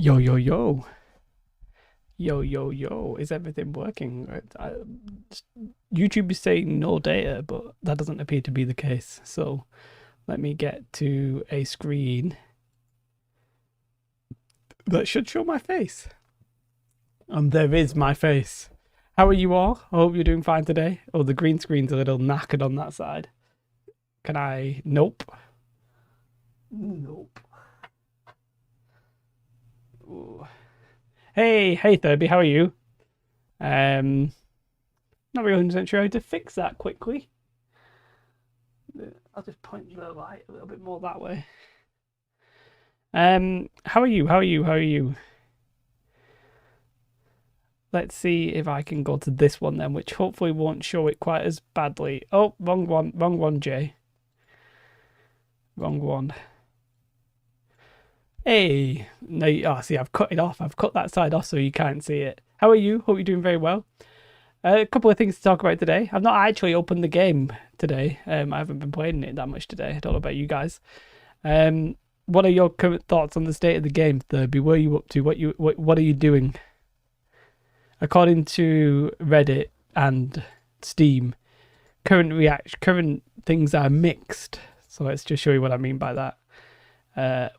Yo, yo, yo. Yo, yo, yo. Is everything working? YouTube is saying no data, but that doesn't appear to be the case. So let me get to a screen that should show my face. And there is my face. How are you all? I hope you're doing fine today. Oh, the green screen's a little knackered on that side. Can I? Nope. Nope. Ooh. Hey, Thurby, how are you? Um, Not really 100% sure how to fix that quickly. I'll just point the light a little bit more that way. How are you? How are you? How are you? Let's see if I can go to this one then, which hopefully won't show it quite as badly. Oh, wrong one, Jay. Wrong one. Hey, no, oh, see, I've cut it off. I've cut that side off so you can't see it. How are you? Hope you're doing very well. A couple of things to talk about today. I've not actually opened the game today. I haven't been playing it that much today. I don't know about you guys. What are your current thoughts on the state of the game, Thurby? Where are you up to? What are you doing? According to Reddit and Steam, current things are mixed. So let's just show you what I mean by that.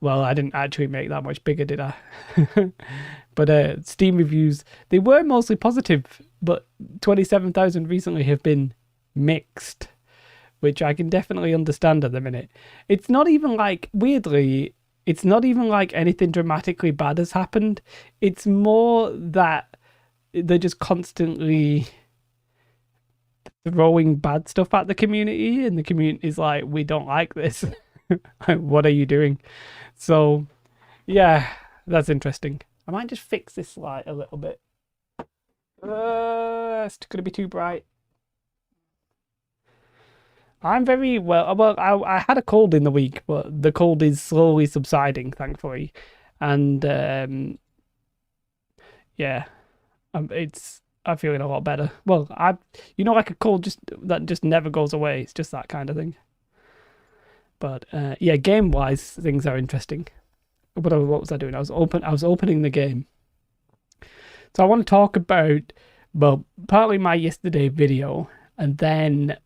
Well, I didn't actually make that much bigger, did I? But Steam reviews, they were mostly positive, but 27,000 recently have been mixed, which I can definitely understand at the minute. It's not even like, weirdly, it's not even like anything dramatically bad has happened. It's more that they're just constantly throwing bad stuff at the community, and the community is like, we don't like this. What are you doing? So, yeah, that's interesting. I might just fix this light a little bit. It's going to be too bright. I'm very well. Well, I had a cold in the week, but the cold is slowly subsiding, thankfully. And yeah, I'm feeling a lot better. Well, like a cold that just never goes away. It's just that kind of thing. But yeah, game-wise, things are interesting. What was I doing? I was opening the game. So I want to talk about, well, partly my yesterday video, and then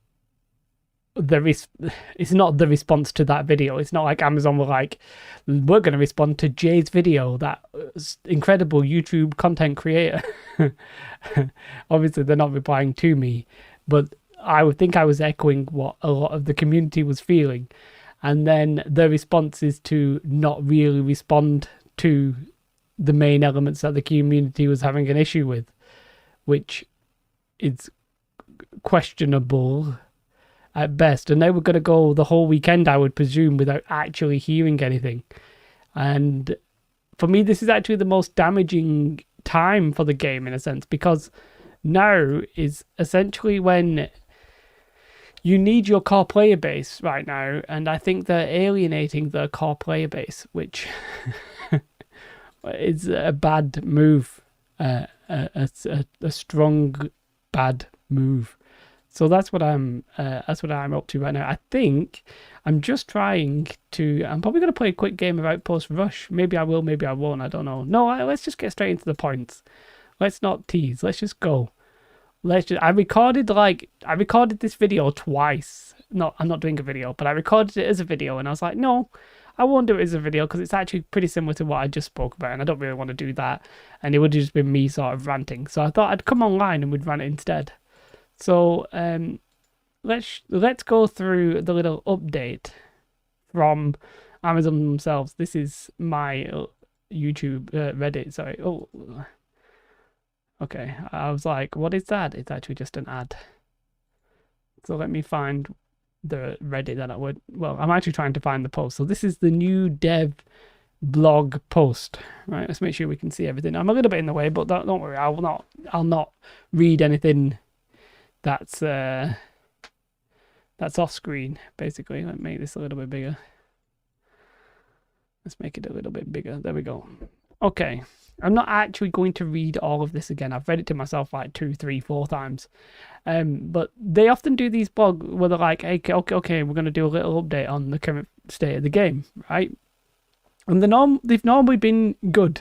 it's not the response to that video. It's not like Amazon were like, we're going to respond to Jay's video, that incredible YouTube content creator. Obviously, they're not replying to me, but I would think I was echoing what a lot of the community was feeling. And then the response is to not really respond to the main elements that the community was having an issue with, which is questionable at best. And they were going to go the whole weekend, I would presume, without actually hearing anything. And for me, this is actually the most damaging time for the game, in a sense, because now is essentially when you need your core player base right now, and I think they're alienating the core player base, which is a bad move, a strong bad move. So that's what I'm up to right now. I think I'm just trying to. I'm probably going to play a quick game of Outpost Rush. Maybe I will, maybe I won't. I don't know. No, let's just get straight into the points. Let's not tease. Let's just go. I recorded this video twice. No, I'm not doing a video, but I recorded it as a video, and I was like, no, I won't do it as a video because it's actually pretty similar to what I just spoke about, and I don't really want to do that, and it would have just been me sort of ranting. So I thought I'd come online and we'd rant it instead. So let's go through the little update from Amazon themselves. This is my YouTube Reddit. Sorry. Oh. Okay, I was like, what is that? It's actually just an ad. So let me find the Reddit that I would. Well, I'm actually trying to find the post. So this is the new dev blog post. Right, let's make sure we can see everything. I'm a little bit in the way, but don't worry. I'll not read anything that's off screen, basically. Let me make this a little bit bigger. Let's make it a little bit bigger. There we go. Okay. I'm not actually going to read all of this again. I've read it to myself like 2, 3, 4 times. But they often do these blogs where they're like, hey, okay, we're going to do a little update on the current state of the game, right? And they've normally been good.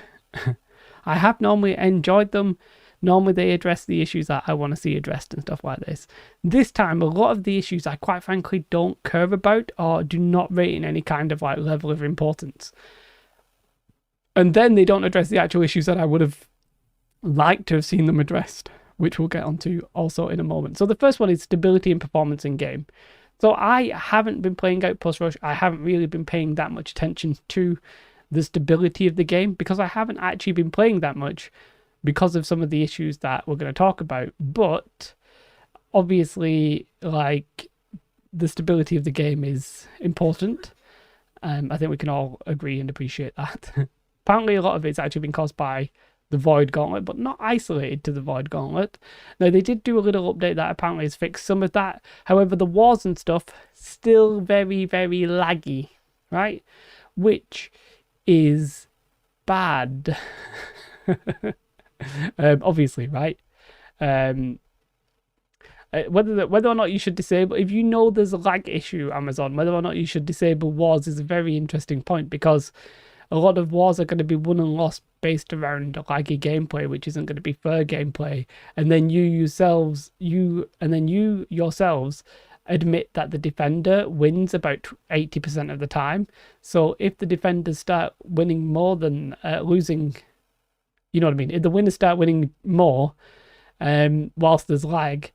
I have normally enjoyed them. Normally they address the issues that I want to see addressed and stuff like this. This time, a lot of the issues I quite frankly don't care about or do not rate in any kind of like level of importance. And then they don't address the actual issues that I would have liked to have seen them addressed, which we'll get onto also in a moment. So the first one is stability and performance in game. So I haven't been playing Outpost Rush. I haven't really been paying that much attention to the stability of the game because I haven't actually been playing that much because of some of the issues that we're going to talk about. But obviously, like, the stability of the game is important. I think we can all agree and appreciate that. Apparently, a lot of it's actually been caused by the Void Gauntlet, but not isolated to the Void Gauntlet. Now, they did do a little update that apparently has fixed some of that. However, the wars and stuff, still very, very laggy, right? Which is bad. Obviously, right? Whether or not you should disable, if you know there's a lag issue, Amazon, whether or not you should disable wars is a very interesting point, because a lot of wars are going to be won and lost based around laggy gameplay, which isn't going to be fair gameplay. And then you yourselves admit that the defender wins about 80% of the time. So if the defenders start winning more than losing, you know what I mean? If the winners start winning more, whilst there's lag,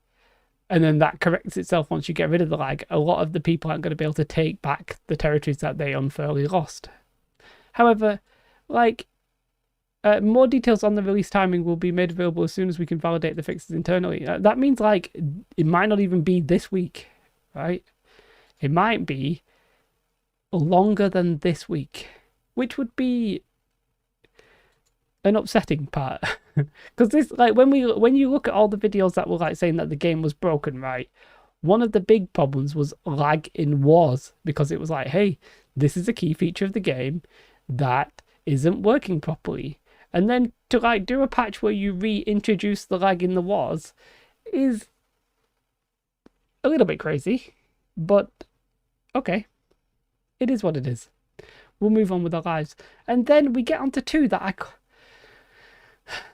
and then that corrects itself once you get rid of the lag, a lot of the people aren't going to be able to take back the territories that they unfairly lost. However, like, more details on the release timing will be made available as soon as we can validate the fixes internally. That means, like, it might not even be this week, right? It might be longer than this week, which would be an upsetting part. Because this, like, when you look at all the videos that were like saying that the game was broken, right? One of the big problems was lag in wars, because it was like, hey, this is a key feature of the game that isn't working properly. And then to like do a patch where you reintroduce the lag in the wars is a little bit crazy, but okay, it is what it is. We'll move on with our lives. And then we get onto two that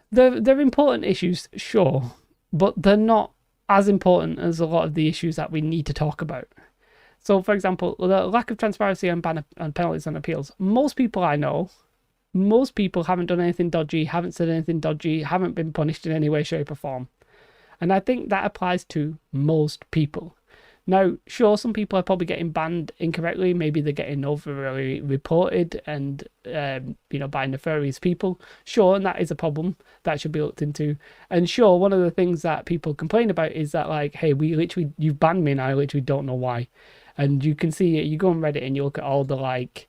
they're important issues, sure, but they're not as important as a lot of the issues that we need to talk about. So, for example, the lack of transparency on ban and penalties and appeals. Most people I know, most people haven't done anything dodgy, haven't said anything dodgy, haven't been punished in any way, shape, or form. And I think that applies to most people. Now, sure, some people are probably getting banned incorrectly. Maybe they're getting overly reported and, by nefarious people. Sure, and that is a problem that should be looked into. And sure, one of the things that people complain about is that, like, hey, you've banned me and I literally don't know why. And you can see it, you go on Reddit and you look at all the, like,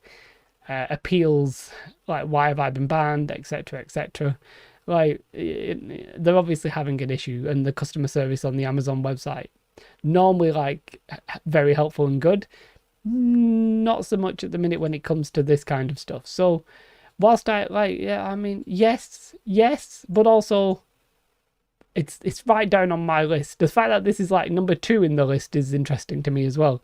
appeals, like, why have I been banned, etc., etc. Like, they're obviously having an issue, and the customer service on the Amazon website, normally, like, very helpful and good, not so much at the minute when it comes to this kind of stuff. So whilst I, like, yeah, I mean, yes, but also it's right down on my list. The fact that this is like number 2 in the list is interesting to me as well.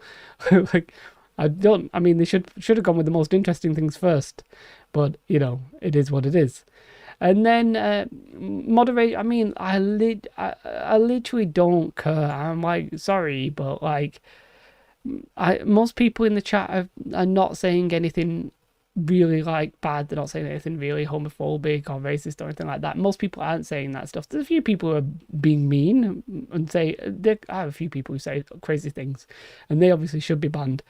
Like, they should have gone with the most interesting things first, but it is what it is. And then moderate. I mean, I literally don't care. I'm like, sorry, but like, most people in the chat are not saying anything really like bad. They're not saying anything really homophobic or racist or anything like that. Most people aren't saying that stuff. There's a few people who are being mean and say, I have a few people who say crazy things, and they obviously should be banned.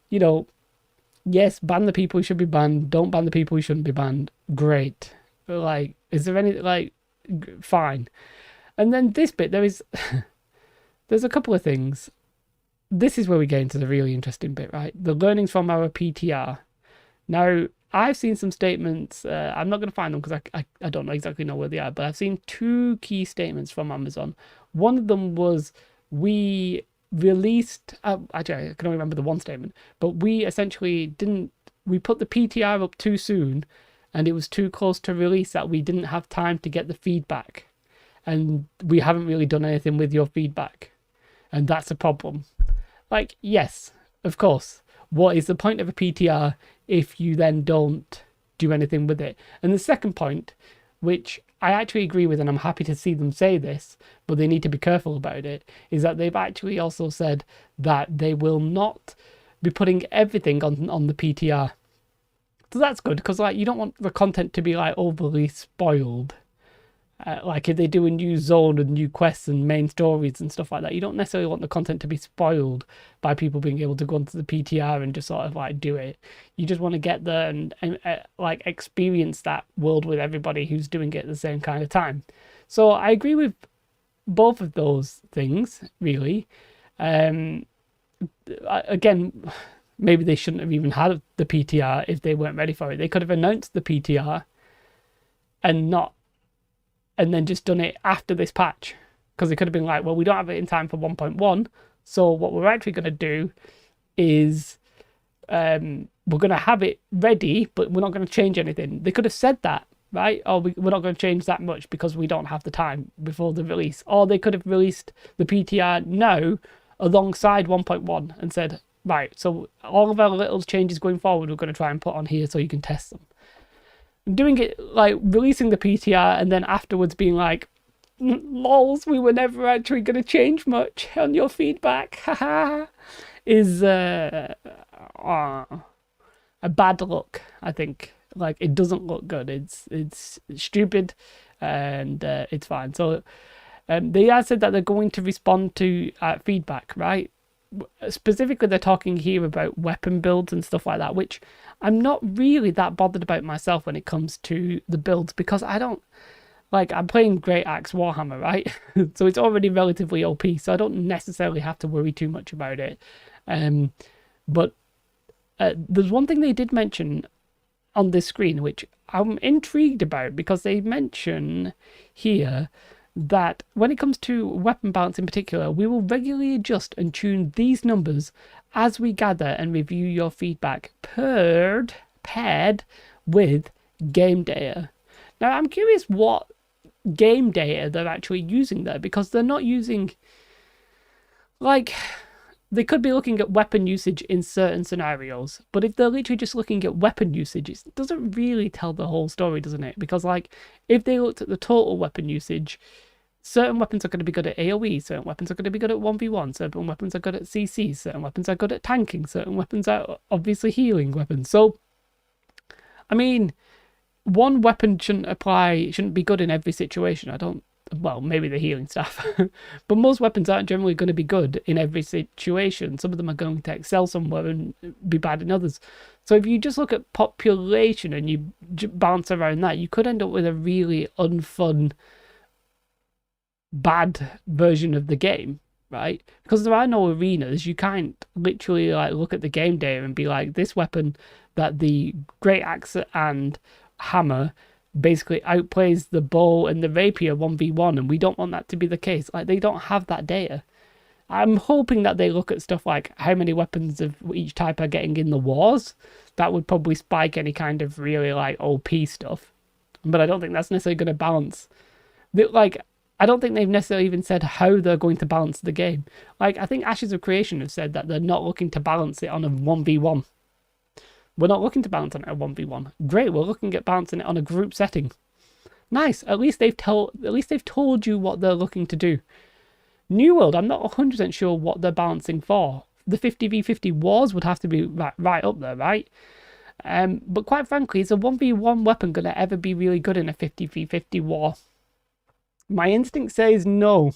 Yes, ban the people who should be banned. Don't ban the people who shouldn't be banned. Great. Like, is there any, like, fine. And then this bit, there's a couple of things. This is where we get into the really interesting bit, right? The learnings from our PTR. Now, I've seen some statements. I'm not going to find them because I don't exactly know where they are, but I've seen 2 key statements from Amazon. One of them was, we released, actually I can only remember the one statement, but we essentially we put the PTR up too soon, and it was too close to release that we didn't have time to get the feedback, and we haven't really done anything with your feedback, and that's a problem. Like, yes, of course, what is the point of a PTR if you then don't do anything with it. And the second point, which I actually agree with, and I'm happy to see them say this, but they need to be careful about it, is that they've actually also said that they will not be putting everything on the PTR. So that's good, because like you don't want the content to be like overly spoiled. Like if they do a new zone and new quests and main stories and stuff like that, you don't necessarily want the content to be spoiled by people being able to go onto the PTR and just sort of like do it. You just want to get there and like experience that world with everybody who's doing it at the same kind of time. So I agree with both of those things, really. Again, maybe they shouldn't have even had the PTR if they weren't ready for it. They could have announced the PTR and then just done it after this patch, because they could have been like, well, we don't have it in time for 1.1, so what we're actually going to do is we're going to have it ready, but we're not going to change anything. They could have said that, right? Or we're not going to change that much because we don't have the time before the release. Or they could have released the PTR now alongside 1.1 and said, right, so all of our little changes going forward we're going to try and put on here so you can test them. Doing it like releasing the PTR and then afterwards being like, lols, we were never actually going to change much on your feedback, haha, is a bad look, I think. Like, it doesn't look good. It's stupid, and it's fine. So they have said that they're going to respond to feedback, right? Specifically, they're talking here about weapon builds and stuff like that, which I'm not really that bothered about myself when it comes to the builds, because I don't, like, I'm playing Great Axe Warhammer, right? So it's already relatively OP, so I don't necessarily have to worry too much about it. But there's one thing they did mention on this screen, which I'm intrigued about, because they mention here that when it comes to weapon balance in particular, we will regularly adjust and tune these numbers as we gather and review your feedback, paired with game data. Now, I'm curious what game data they're actually using there, because they're not using, like, they could be looking at weapon usage in certain scenarios, but if they're literally just looking at weapon usage, it doesn't really tell the whole story, doesn't it? Because, like, if they looked at the total weapon usage, certain weapons are going to be good at AoE, certain weapons are going to be good at 1v1, certain weapons are good at CC, certain weapons are good at tanking, certain weapons are obviously healing weapons. So, I mean, one weapon shouldn't be good in every situation. Well, maybe the healing stuff, but most weapons aren't generally going to be good in every situation. Some of them are going to excel somewhere and be bad in others. So if you just look at population and you bounce around that, you could end up with a really unfun, bad version of the game, right? Because there are no arenas. You can't literally like look at the game data and be like, this weapon that the Great Axe and Hammer basically outplays the bow and the rapier 1v1, and we don't want that to be the case. Like, they don't have that data. I'm hoping that they look at stuff like how many weapons of each type are getting in the wars. That would probably spike any kind of really like OP stuff, but I don't think that's necessarily going to balance. I don't think they've necessarily even said how they're going to balance the game. Like, I think Ashes of Creation have said that they're not looking to balance it on a 1v1. We're not looking to balance on it a 1v1. Great, we're looking at balancing it on a group setting. Nice, at least they've told you what they're looking to do. New World, I'm not 100% sure what they're balancing for. The 50v50 wars would have to be right up there, right? But quite frankly, is a 1v1 weapon going to ever be really good in a 50v50 war? My instinct says no.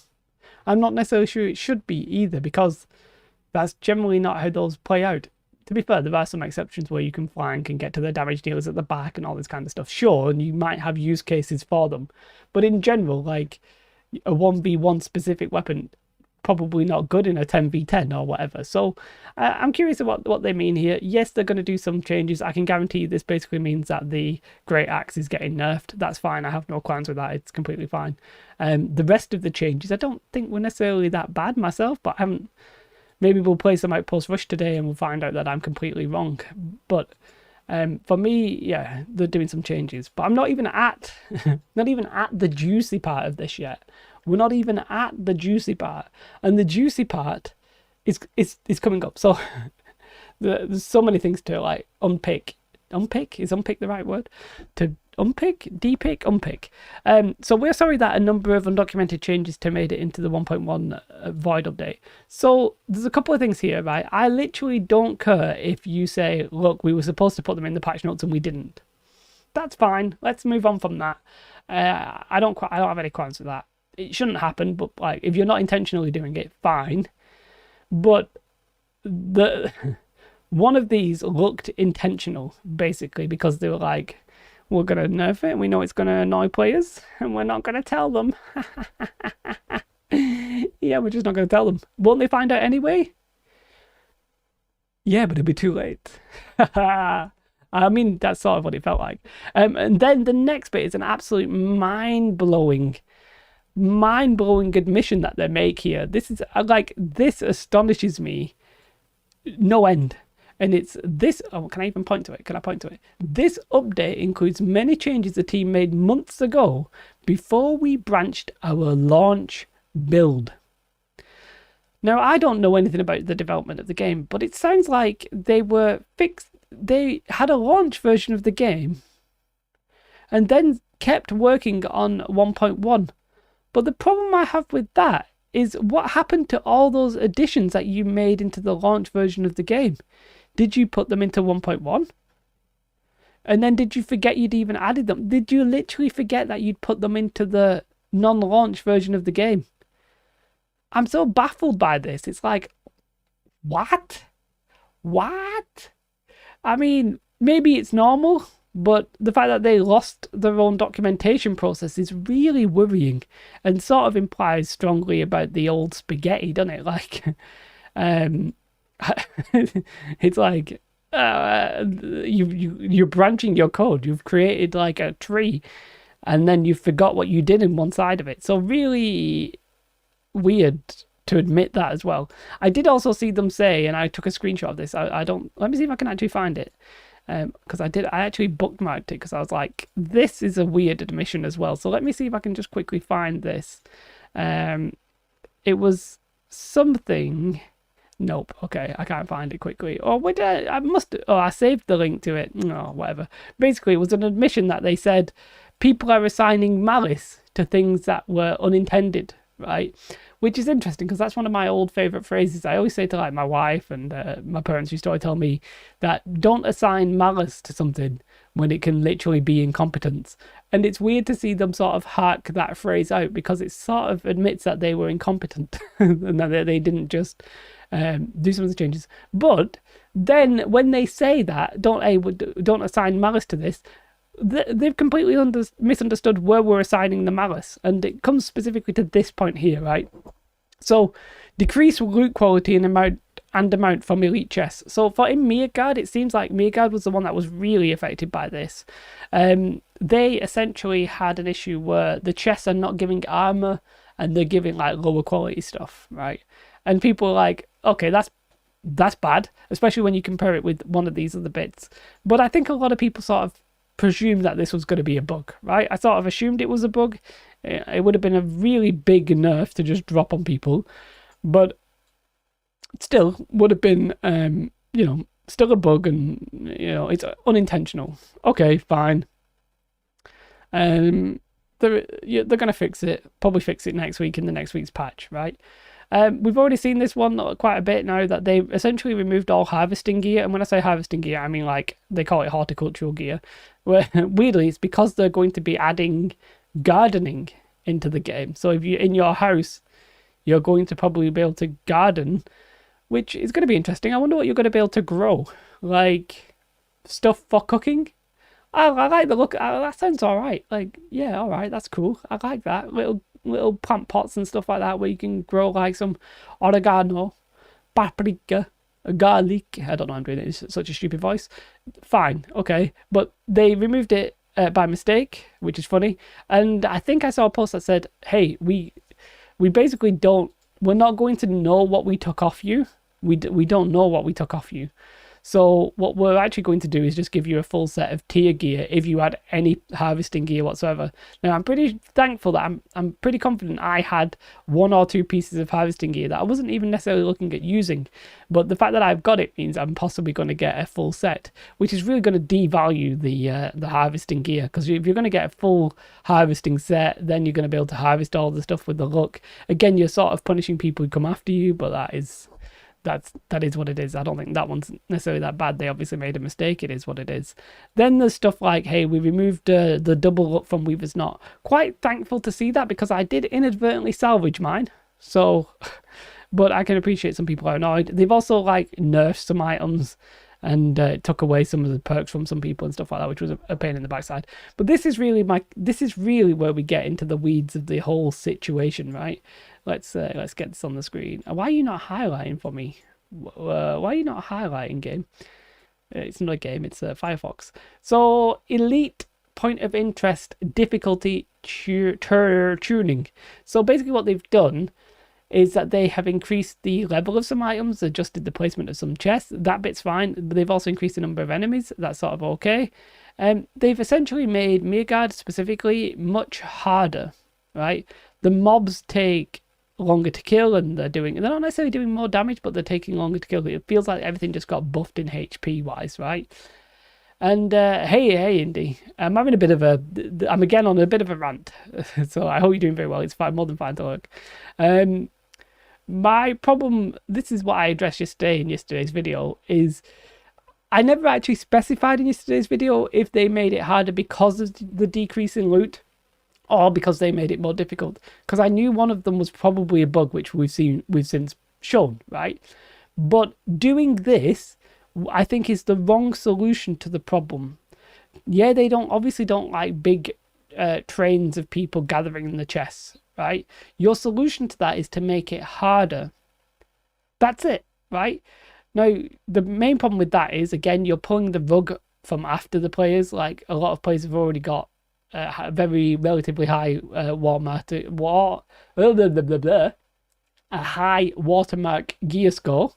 I'm not necessarily sure it should be either, because that's generally not how those play out. To be fair, there are some exceptions where you can flank and get to the damage dealers at the back and all this kind of stuff. Sure, and you might have use cases for them. But in general, like, a 1v1 specific weapon, probably not good in a 10v10 or whatever. So I'm curious about what they mean here. Yes, they're going to do some changes. I can guarantee you this basically means that the Great Axe is getting nerfed. That's fine. I have no qualms with that. It's completely fine. The rest of the changes, I don't think were necessarily that bad myself, but I haven't... Maybe we'll play some Outpost Rush today and we'll find out that I'm completely wrong. But for me, yeah, they're doing some changes. But I'm not even at the juicy part of this yet. We're not even at the juicy part. And the juicy part is coming up. So there's so many things to like unpick unpick. Is unpick the right word? To unpick, depick, unpick. So we're sorry that a number of undocumented changes to made it into the 1.1 void update. So there's a couple of things here, right? I literally don't care if you say, look, we were supposed to put them in the patch notes and we didn't. That's fine. Let's move on from that. I don't have any qualms with that. It shouldn't happen, but like if you're not intentionally doing it, fine. But one of these looked intentional, basically, because they were like, we're going to nerf it, and we know it's going to annoy players, and we're not going to tell them. Yeah, we're just not going to tell them. Won't they find out anyway? Yeah, but it'll be too late. I mean, that's sort of what it felt like. And then the next bit is an absolute mind-blowing admission that they make here. This is like, this astonishes me no end. And it's this, oh, can I even point to it? Can I point to it? This update includes many changes the team made months ago before we branched our launch build. Now, I don't know anything about the development of the game, but it sounds like they had a launch version of the game and then kept working on 1.1. But the problem I have with that is what happened to all those additions that you made into the launch version of the game? Did you put them into 1.1? And then did you forget you'd even added them? Did you literally forget that you'd put them into the non-launch version of the game? I'm so baffled by this. It's like, what? What? I mean, maybe it's normal, but the fact that they lost their own documentation process is really worrying and sort of implies strongly about the old spaghetti, doesn't it? Like, it's like you're branching your code. You've created like a tree, and then you forgot what you did in one side of it. So really weird to admit that as well. I did also see them say, and I took a screenshot of this. I don't. Let me see if I can actually find it, because I actually bookmarked it because I was like, this is a weird admission as well. So let me see if I can just quickly find this. It was something. Nope. Okay, I can't find it quickly. Or would I must. Oh, I saved the link to it. No, whatever. Basically, it was an admission that they said people are assigning malice to things that were unintended, right? Which is interesting because that's one of my old favorite phrases. I always say to like my wife and my parents used to always tell me that don't assign malice to something when it can literally be incompetence. And it's weird to see them sort of hark that phrase out because it sort of admits that they were incompetent and that they didn't just do some of the changes. But then when they say that, don't assign malice to this, they've completely misunderstood where we're assigning the malice. And it comes specifically to this point here, right? So, decrease loot quality and amount from elite chests. So for in Mirgard, it seems like Mirgard was the one that was really affected by this. They essentially had an issue where the chests are not giving armor and they're giving like lower quality stuff, right? And people are like, okay, that's bad, especially when you compare it with one of these other bits. But I think a lot of people sort of presumed that this was going to be a bug, right? I sort of assumed it was a bug. It would have been a really big nerf to just drop on people, but still would have been, still a bug, and it's unintentional. Okay, fine. They're gonna fix it. Probably fix it next week in the next week's patch, right? We've already seen this one quite a bit now that they essentially removed all harvesting gear. And when I say harvesting gear, I mean like they call it horticultural gear. Where weirdly, it's because they're going to be adding gardening into the game. So if you're in your house, you're going to probably be able to garden, which is going to be interesting. I wonder what you're going to be able to grow, like stuff for cooking. I like the look. That sounds all right. Like, yeah, all right, that's cool. I like that little plant pots and stuff like that where you can grow like some oregano, paprika, garlic. I don't know. I'm doing it. It's such a stupid voice. Fine, okay, but they removed it by mistake, which is funny. And I think I saw a post that said, "Hey, we basically don't. We're not going to know what we took off you. We don't know what we took off you. So what we're actually going to do is just give you a full set of tier gear if you had any harvesting gear whatsoever. Now, I'm pretty thankful that I'm pretty confident I had 1 or 2 pieces of harvesting gear that I wasn't even necessarily looking at using. But the fact that I've got it means I'm possibly going to get a full set, which is really going to devalue the harvesting gear. Because if you're going to get a full harvesting set, then you're going to be able to harvest all the stuff with the luck. Again, you're sort of punishing people who come after you, but that is what it is. I don't think that one's necessarily that bad. They obviously made a mistake. It is what it is. Then there's stuff like, hey, we removed the double luck from Weaver's Knot. Quite thankful to see that, because I did inadvertently salvage mine. So, but I can appreciate some people are annoyed. They've also like nerfed some items and took away some of the perks from some people and stuff like that, which was a pain in the backside. But this is really where we get into the weeds of the whole situation, right? Let's get this on the screen. Why are you not highlighting for me? Why are you not highlighting, game? It's not a game, it's Firefox. So, elite point of interest difficulty tuning. So basically what they've done is that they have increased the level of some items, adjusted the placement of some chests. That bit's fine, but they've also increased the number of enemies. That's sort of okay. They've essentially made Mirgard specifically much harder, right? The mobs take longer to kill, and they're not necessarily doing more damage, but they're taking longer to kill. It feels like everything just got buffed in HP wise, right? And hey Indy, I'm having I'm again on a bit of a rant, so I hope you're doing very well. It's fine, more than fine to look. My problem, this is what I addressed yesterday in yesterday's video, is I never actually specified in yesterday's video if they made it harder because of the decrease in loot, or because they made it more difficult, because I knew one of them was probably a bug, which we've since shown, right? But doing this, I think, is the wrong solution to the problem. Yeah, they obviously don't like big trains of people gathering in the chests, right? Your solution to that is to make it harder. That's it, right? Now, the main problem with that is, again, you're pulling the rug from after the players. Like, a lot of players have already got a very relatively high a high watermark gear score,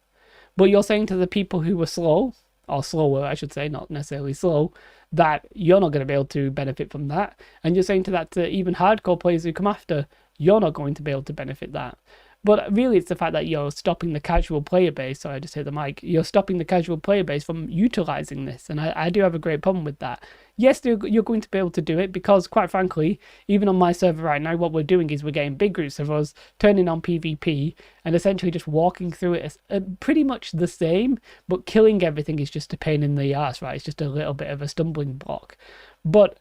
but you're saying to the people who were slow, or slower I should say, not necessarily slow, that you're not going to be able to benefit from that. And you're saying to even hardcore players who come after, you're not going to be able to benefit that. But really, it's the fact that you're stopping the casual player base. So I just hit the mic. You're stopping the casual player base from utilizing this. And I do have a great problem with that. Yes, you're going to be able to do it because, quite frankly, even on my server right now, what we're doing is we're getting big groups of us turning on PvP and essentially just walking through it as pretty much the same, but killing everything is just a pain in the ass, right? It's just a little bit of a stumbling block. But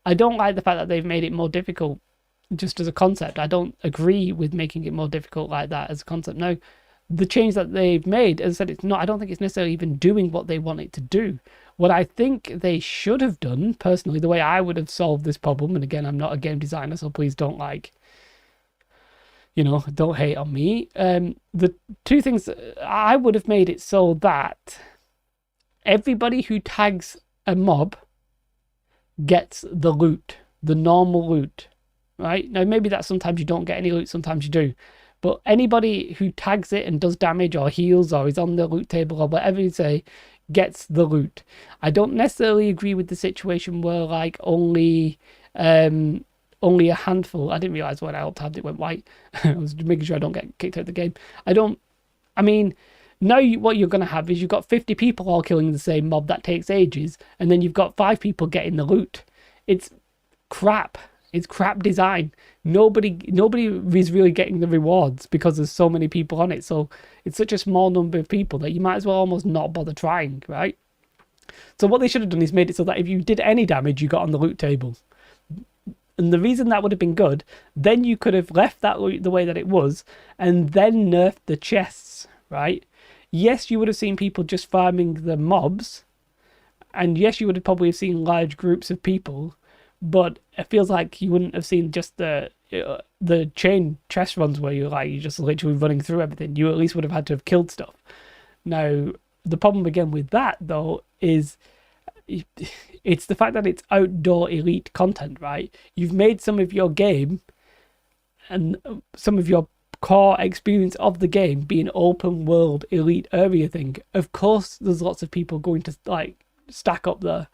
I don't like the fact that they've made it more difficult just as a concept. I don't agree with making it more difficult like that as a concept. No, the change that they've made, as I said, I don't think it's necessarily even doing what they want it to do. What I think they should have done, personally, the way I would have solved this problem, and again, I'm not a game designer, so please don't don't hate on me. The two things, I would have made it so that everybody who tags a mob gets the loot, the normal loot. Right? Now, maybe that sometimes you don't get any loot, sometimes you do. But anybody who tags it and does damage or heals or is on the loot table or whatever you say gets the loot. I don't necessarily agree with the situation where like only a handful. I didn't realize when I alt-tabbed it went white. I was making sure I don't get kicked out of the game. Now what you're going to have is you've got 50 people all killing the same mob that takes ages, and then you've got 5 people getting the loot. It's crap. It's crap design. Nobody is really getting the rewards because there's so many people on it. So it's such a small number of people that you might as well almost not bother trying, right? So what they should have done is made it so that if you did any damage, you got on the loot table. And the reason that would have been good, then you could have left that loot the way that it was and then nerfed the chests, right? Yes, you would have seen people just farming the mobs. And yes, you would have probably seen large groups of people. But it feels like you wouldn't have seen just the chain chest runs where you're just literally running through everything. You at least would have had to have killed stuff. Now, the problem again with that, though, is it's the fact that it's outdoor elite content, right? You've made some of your game and some of your core experience of the game be an open world elite area thing, of course there's lots of people going to like stack up there.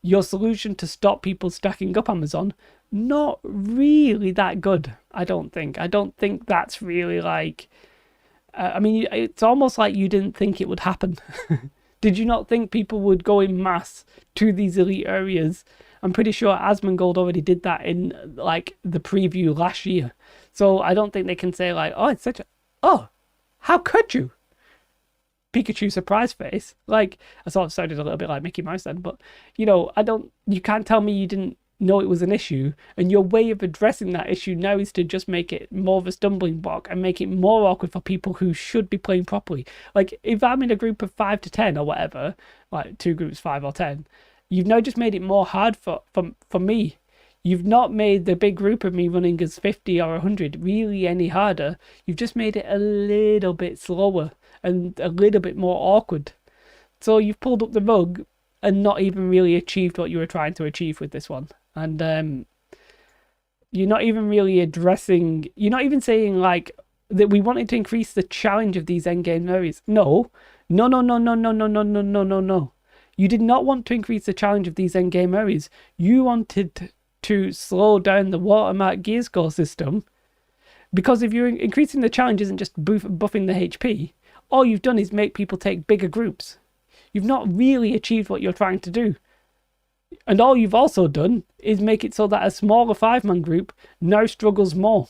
Your solution to stop people stacking up Amazon, not really that good, I don't think. I don't think that's really like... I mean, it's almost like you didn't think it would happen. Did you not think people would go in mass to these elite areas? I'm pretty sure Asmongold already did that in like the preview last year. So I don't think they can say like, oh, it's such a... Oh, how could you? Pikachu surprise face. Like, I sort of sounded a little bit like Mickey Mouse then, but, you know, you can't tell me you didn't know it was an issue, and your way of addressing that issue now is to just make it more of a stumbling block and make it more awkward for people who should be playing properly. Like, if I'm in a group of 5 to 10 or whatever, like 2 groups, 5 or 10, you've now just made it more hard for me. You've not made the big group of me running as 50 or 100 really any harder. You've just made it a little bit slower and a little bit more awkward. So you've pulled up the rug and not even really achieved what you were trying to achieve with this one. And you're not even really addressing... You're not even saying, like, that we wanted to increase the challenge of these endgame areas. No. No. You did not want to increase the challenge of these endgame areas. You wanted to slow down the watermark gear score system, because if you're increasing the challenge isn't just buffing the HP, all you've done is make people take bigger groups. You've not really achieved what you're trying to do. And all you've also done is make it so that a smaller 5-man group now struggles more.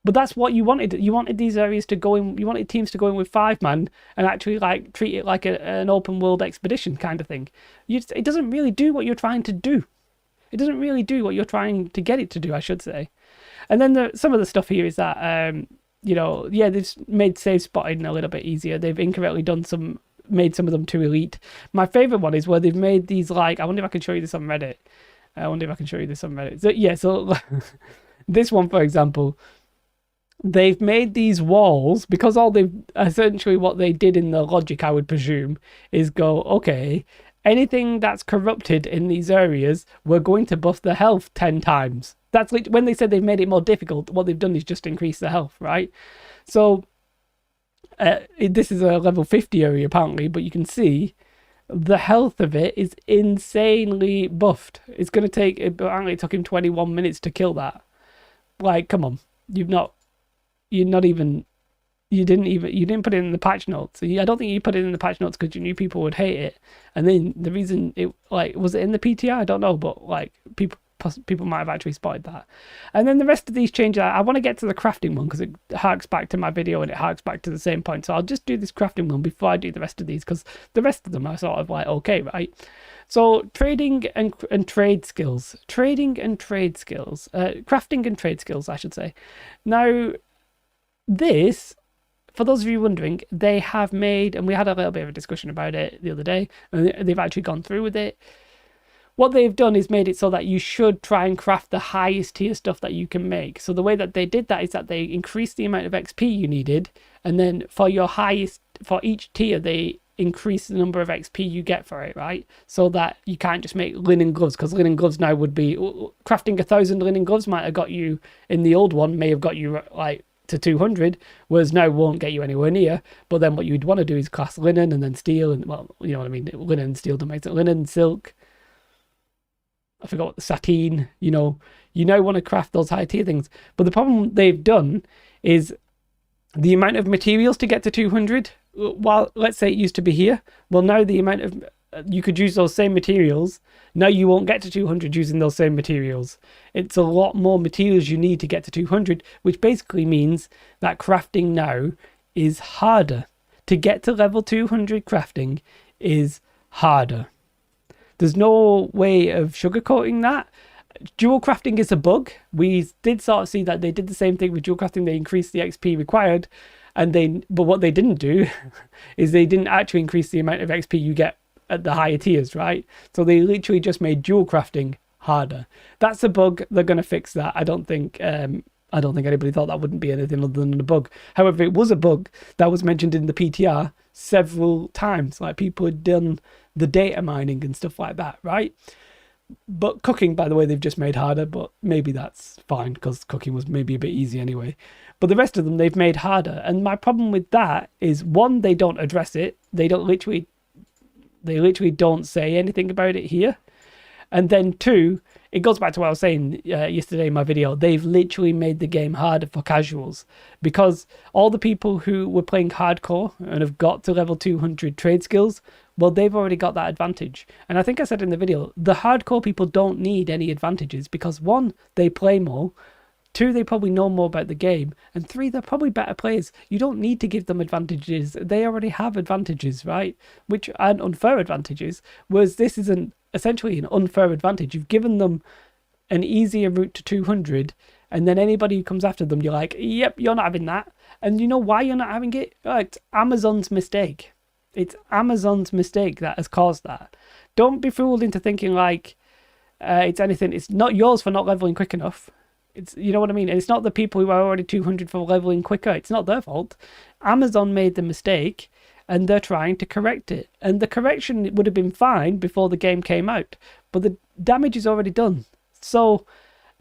But that's what you wanted. You wanted these areas to go in, you wanted teams to go in with 5-man and actually like treat it like an open world expedition kind of thing. It doesn't really do what you're trying to do. It doesn't really do what you're trying to get it to do, I should say. And then some of the stuff here is that, you know, yeah, they've made save spotting a little bit easier. They've incorrectly made some of them too elite. My favorite one is where they've made these, like, I wonder if I can show you this on Reddit. So, yeah, so this one, for example, they've made these walls, because essentially what they did in the logic, I would presume, is go, okay, anything that's corrupted in these areas, we're going to buff the health 10 times. That's like, when they said they've made it more difficult, what they've done is just increase the health, right? So this is a level 50 area apparently, but you can see the health of it is insanely buffed. It's going to take, apparently it took him 21 minutes to kill that. Like, come on, you didn't put it in the patch notes. I don't think you put it in the patch notes because you knew people would hate it. And then the reason it, like, was it in the PTR? I don't know, but like people might have actually spotted that. And then the rest of these changes, I want to get to the crafting one because it harks back to my video and it harks back to the same point. So I'll just do this crafting one before I do the rest of these, because the rest of them are sort of like, okay, right? So trading and trade skills. Crafting and trade skills, I should say. Now, this, for those of you wondering, they have made, and we had a little bit of a discussion about it the other day, and they've actually gone through with it. What they've done is made it so that you should try and craft the highest tier stuff that you can make. So the way that they did that is that they increased the amount of XP you needed, and then for each tier, they increase the number of XP you get for it, right? So that you can't just make linen gloves, because linen gloves now would be, crafting 1,000 linen gloves might have got you, in the old one, may have got you like to 200, whereas now won't get you anywhere near. But then what you'd want to do is class linen and then steel, and, well, you know what I mean, linen and steel don't make it. Linen, silk, I forgot what the sateen, you know, you now want to craft those high tier things. But the problem they've done is the amount of materials to get to 200, while let's say it used to be here, well, now the amount of, you could use those same materials. Now you won't get to 200 using those same materials. It's a lot more materials you need to get to 200, which basically means that crafting now is harder. To get to level 200 crafting is harder. There's no way of sugarcoating that. Dual crafting is a bug. We did sort of see that they did the same thing with dual crafting. They increased the XP required, but what they didn't do is they didn't actually increase the amount of XP you get at the higher tiers, right? So they literally just made dual crafting harder. That's a bug. They're going to fix that. I don't think anybody thought that wouldn't be anything other than a bug. However, it was a bug that was mentioned in the PTR several times. Like, people had done the data mining and stuff like that, right? But cooking, by the way, they've just made harder, but maybe that's fine because cooking was maybe a bit easy anyway. But the rest of them they've made harder. And my problem with that is, one, they don't address it. They literally don't say anything about it here. And then two, it goes back to what I was saying yesterday in my video. They've literally made the game harder for casuals, because all the people who were playing hardcore and have got to level 200 trade skills, well, they've already got that advantage. And I think I said in the video, the hardcore people don't need any advantages because, one, they play more, two, they probably know more about the game, and three, they're probably better players. You don't need to give them advantages. They already have advantages, right? Which aren't unfair advantages, whereas this is essentially an unfair advantage. You've given them an easier route to 200, and then anybody who comes after them, you're like, yep, you're not having that. And you know why you're not having it? Oh, it's Amazon's mistake. It's Amazon's mistake that has caused that. Don't be fooled into thinking like it's anything. It's not yours for not leveling quick enough. It's, you know what I mean? And it's not the people who are already 200 for leveling quicker. It's not their fault. Amazon made the mistake, and they're trying to correct it. And the correction would have been fine before the game came out, but the damage is already done. So,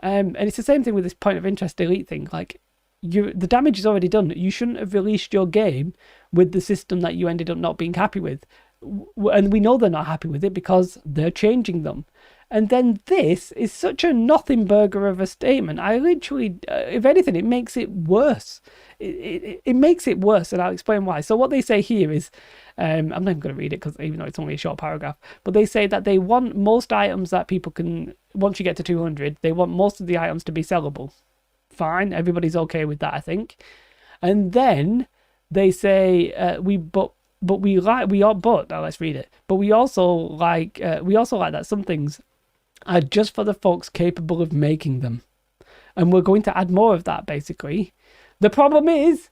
and it's the same thing with this point of interest elite thing. Like, the damage is already done. You shouldn't have released your game with the system that you ended up not being happy with. And we know they're not happy with it because they're changing them. And then this is such a nothing burger of a statement. I literally, if anything, it makes it worse. It makes it worse, and I'll explain why. So what they say here is, I'm not even going to read it because even though it's only a short paragraph, but they say that they want most items that people can, once you get to 200, they want most of the items to be sellable. Fine, everybody's okay with that, I think. And then they say, now let's read it. But we also like that some things are just for the folks capable of making them. And we're going to add more of that, basically. The problem is,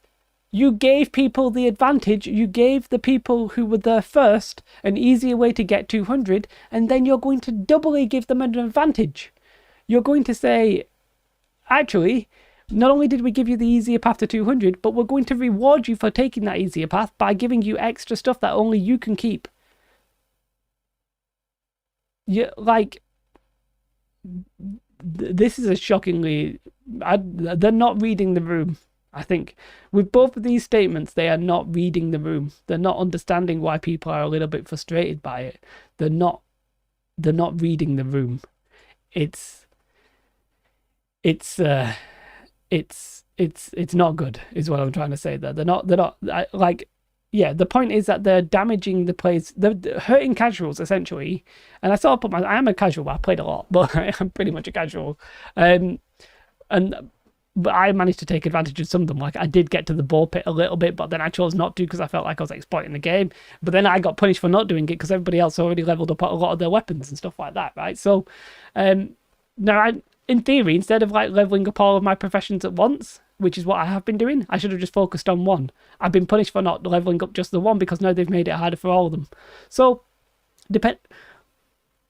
you gave people the advantage. You gave the people who were there first an easier way to get 200, and then you're going to doubly give them an advantage. You're going to say, actually, not only did we give you the easier path to 200, but we're going to reward you for taking that easier path by giving you extra stuff that only you can keep. This is a shockingly... they're not reading the room, I think. With both of these statements, they are not reading the room. They're not understanding why people are a little bit frustrated by it. They're not reading the room. It's not good, is what I'm trying to say there. They're not the point is that they're damaging the players. They're hurting casuals, essentially. And I am a casual, I played a lot, but I'm pretty much a casual. But I managed to take advantage of some of them. Like, I did get to the ball pit a little bit, but then I chose not to because I felt like I was exploiting the game. But then I got punished for not doing it because everybody else already leveled up a lot of their weapons and stuff like that, right? So, now in theory, instead of like leveling up all of my professions at once, which is what I have been doing, I should have just focused on one. I've been punished for not leveling up just the one because now they've made it harder for all of them. So, they're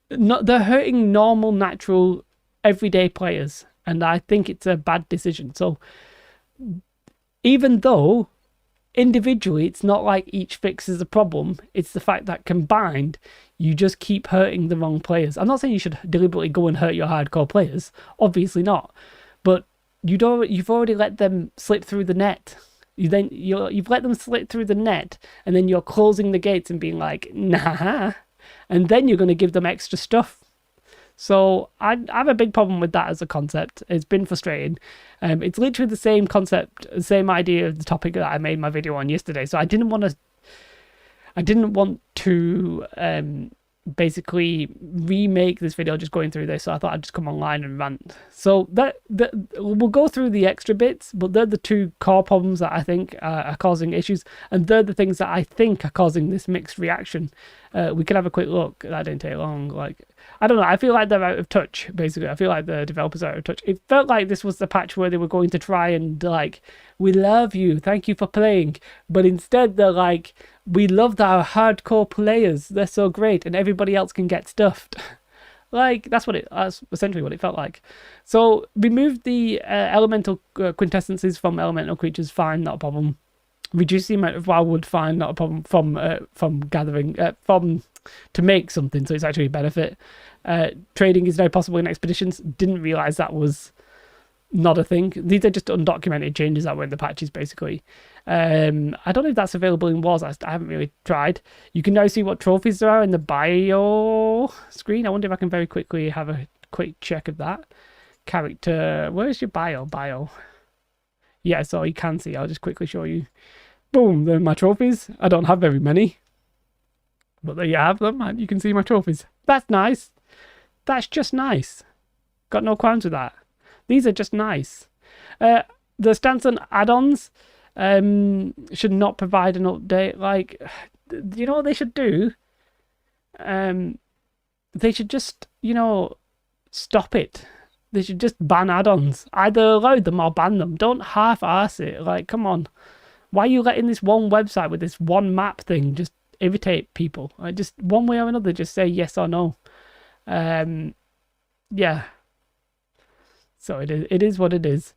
hurting normal, natural, everyday players, and I think it's a bad decision. So, even though individually it's not like each fix is a problem, it's the fact that combined you just keep hurting the wrong players. I'm not saying you should deliberately go and hurt your hardcore players, obviously not, but you've already let them slip through the net. You've let them slip through the net, and then you're closing the gates and being like, nah, and then you're going to give them extra stuff. So I have a big problem with that as a concept. It's been frustrating. It's literally the same concept, the same idea of the topic that I made my video on yesterday. So I didn't want to basically remake this video just going through this, so I thought I'd just come online and rant. So that we'll go through the extra bits, but they're the two core problems that I think are causing issues, and they're the things that I think are causing this mixed reaction. We can have a quick look. That didn't take long. Like, I don't know, I feel like they're out of touch, basically. I feel like the developers are out of touch. It felt like this was the patch where they were going to try and like, we love you, thank you for playing, but instead they're like, we love our hardcore players, they're so great, and everybody else can get stuffed. Like, that's essentially what it felt like. So, remove the elemental quintessences from elemental creatures, fine, not a problem. Reduce the amount of wildwood, fine, not a problem, from gathering, from to make something, so it's actually a benefit. Trading is now possible in expeditions. Didn't realize that was not a thing. These are just undocumented changes that were in the patches, basically. I don't know if that's available in Wars. I haven't really tried. You can now see what trophies there are in the bio screen. I wonder if I can very quickly have a quick check of that. Character, where's your bio? Yeah, so you can see. I'll just quickly show you. Boom, they're my trophies. I don't have very many, but there you have them, and you can see my trophies. That's nice. That's just nice. Got no qualms with that. These are just nice. The Stanson add-ons should not provide an update. Like, you know what they should do? They should just, stop it. They should just ban add-ons. Either allow them or ban them. Don't half-arse it. Like, come on. Why are you letting this one website with this one map thing just irritate people? Like, just one way or another, just say yes or no. Yeah. So it is what it is.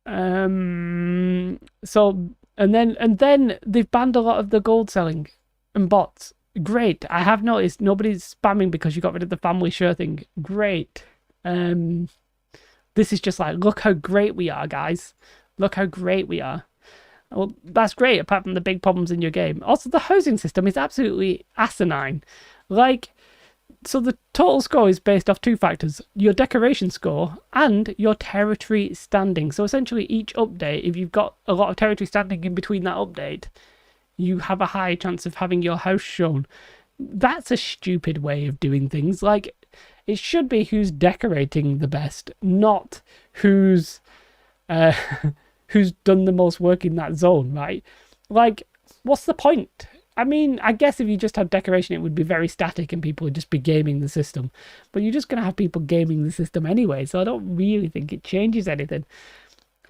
So and then they've banned a lot of the gold selling and bots. Great. I have noticed nobody's spamming because you got rid of the family share thing. Great. This is just like, look how great we are, guys. Look how great we are. Well, that's great, apart from the big problems in your game. Also, the housing system is absolutely asinine. Like, so the total score is based off two factors: your decoration score and your territory standing. So essentially, each update, if you've got a lot of territory standing in between that update, you have a high chance of having your house shown. That's a stupid way of doing things. Like, it should be who's decorating the best, not who's who's done the most work in that zone, right? Like, what's the point? I mean, I guess if you just had decoration, it would be very static and people would just be gaming the system. But you're just going to have people gaming the system anyway, so I don't really think it changes anything.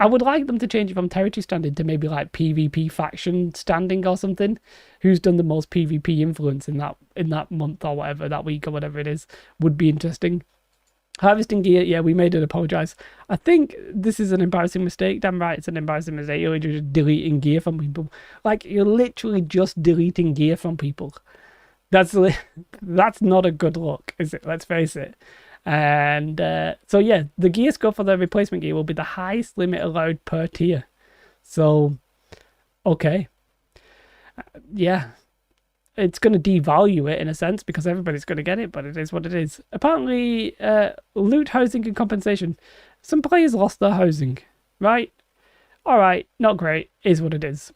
I would like them to change it from territory standing to maybe like PvP faction standing or something. Who's done the most PvP influence in that month or whatever, that week or whatever it is, would be interesting. Harvesting gear, yeah, we made it apologise. I think this is an embarrassing mistake. Damn right, it's an embarrassing mistake. You're just deleting gear from people. Like, you're literally just deleting gear from people. That's not a good look, is it? Let's face it. And so yeah, the gear score for the replacement gear will be the highest limit allowed per tier. So, okay. Yeah. It's going to devalue it in a sense because everybody's going to get it, but it is what it is. Apparently, loot, housing, and compensation. Some players lost their housing, right? All right, not great. Is what it is.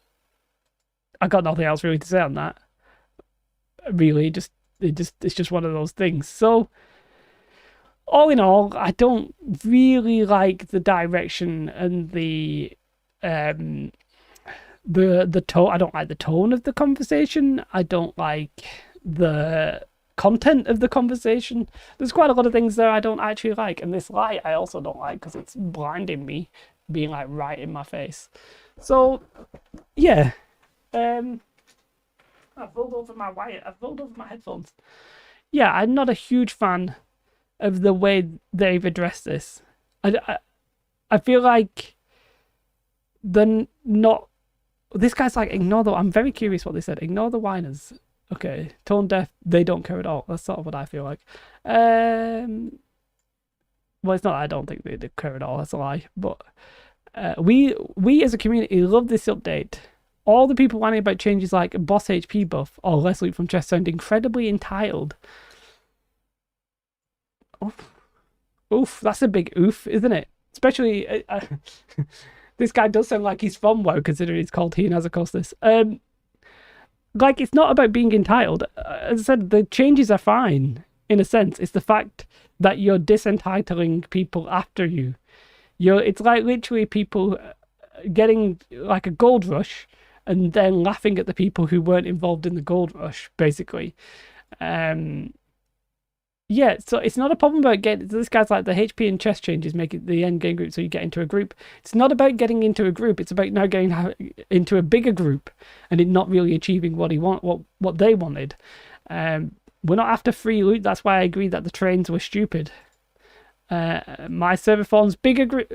I got nothing else really to say on that. Really, it's just one of those things. So, all in all, I don't really like the direction and the tone. I don't like the tone of the conversation. I don't like the content of the conversation. There's quite a lot of things there I don't actually like, and this light I also don't like because it's blinding me, being like right in my face. So yeah, I've rolled over my wire. I've rolled over my headphones. Yeah, I'm not a huge fan of the way they've addressed this. I feel like they're not. This guy's like, ignore the... I'm very curious what they said. Ignore the whiners. Okay. Tone deaf, they don't care at all. That's sort of what I feel like. Well, it's not, I don't think they care at all. That's a lie. But we as a community love this update. All the people whining about changes like boss HP buff or less loot from chests sound incredibly entitled. Oof. That's a big oof, isn't it? Especially... This guy does sound like he's from WoW, considering he's called He and Azakostas. Like, it's not about being entitled. As I said, the changes are fine, in a sense. It's the fact that you're disentitling people after you. It's like literally people getting like a gold rush and then laughing at the people who weren't involved in the gold rush, basically. Yeah, so it's not a problem about getting... This guy's like, the HP and chest changes make it the end game group so you get into a group. It's not about getting into a group. It's about now getting into a bigger group and it not really achieving what they wanted. We're not after free loot. That's why I agree that the trains were stupid. My server forms bigger group...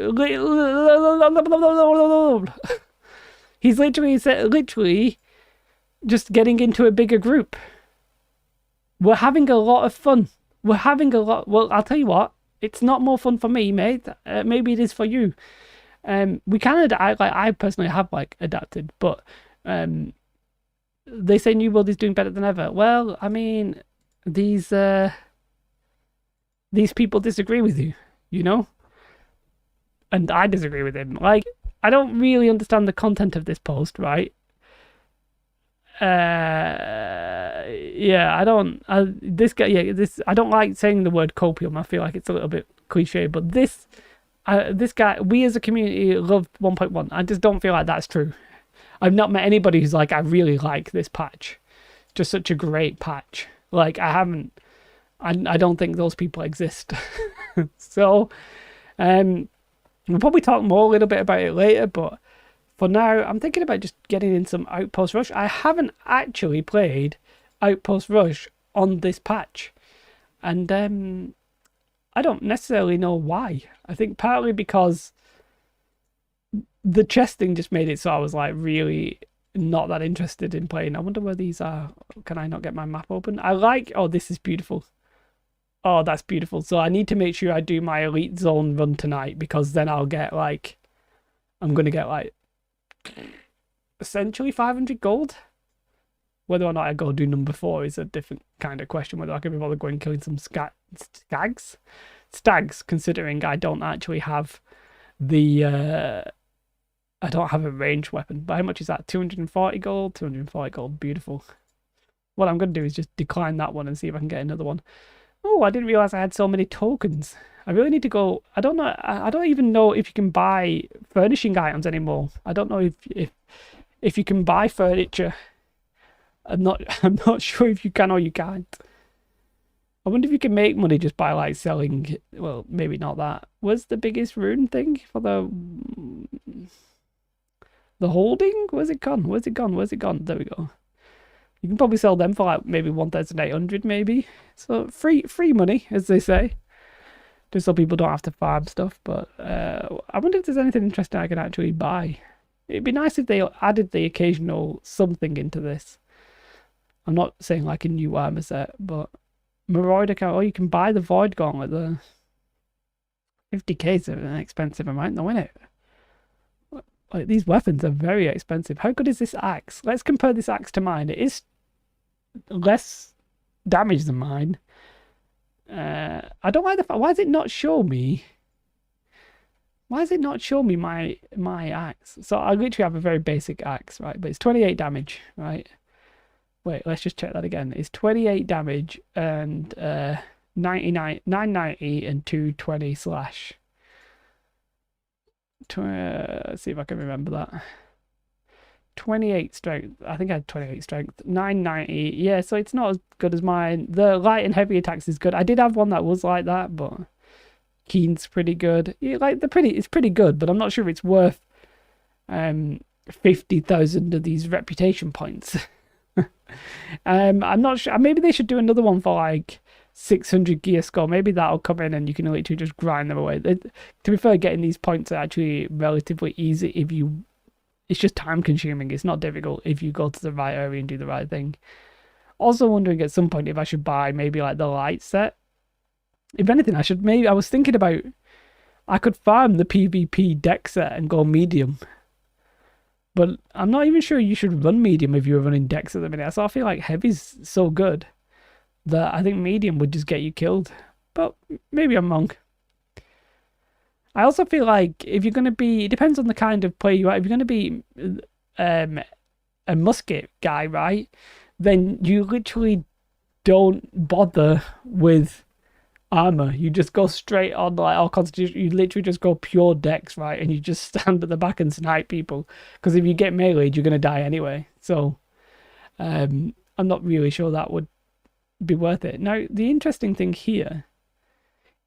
He's literally just getting into a bigger group. We're having a lot of fun. We're having a lot. Well, I'll tell you what. It's not more fun for me, mate. Maybe it is for you. We can I personally have adapted, but they say New World is doing better than ever. Well, I mean, these people disagree with you, you know, and I disagree with him. Like, I don't really understand the content of this post, right? Yeah, I don't. This guy, yeah, this. I don't like saying the word copium. I feel like it's a little bit cliche, but this guy, we as a community love 1.1. I just don't feel like that's true. I've not met anybody who's like, I really like this patch. Just such a great patch. Like, I don't think those people exist. So, we'll probably talk more a little bit about it later, but for now, I'm thinking about just getting in some Outpost Rush. I haven't actually played Outpost Rush on this patch. And I don't necessarily know why. I think partly because the chest thing just made it so I was like really not that interested in playing. I wonder where these are. Can I not get my map open? Oh, this is beautiful. Oh, that's beautiful. So I need to make sure I do my Elite Zone run tonight, because then I'll get I'm going to get essentially 500 gold. Whether or not I go do number 4 is a different kind of question. Whether I can be bothered going killing some stags, considering I don't actually have the I don't have a ranged weapon. But how much is that? 240 gold? 240 gold. Beautiful. What I'm going to do is just decline that one and see if I can get another one. Oh, I didn't realize I had so many tokens. I really need to go. I don't know. I don't even know if you can buy furnishing items anymore. I don't know if you can buy furniture. I'm not sure if you can or you can't. I wonder if you can make money just by selling. Well, maybe not that. Where's the biggest rune thing for the holding? Where's it gone? Where's it gone? Where's it gone? There we go. You can probably sell them for maybe 1,800 maybe. So free money, as they say. Just so people don't have to farm stuff. But I wonder if there's anything interesting I can actually buy. It'd be nice if they added the occasional something into this. I'm not saying a new armor set, but Marauder account. Oh, you can buy the Void Gauntlet. The 50k is an expensive amount, though, isn't it? These weapons are very expensive. How good is this axe? Let's compare this axe to mine. It is less damage than mine. I don't like the fact. Why does it not show me? Why does it not show me my axe? So I literally have a very basic axe, right? But it's 28 damage, right? Wait, let's just check that again. It's 28 damage and 990 and 220 slash. Let's see if I can remember that. 28 strength. I think I had 28 strength. 990. Yeah, so it's not as good as mine. The light and heavy attacks is good. I did have one that was like that, but Keen's pretty good. Yeah, it's pretty good, but I'm not sure it's worth 50,000 of these reputation points. I'm not sure. Maybe they should do another one for 600 gear score. Maybe that'll come in and you can literally just grind them away. To be fair, getting these points are actually relatively easy if you. It's just time consuming. It's not difficult if you go to the right area and do the right thing. Also wondering at some point if I should buy maybe the light set. If anything, I was thinking about I could farm the PvP deck set and go medium. But I'm not even sure you should run medium if you're running decks at the minute. So I feel like heavy's so good that I think medium would just get you killed. But maybe I'm wrong. I also feel like if you're going to be... It depends on the kind of player you are. If you're going to be a musket guy, right? Then you literally don't bother with armor. You just go straight on all constitution. You literally just go pure dex, right? And you just stand at the back and snipe people. Because if you get meleeed, you're going to die anyway. So I'm not really sure that would be worth it. Now, the interesting thing here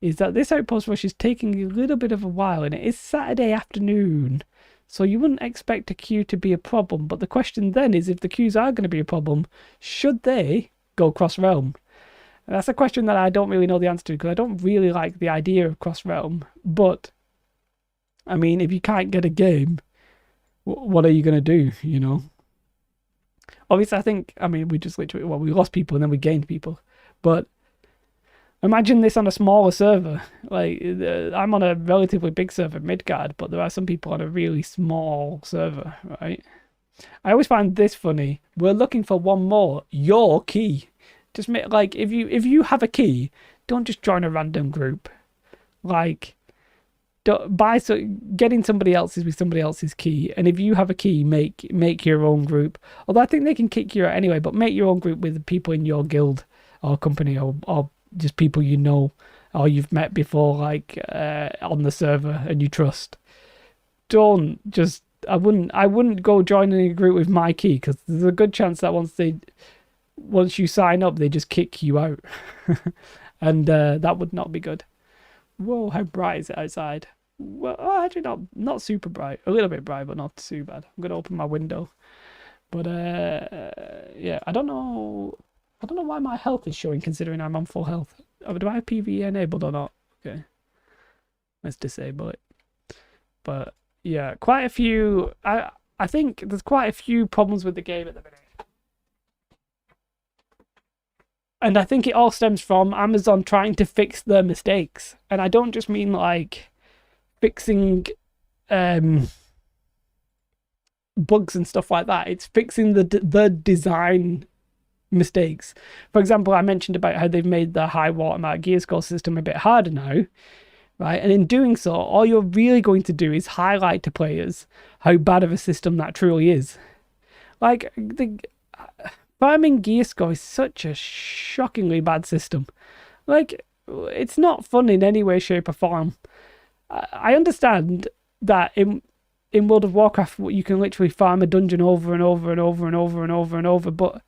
is that this Outpost Rush is taking a little bit of a while, and it is Saturday afternoon, so you wouldn't expect a queue to be a problem. But the question then is, if the queues are going to be a problem, should they go cross-realm? And that's a question that I don't really know the answer to, because I don't really like the idea of cross-realm. But, I mean, if you can't get a game what are you gonna do? You know. Obviously, I mean, we just literally, well, we lost people and then we gained people. But imagine this on a smaller server. Like, I'm on a relatively big server, Midgard, but there are some people on a really small server, right? I always find this funny. We're looking for one more. Your key. Just make, like, if you have a key, don't just join a random group. Like, getting somebody else's with somebody else's key, and if you have a key, make your own group. Although I think they can kick you out anyway, but make your own group with the people in your guild or company, or just people you know or you've met before, like on the server and you trust. Don't just I wouldn't go joining a group with my key, because there's a good chance that once you sign up, they just kick you out. And that would not be good. Whoa, how bright is it outside? Well, actually not super bright. A little bit bright, but not too bad. I'm gonna open my window. But yeah, I don't know why my health is showing, considering I'm on full health. Do I have PvE enabled or not? Okay, let's disable it. But yeah, quite a few. I think there's quite a few problems with the game at the minute. And I think it all stems from Amazon trying to fix their mistakes. And I don't just mean like fixing bugs and stuff like that. It's fixing the design mistakes. For example, I mentioned about how they've made the high watermark gear score system a bit harder now, right? And in doing so, all you're really going to do is highlight to players how bad of a system that truly is. Like, the farming gear score is such a shockingly bad system. Like, it's not fun in any way, shape, or form. I understand that in World of Warcraft, you can literally farm a dungeon over and over and over and over and over and over, but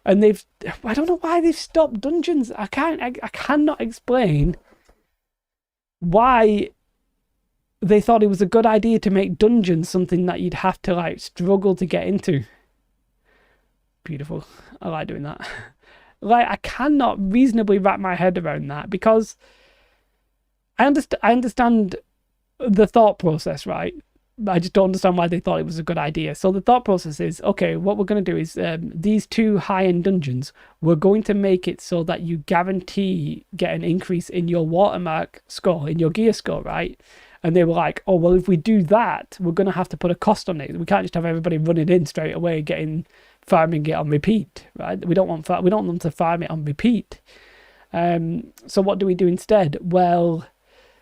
I don't know why they've stopped dungeons. I cannot explain why they thought it was a good idea to make dungeons something that you'd have to like struggle to get into. Beautiful. I like doing that. Like, I cannot reasonably wrap my head around that, because I understand the thought process, right? I just don't understand why they thought it was a good idea. So the thought process is, okay, what we're going to do is these two high-end dungeons, we're going to make it so that you guarantee get an increase in your watermark score, in your gear score, right? And they were like, oh, well, if we do that, we're going to have to put a cost on it. We can't just have everybody running in straight away, farming it on repeat, right? We don't want them to farm it on repeat. So what do we do instead? Well,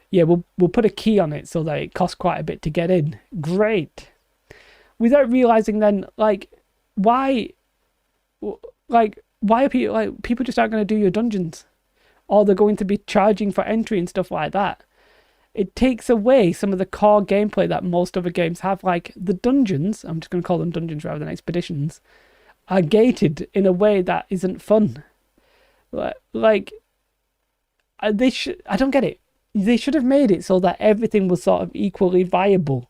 yeah, we'll put a key on it so that it costs quite a bit to get in. Great. Without realizing then, like, why are people just aren't going to do your dungeons, or they're going to be charging for entry and stuff like that. It takes away some of the core gameplay that most other games have. Like, the dungeons, I'm just going to call them dungeons rather than expeditions, are gated in a way that isn't fun. Like, I don't get it. They should have made it so that everything was sort of equally viable.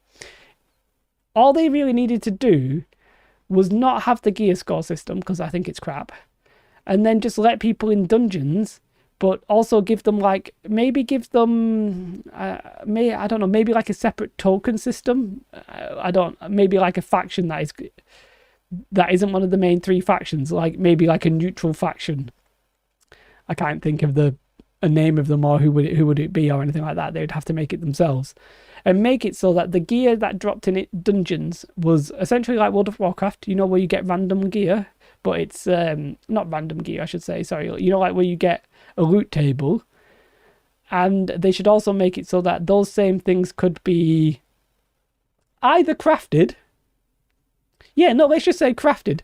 All they really needed to do was not have the gear score system, because I think it's crap, and then just let people in dungeons, but also give them maybe like a separate token system. Maybe like a faction that isn't one of the main three factions, like maybe like a neutral faction. I can't think of a name of them, or who would it be, or anything like that. They would have to make it themselves, and make it so that the gear that dropped in it dungeons was essentially like World of Warcraft, where you get random gear, but it's not random gear, I should say, sorry, like where you get a loot table. And they should also make it so that those same things could be either crafted, let's just say crafted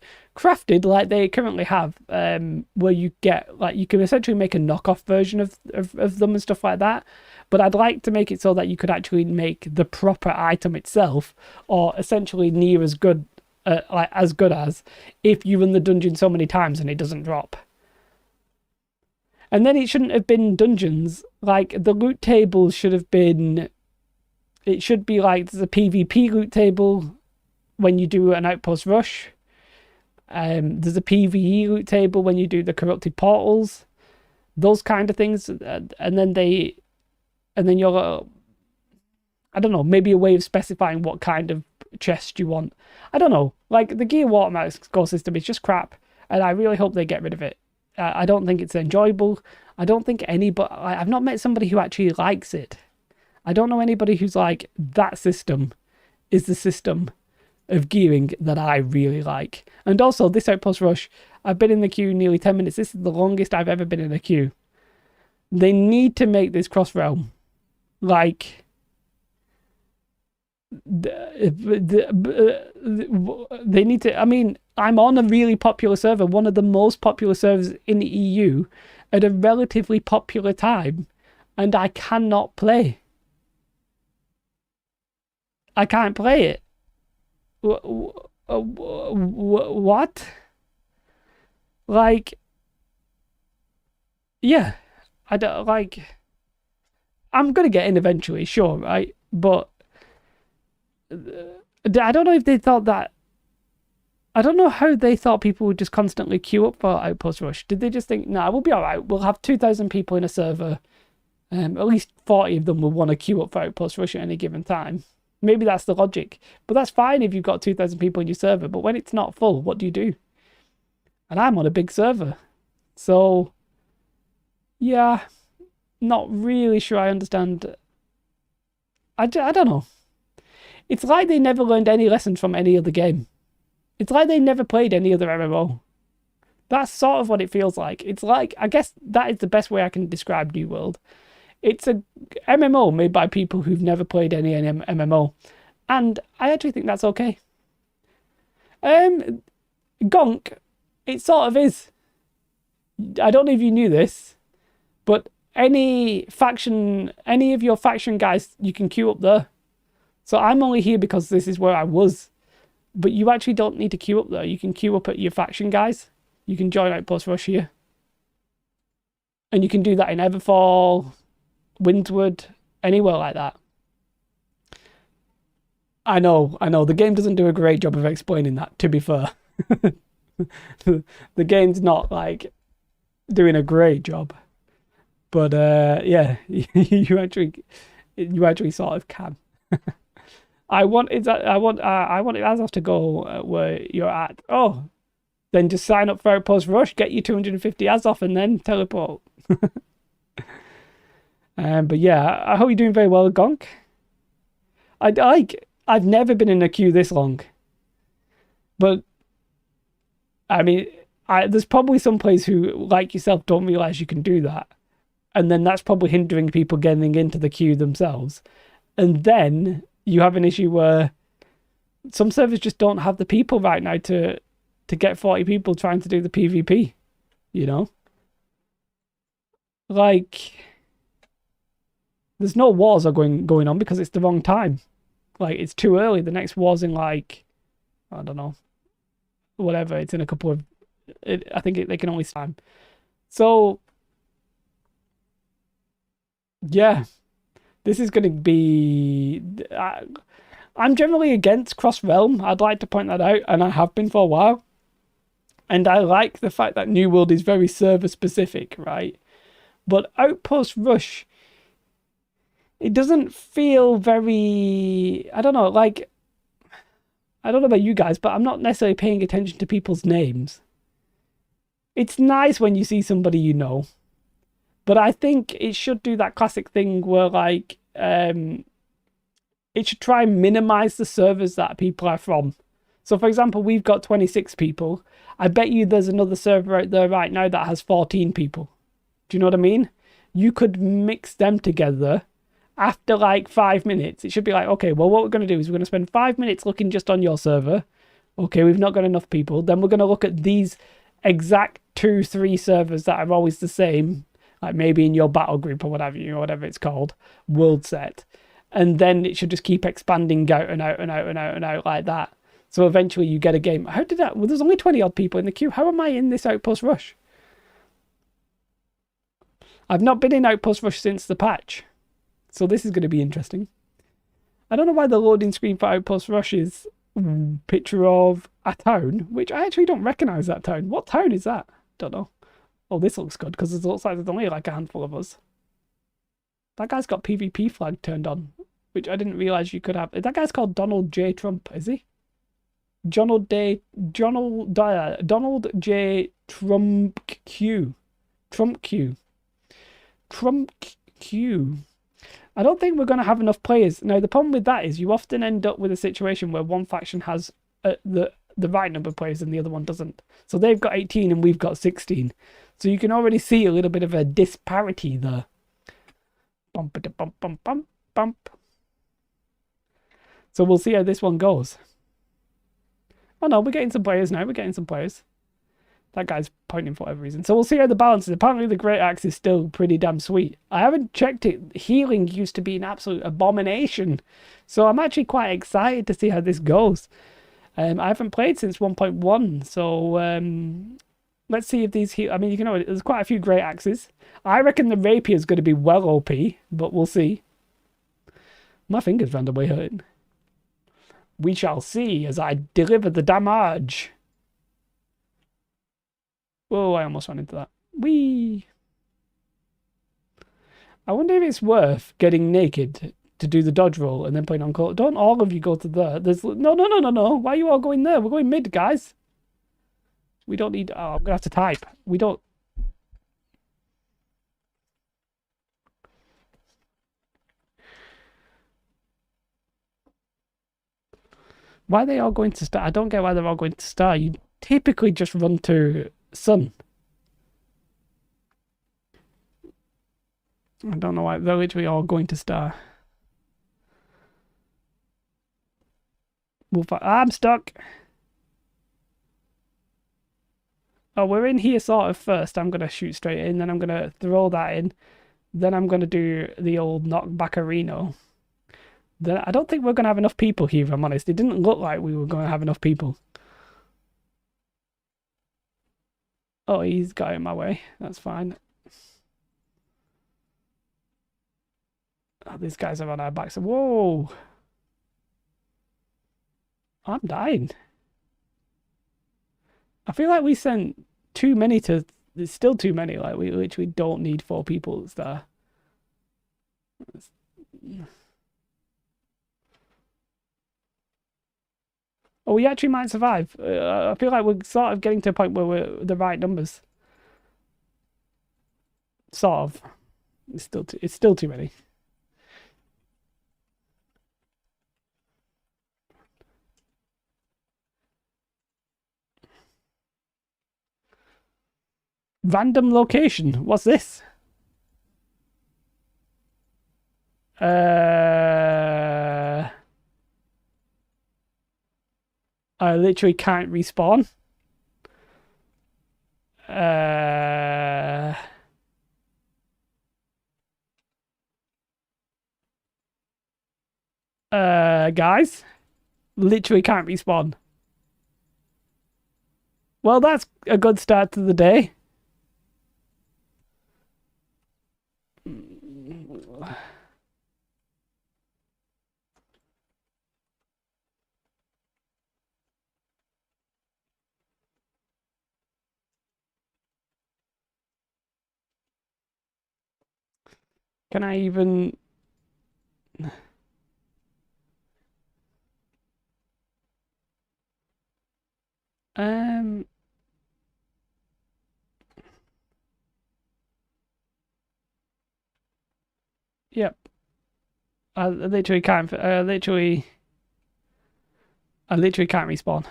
like they currently have, where you get, like, you can essentially make a knockoff version of them and stuff like that. But I'd like to make it so that you could actually make the proper item itself, or essentially near as good, as good as, if you run the dungeon so many times and it doesn't drop. And then it shouldn't have been dungeons. Like, the loot tables should be like, there's a PvP loot table when you do an outpost rush. There's a PvE loot table when you do the corrupted portals, those kind of things, and then I don't know, maybe a way of specifying what kind of chest you want. I don't know. Like, the Gear watermark score system is just crap, and I really hope they get rid of it. I don't think it's enjoyable. I don't think anybody... I've not met somebody who actually likes it. I don't know anybody who's like, that system is the system of gearing that I really like. And also, this Outpost Rush, I've been in the queue nearly 10 minutes. This is the longest I've ever been in a queue. They need to make this cross-realm. Like... they need to... I mean, I'm on a really popular server, one of the most popular servers in the EU, at a relatively popular time, and I cannot play. I can't play it. What? Like, yeah, I don't like. I'm gonna get in eventually, sure, right? But I don't know if they thought that. I don't know how they thought people would just constantly queue up for Outpost Rush. Did they just think, nah, we'll be alright, we'll have 2,000 people in a server, at least 40 of them will want to queue up for Outpost Rush at any given time. Maybe that's the logic. But that's fine if you've got 2,000 people in your server, but when it's not full, what do you do? And I'm on a big server. So, yeah, not really sure I understand. I don't know. It's like they never learned any lessons from any other game. It's like they never played any other MMO. That's sort of what it feels like. It's like, I guess that is the best way I can describe New World. It's a MMO made by people who've never played any MMO. And I actually think that's okay. Gonk, it sort of is. I don't know if you knew this, but any of your faction guys, you can queue up there. So I'm only here because this is where I was. But you actually don't need to queue up there. You can queue up at your faction guys. You can join Outpost Rush here. And you can do that in Everfall, Windswood, anywhere like that. I know. The game doesn't do a great job of explaining that, to be fair. The game's not, like, doing a great job. But, yeah, you actually sort of can. I want Azov to go where you're at. Oh, then just sign up for Outpost Rush, get you 250 Azov, and then teleport. But yeah, I hope you're doing very well, Gonk. I've never been in a queue this long. But I mean, there's probably some players who, like yourself, don't realize you can do that, and then that's probably hindering people getting into the queue themselves. And then you have an issue where some servers just don't have the people right now to get 40 people trying to do the PvP, you know? Like, there's no wars are going on because it's the wrong time. Like, it's too early. The next war's in, like, I don't know, whatever. It's in a couple of... I think they can only time. So, yeah. This is going to be... I'm generally against cross-realm. I'd like to point that out, and I have been for a while. And I like the fact that New World is very server-specific, right? But Outpost Rush, it doesn't feel very... I don't know, like... I don't know about you guys, but I'm not necessarily paying attention to people's names. It's nice when you see somebody you know. But I think it should do that classic thing where, like, it should try and minimize the servers that people are from. So, for example, we've got 26 people. I bet you there's another server out there right now that has 14 people. Do you know what I mean? You could mix them together after, like, 5 minutes. It should be like, okay, well, what we're going to do is we're going to spend 5 minutes looking just on your server. Okay, we've not got enough people. Then we're going to look at these exact 2-3 servers that are always the same. Like maybe in your battle group or whatever, you know, whatever it's called, world set. And then it should just keep expanding out and out and out and out and out like that. So eventually you get a game. How did that? Well, there's only 20 odd people in the queue. How am I in this Outpost Rush? I've not been in Outpost Rush since the patch. So this is going to be interesting. I don't know why the loading screen for Outpost Rush is a picture of a town, which I actually don't recognize that town. What town is that? Don't know. Oh, this looks good, because it looks like there's only like a handful of us. That guy's got PvP flag turned on. which I didn't realize you could have. That guy's called Donald J. Trump, is he? Donald J. Trump Q. Trump Q. Trump Q. I don't think we're going to have enough players. Now, the problem with that is you often end up with a situation where one faction has the right number of players and the other one doesn't. So they've got 18 and we've got 16. So you can already see a little bit of a disparity there. Bump, bump, bump, bump, bump. So we'll see how this one goes. Oh no, we're getting some players now. We're getting some players. That guy's pointing for whatever reason. So we'll see how the balance is. Apparently the Great Axe is still pretty damn sweet. I haven't checked it. Healing used to be an absolute abomination. So I'm actually quite excited to see how this goes. I haven't played since 1.1. So let's see if these I mean, you can know there's quite a few Great Axes. I reckon the Rapier is going to be well OP, but we'll see. My fingers randomly hurting. We shall see as I deliver the damage. Whoa, I almost ran into that. Whee! I wonder if it's worth getting naked to do the dodge roll and then playing on call. Don't all of you go to there. There's no. Why are you all going there? We're going mid, guys. We don't need... Oh, I'm going to have to type. We don't... Why are they all going to star? I don't get why they're all going to star. You typically just run to sun. I don't know why they're literally all going to star. I'm stuck. Oh, we're in here sort of first. I'm going to shoot straight in, then I'm going to throw that in. Then I'm going to do the old knockback arena. Then I don't think we're going to have enough people here, if I'm honest. It didn't look like we were going to have enough people. Oh, he's got in my way. That's fine. Oh, these guys are on our backs. Whoa! I'm dying. I feel like we sent too many to... There's still too many. Like, we literally don't need 4 people that's there. Oh, we actually might survive. I feel like we're sort of getting to a point where we're the right numbers. Sort of. It's still too many. Random location. What's this? I literally can't respawn. Guys, literally can't respawn. Well, that's a good start to the day. Can I even... Yep. I literally can't respawn.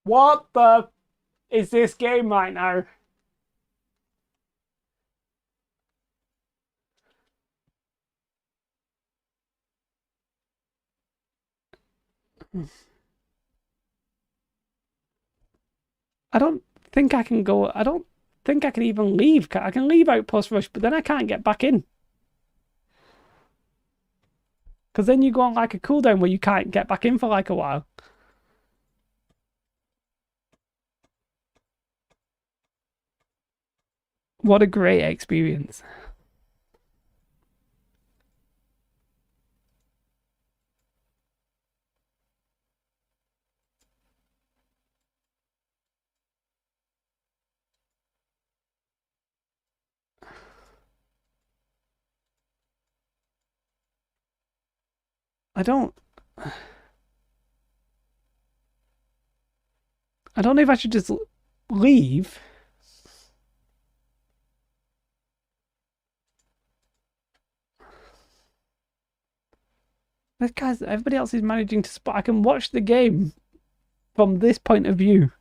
What the is this game right now? I don't think I can go. I don't think I can even leave. I can leave Outpost Rush, but then I can't get back in. Because then you go on like a cooldown where you can't get back in for like a while. What a great experience. I don't know if I should just leave. This guy's, everybody else is managing to spot. I can watch the game from this point of view.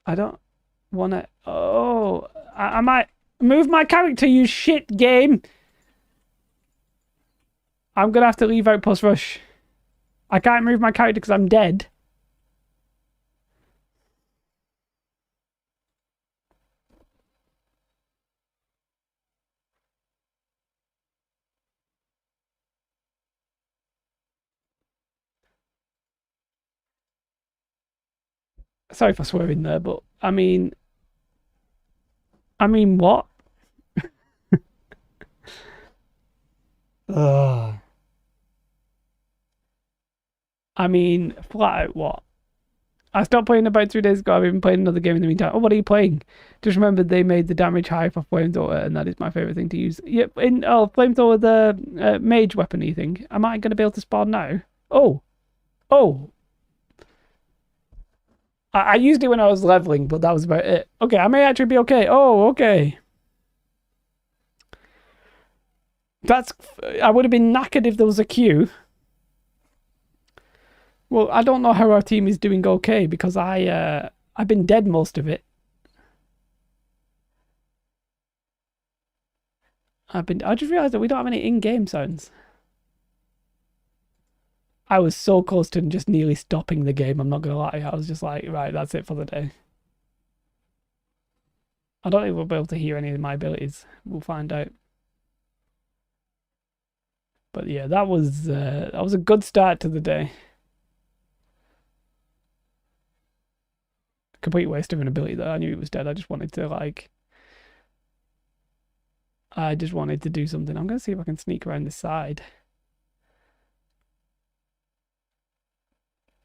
I don't want to. Oh, I might move my character, you shit game. I'm going to have to leave Outpost Rush. I can't move my character because I'm dead. Sorry for swearing there, but I mean what? Ugh. I mean, flat out what? I stopped playing about 2 days ago. I've been playing another game in the meantime. Oh, what are you playing? Just remember they made the damage high for Flamethrower, and that is my favourite thing to use. Yep, Flamethrower, the mage weapon-y thing. Am I going to be able to spawn now? Oh, oh. I used it when I was leveling, but that was about it. Okay, I may actually be okay. Oh, okay. That's. I would have been knackered if there was a queue. Well, I don't know how our team is doing okay because I've been dead most of it. I just realized that we don't have any in-game sounds. I was so close to just nearly stopping the game, I'm not gonna lie. I was just like, right, that's it for the day. I don't think we'll be able to hear any of my abilities. We'll find out. But yeah, that was a good start to the day. Complete waste of an ability though. I knew it was dead. I just wanted to do something. I'm gonna see if I can sneak around the side.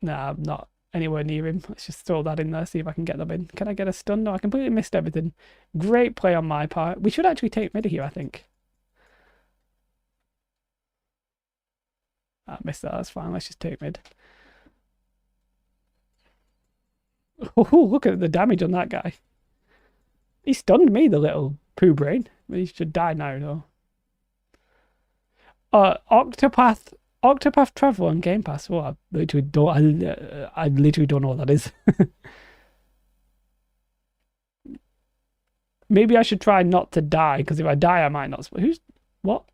Nah, I'm not anywhere near him. Let's just throw that in there, see if I can get them in. Can I get a stun? No, I completely missed everything. Great play on my part. We should actually take mid here, I think. I missed that, that's fine. Let's just take mid. Oh, look at the damage on that guy. He stunned me, the little poo brain. He should die now, though. Octopath Traveler on Game Pass. Well, I literally don't know what that is. Maybe I should try not to die, because if I die, I might not. What?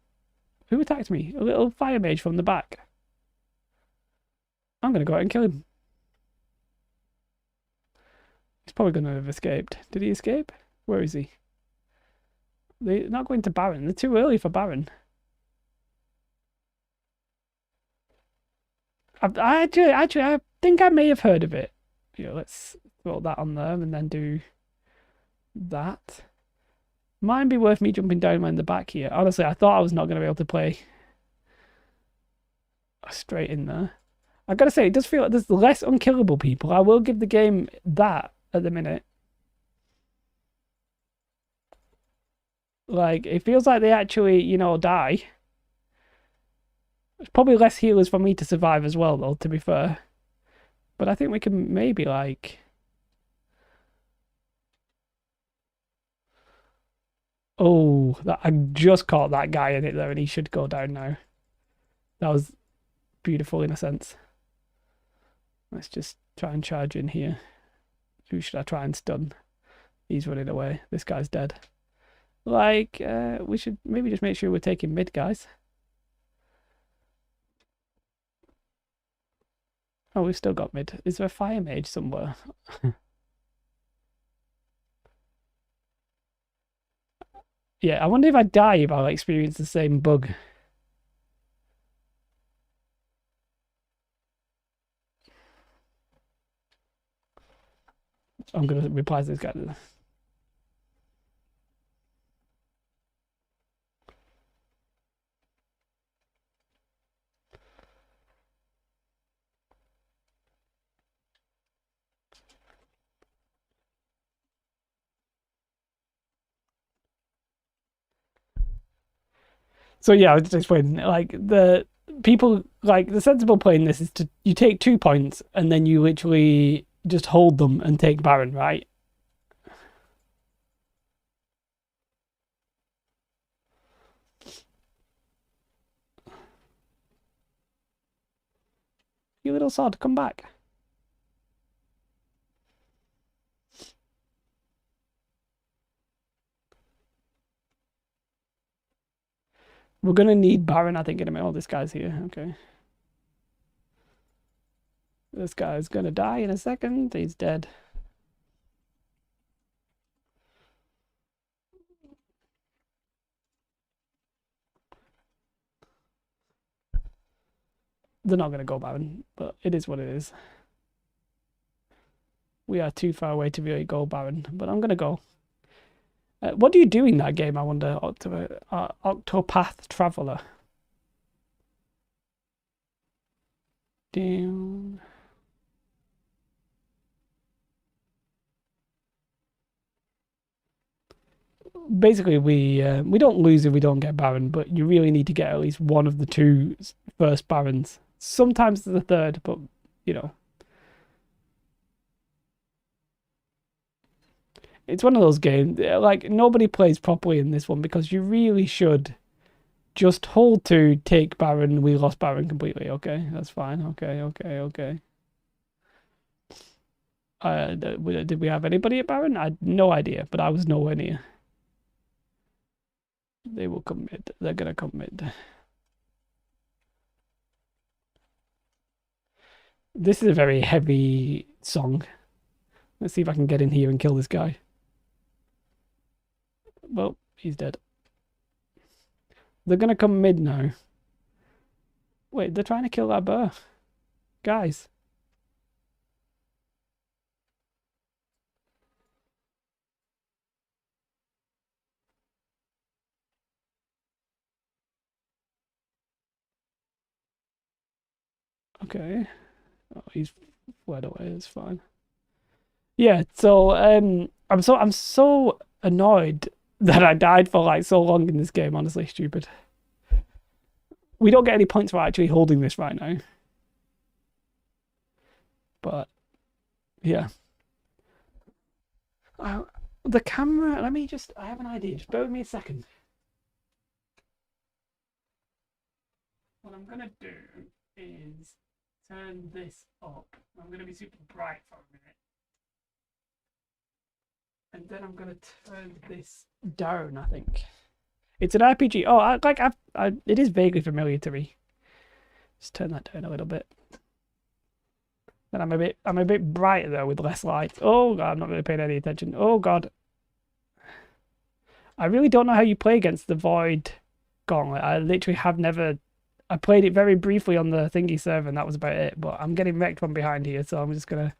Who attacked me? A little fire mage from the back. I'm gonna go out and kill him. He's probably gonna have escaped. Did he escape? Where is he? They're not going to Baron. They're too early for Baron. Actually, I think I may have heard of it. Yeah, let's throw that on there and then do that. Might be worth me jumping down in the back here. Honestly, I thought I was not going to be able to play straight in there. I gotta say, it does feel like there's less unkillable people. I will give the game that at the minute. Like, it feels like they actually, die. There's probably less healers for me to survive as well, though, to be fair. But I think we can maybe, like... Oh, I just caught that guy in it there, and he should go down now. That was beautiful in a sense. Let's just try and charge in here. Who should I try and stun? He's running away. This guy's dead. Like, we should maybe just make sure we're taking mid, guys. Oh, we've still got mid. Is there a fire mage somewhere? Yeah, I wonder if I die if I'll experience the same bug. I'm gonna reply to this guy. So yeah, I was just explaining like the people like the sensible play in this is to you take 2 points and then you literally just hold them and take Baron, right? You little sod, come back. We're gonna need Baron, I think, in a minute. Oh, this guy's here. Okay. This guy's gonna die in a second. He's dead. They're not gonna go Baron, but it is what it is. We are too far away to really go Baron, but I'm gonna go. What do you do in that game, I wonder, Octopath Traveler? Down. Basically, we don't lose if we don't get Baron, but you really need to get at least one of the two first Barons. Sometimes the third, but you know. It's one of those games, like, nobody plays properly in this one because you really should just hold to take Baron. We lost Baron completely. Okay, that's fine. Okay, okay, okay. Did we have anybody at Baron? I had no idea, but I was nowhere near. They will come mid. They're gonna come mid. This is a very heavy song. Let's see if I can get in here and kill this guy. Well, he's dead. They're gonna come mid now. Wait, they're trying to kill that bear. Guys. Okay. Oh, he's fled away. It's fine. Yeah. So I'm so annoyed that I died for like so long in this game. Honestly, stupid. We don't get any points for actually holding this right now. But yeah. The camera. Let me just. I have an idea. Just bear with me a second. What I'm gonna do is turn this up. I'm gonna be super bright for a minute. And then I'm gonna turn this down, I think. It's an RPG. Oh, it is vaguely familiar to me. Just turn that down a little bit. Then I'm a bit brighter though with less light. Oh god, I'm not really paying any attention. Oh god. I really don't know how you play against the Void Gauntlet. I literally have never. I played it very briefly on the thingy server, and that was about it. But I'm getting wrecked from behind here, so I'm just gonna.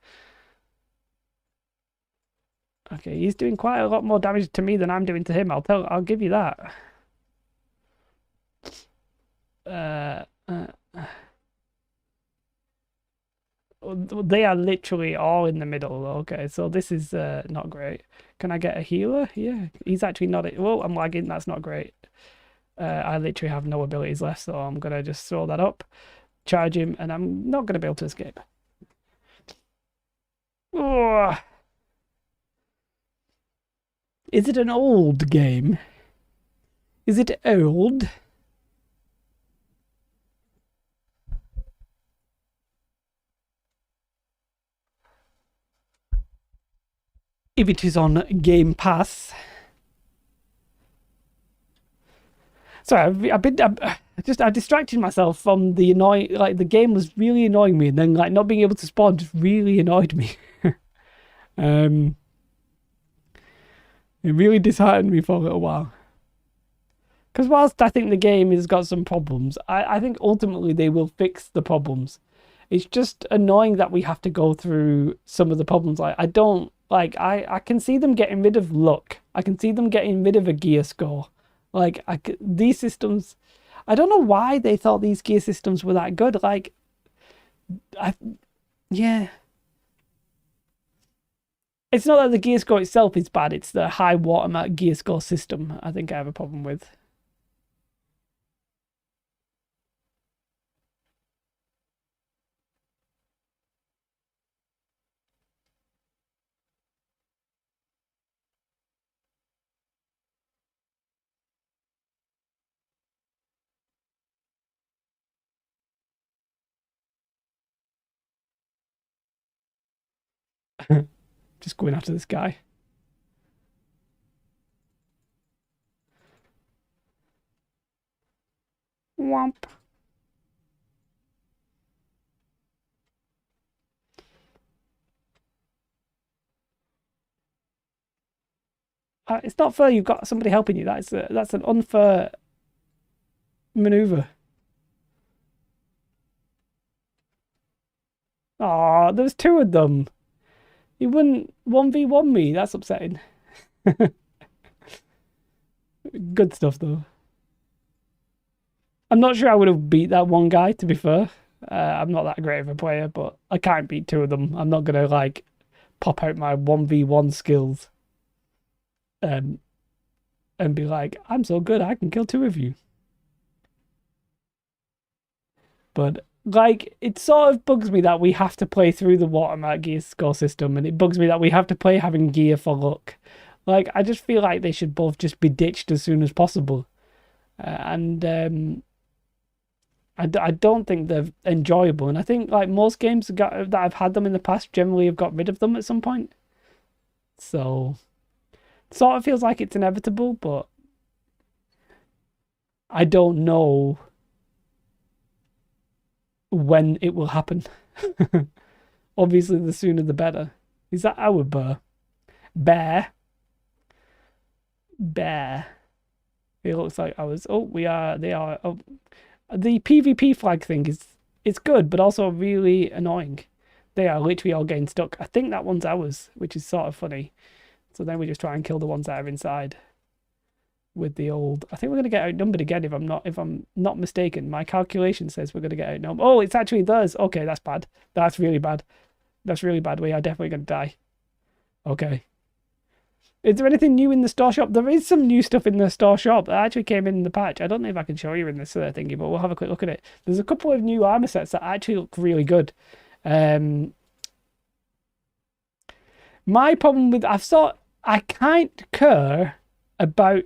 Okay, he's doing quite a lot more damage to me than I'm doing to him. I'll give you that. Uh, uh, they are literally all in the middle. Okay, so this is not great. Can I get a healer? Yeah, he's actually not. Whoa, I'm lagging. That's not great. I literally have no abilities left, so I'm gonna just throw that up, charge him, and I'm not gonna be able to escape. Oh. Is it an old game? Is it old? If it is on Game Pass. Sorry, I distracted myself from the annoying, like the game was really annoying me, and then like not being able to spawn just really annoyed me. It really disheartened me for a little while. Because whilst I think the game has got some problems, I think ultimately they will fix the problems. It's just annoying that we have to go through some of the problems. Like I can see them getting rid of luck. I can see them getting rid of a gear score. Like these systems, I don't know why they thought these gear systems were that good. Like, yeah. It's not that the gear score itself is bad. It's the high watermark gear score system I think I have a problem with. Just going after this guy. Womp. It's not fair. You've got somebody helping you. That's an unfair maneuver. Oh, there's two of them. You wouldn't 1v1 me. That's upsetting. Good stuff though. I'm not sure I would have beat that one guy, to be fair. I'm not that great of a player, but I can't beat two of them. I'm not gonna like pop out my 1v1 skills and be like, I'm so good I can kill two of you. But like it sort of bugs me that we have to play through the watermark gear score system, and it bugs me that we have to play having gear for luck. Like I just feel like they should both just be ditched as soon as possible. And I don't think they're enjoyable, and I think like most games that I've had them in the past generally have got rid of them at some point. So it sort of feels like it's inevitable, but I don't know when it will happen. Obviously, the sooner the better. Is that our bear? Bear. Bear. It looks like ours. Oh, we are. They are. Oh, the PvP flag thing it's good, but also really annoying. They are literally all getting stuck. I think that one's ours, which is sort of funny. So then we just try and kill the ones that are inside with the old. I think we're gonna get outnumbered again if I'm not mistaken. My calculation says we're gonna get outnumbered. Oh, it's actually theirs. Okay, that's bad. That's really bad. That's really bad. We are definitely gonna die. Okay. Is there anything new in the store shop? There is some new stuff in the store shop that actually came in the patch. I don't know if I can show you in this thingy, but we'll have a quick look at it. There's a couple of new armor sets that actually look really good. My problem with I can't care about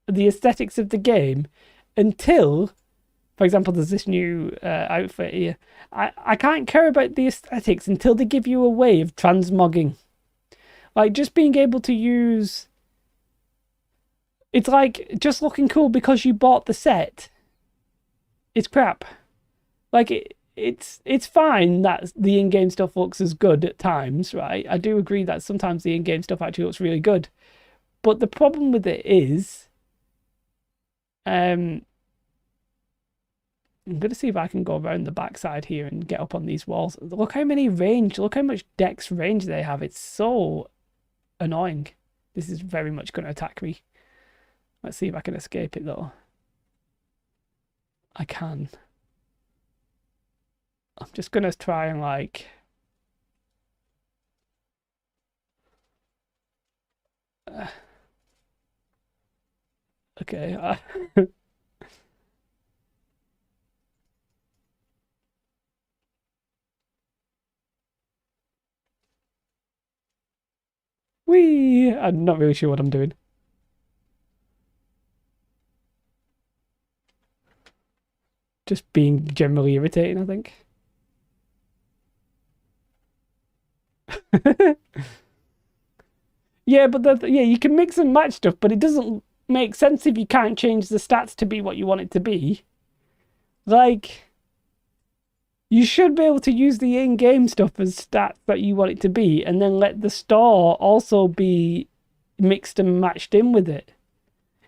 the aesthetics of the game until, for example, there's this new outfit here. I can't care about the aesthetics until they give you a way of transmogging. Like, just being able to use... It's like, just looking cool because you bought the set. It's crap. Like, it's fine that the in-game stuff looks as good at times, right? I do agree that sometimes the in-game stuff actually looks really good. But the problem with it is... I'm going to see if I can go around the backside here and get up on these walls. Look how much dex range they have. It's so... annoying. This is very much going to attack me. Let's see if I can escape it though. I can. I'm just going to try and like... okay. Whee! I'm not really sure what I'm doing. Just being generally irritating, I think. Yeah, but yeah, you can mix and match stuff, but it doesn't make sense if you can't change the stats to be what you want it to be. Like, you should be able to use the in-game stuff as stats that you want it to be, and then let the store also be mixed and matched in with it.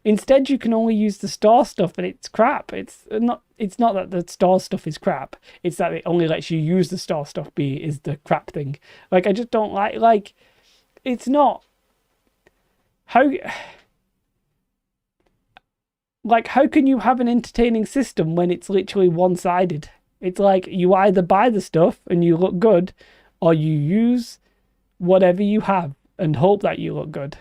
Instead, you can only use the store stuff, and it's crap. It's not that the store stuff is crap. It's that it only lets you use the store stuff is the crap thing. Like, I just don't like it's not how can you have an entertaining system when it's literally one-sided? It's like you either buy the stuff and you look good, or you use whatever you have and hope that you look good.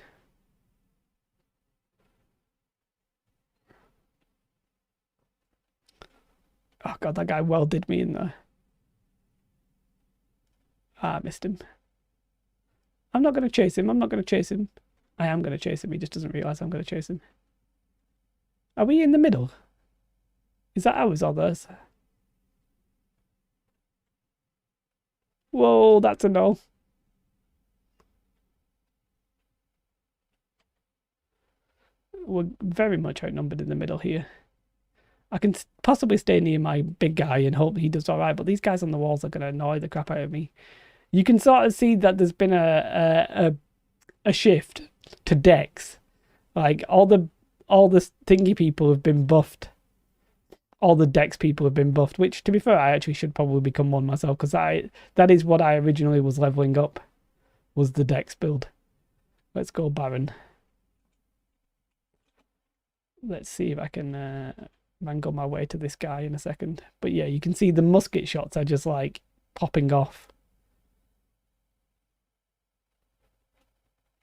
Oh god, that guy well did me in there. Ah, I missed him. I'm not going to chase him. I'm not going to chase him. I am going to chase him. He just doesn't realize I'm going to chase him. Are we in the middle? Is that ours or theirs? Whoa, that's a no. We're very much outnumbered in the middle here. I can possibly stay near my big guy and hope he does all right, but these guys on the walls are going to annoy the crap out of me. You can sort of see that there's been a shift to Dex. Like all the thingy people have been buffed. All the Dex people have been buffed, which to be fair, I actually should probably become one myself because that is what I originally was leveling up, was the Dex build. Let's go Baron. Let's see if I can wrangle my way to this guy in a second. But yeah, you can see the musket shots are just like popping off.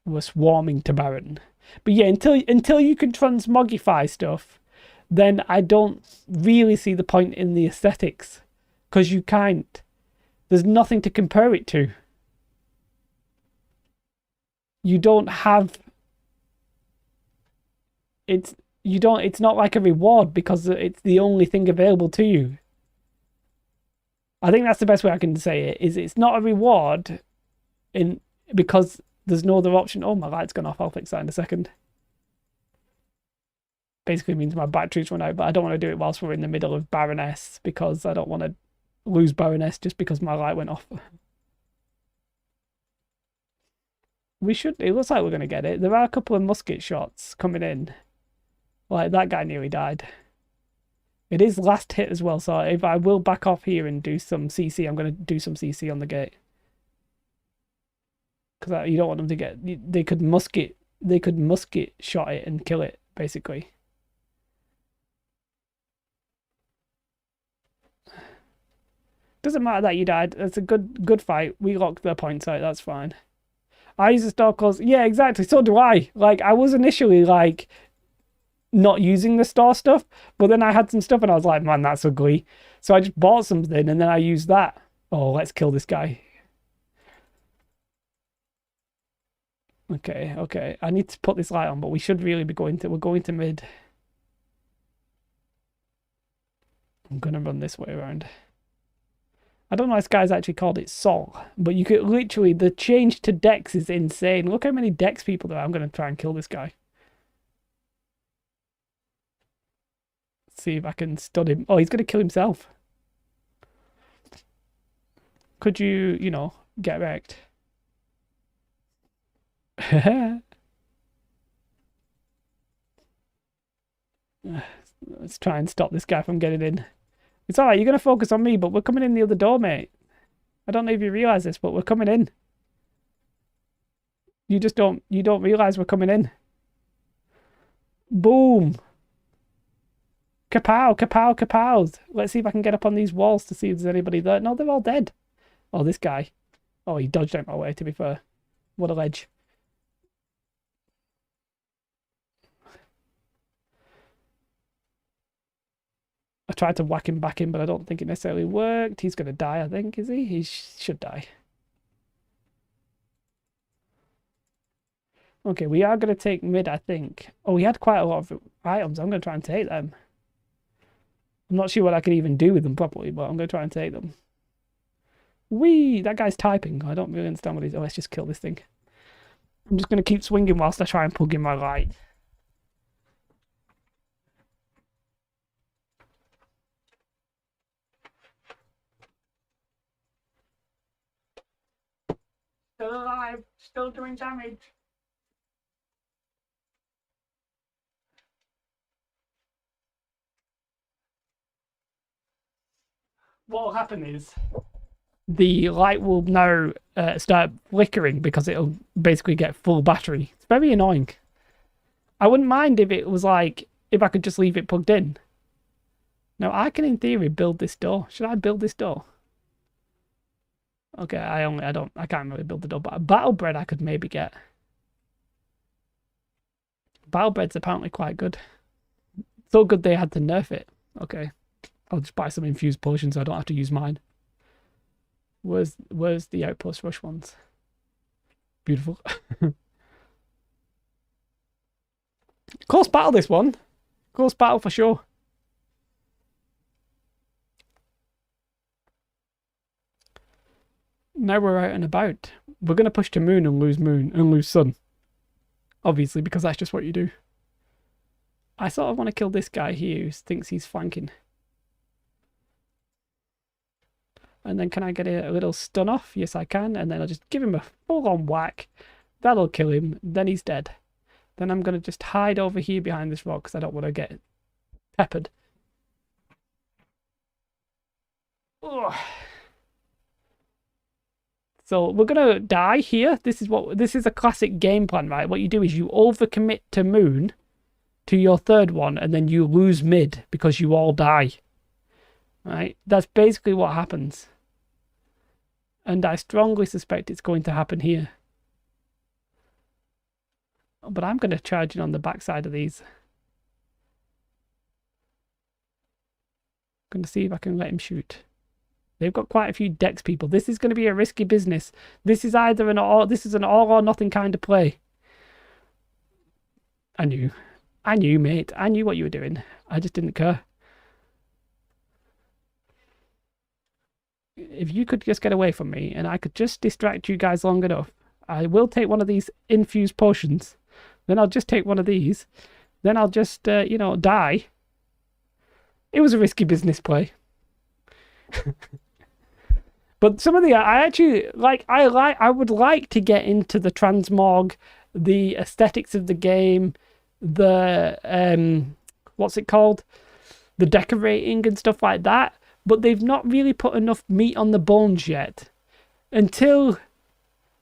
We're swarming to Baron. But yeah, until you can transmogify stuff, then I don't really see the point in the aesthetics. Because you can't. There's nothing to compare it to. You don't have... It's not like a reward because it's the only thing available to you. I think that's the best way I can say it, is it's not a reward because there's no other option. Oh, my light's gone off. I'll fix that in a second. Basically means my batteries run out, but I don't want to do it whilst we're in the middle of Baroness because I don't want to lose Baroness just because my light went off. It looks like we're going to get it. There are a couple of musket shots coming in. Like, that guy nearly died. It is last hit as well, so if I will back off here and do some CC, I'm going to do some CC on the gate. Because you don't want them to get... They could musket shot it and kill it, basically. Doesn't matter that you died. It's a good fight. We locked their points out, that's fine. I use the star calls. Yeah, exactly. So do I. Like, I was initially, like... not using the star stuff, but then I had some stuff and I was like, man, that's ugly. So I just bought something and then I used that. Oh, let's kill this guy. Okay. I need to put this light on, but we should really be we're going to mid. I'm gonna run this way around. I don't know if this guy's actually called it Sol, but you could literally, the change to Dex is insane. Look how many Dex people there are. I'm gonna try and kill this guy. See if I can stud him. Oh, he's going to kill himself. Could you, get wrecked? Let's try and stop this guy from getting in. It's alright, you're going to focus on me, but we're coming in the other door, mate. I don't know if you realise this, but we're coming in. You don't realise we're coming in. Boom. Kapow, kapow, kapows. Let's see if I can get up on these walls to see if there's anybody there. No, they're all dead. Oh, this guy. Oh, he dodged out my way, to be fair. What a ledge. I tried to whack him back in, but I don't think it necessarily worked. He's going to die, I think, is he? He should die. Okay, we are going to take mid, I think. Oh, we had quite a lot of items. I'm going to try and take them. I'm not sure what I could even do with them properly, but I'm going to try and take them. Whee! That guy's typing. I don't really understand what he's... Oh, let's just kill this thing. I'm just going to keep swinging whilst I try and plug in my light. Still alive. Still doing damage. What will happen is the light will now start flickering because it'll basically get full battery. It's very annoying. I wouldn't mind if it was like, if I could just leave it plugged in. Now, I can in theory build this door. Should I build this door? Okay, I can't really build the door, but a battle bread I could maybe get. Battle bread's apparently quite good. So good they had to nerf it. Okay. I'll just buy some infused potions so I don't have to use mine. Where's the outpost rush ones? Beautiful. Close battle, this one. Close battle for sure. Now we're out and about. We're going to push to moon and lose sun. Obviously, because that's just what you do. I sort of want to kill this guy here who thinks he's flanking. And then can I get a little stun off? Yes, I can. And then I'll just give him a full-on whack. That'll kill him. Then he's dead. Then I'm going to just hide over here behind this rock because I don't want to get peppered. Ugh. So we're going to die here. This is a classic game plan, right? What you do is you overcommit to Moon, to your third one, and then you lose mid because you all die. Right? That's basically what happens. And I strongly suspect it's going to happen here. But I'm going to charge in on the backside of these. I'm going to see if I can let him shoot. They've got quite a few Dex people. This is going to be a risky business. This is either an all or nothing kind of play. I knew, mate. I knew what you were doing. I just didn't care. If you could just get away from me and I could just distract you guys long enough, I will take one of these infused potions. Then I'll just take one of these. Then I'll just, you know, die. It was a risky business play. But some of the, I would like to get into the transmog, the aesthetics of the game, the, what's it called? The decorating and stuff like that. But they've not really put enough meat on the bones yet.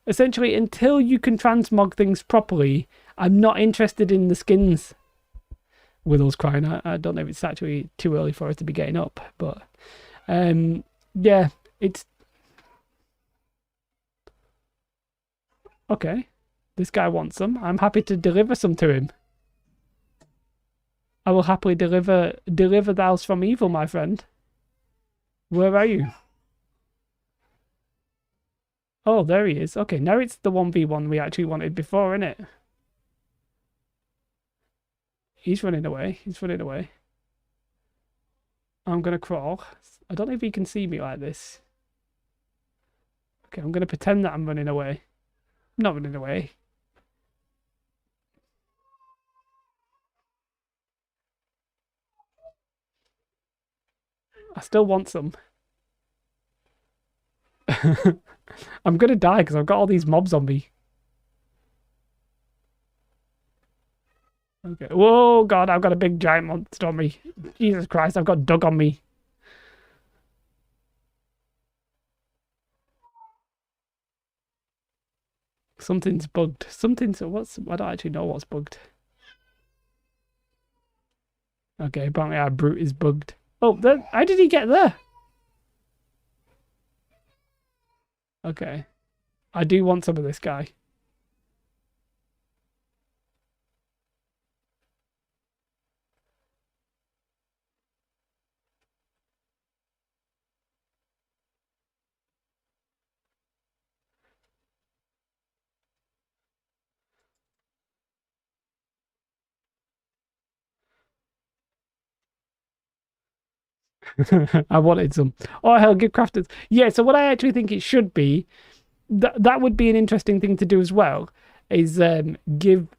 Essentially, until you can transmog things properly, I'm not interested in the skins. Willow's crying. I don't know if it's actually too early for us to be getting up, but yeah, it's okay. This guy wants some. I'm happy to deliver some to him. I will happily deliver thous from evil, my friend. Where are you? Oh, there he is. Okay, now it's the 1v1 we actually wanted before, isn't it? He's running away. He's running away. I'm going to crawl. I don't know if he can see me like this. Okay, I'm going to pretend that I'm running away. I'm not running away. I still want some. I'm going to die because I've got all these mobs on me. Okay. Whoa, God, I've got a big giant monster on me. Jesus Christ, I've got Doug on me. Something's bugged. I don't actually know what's bugged. Okay, apparently our brute is bugged. Oh, how did he get there? Okay. I do want some of this guy. I wanted some. Oh, hell, give crafters. Yeah, so what I actually think it should be, that would be an interesting thing to do as well, is give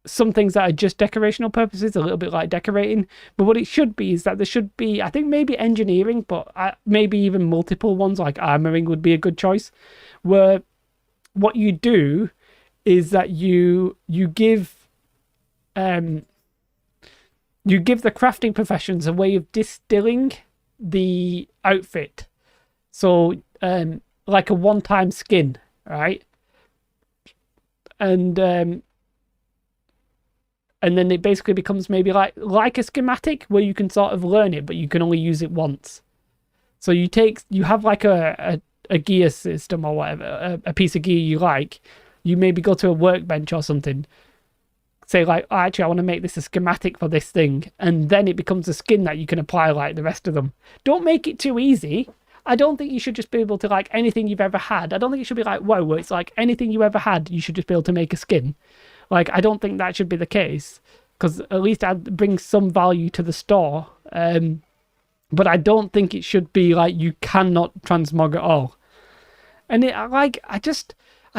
some things that are just decorational purposes, a little bit like decorating. But what it should be is that there should be, I think maybe engineering, but maybe even multiple ones, like armoring would be a good choice, where what you do is that you give the crafting professions a way of distilling the outfit. So, like a one-time skin, right? And then it basically becomes maybe like a schematic where you can sort of learn it, but you can only use it once. So you have like a gear system or whatever, a piece of gear you like. You maybe go to a workbench or something. Say like, oh, actually, I want to make this a schematic for this thing. And then it becomes a skin that you can apply like the rest of them. Don't make it too easy. I don't think you should just be able to, like, anything you've ever had. I don't think it should be like, whoa, where it's like anything you ever had, you should just be able to make a skin. Like, I don't think that should be the case. Because at least I'd bring some value to the store. But I don't think it should be like you cannot transmog at all. And I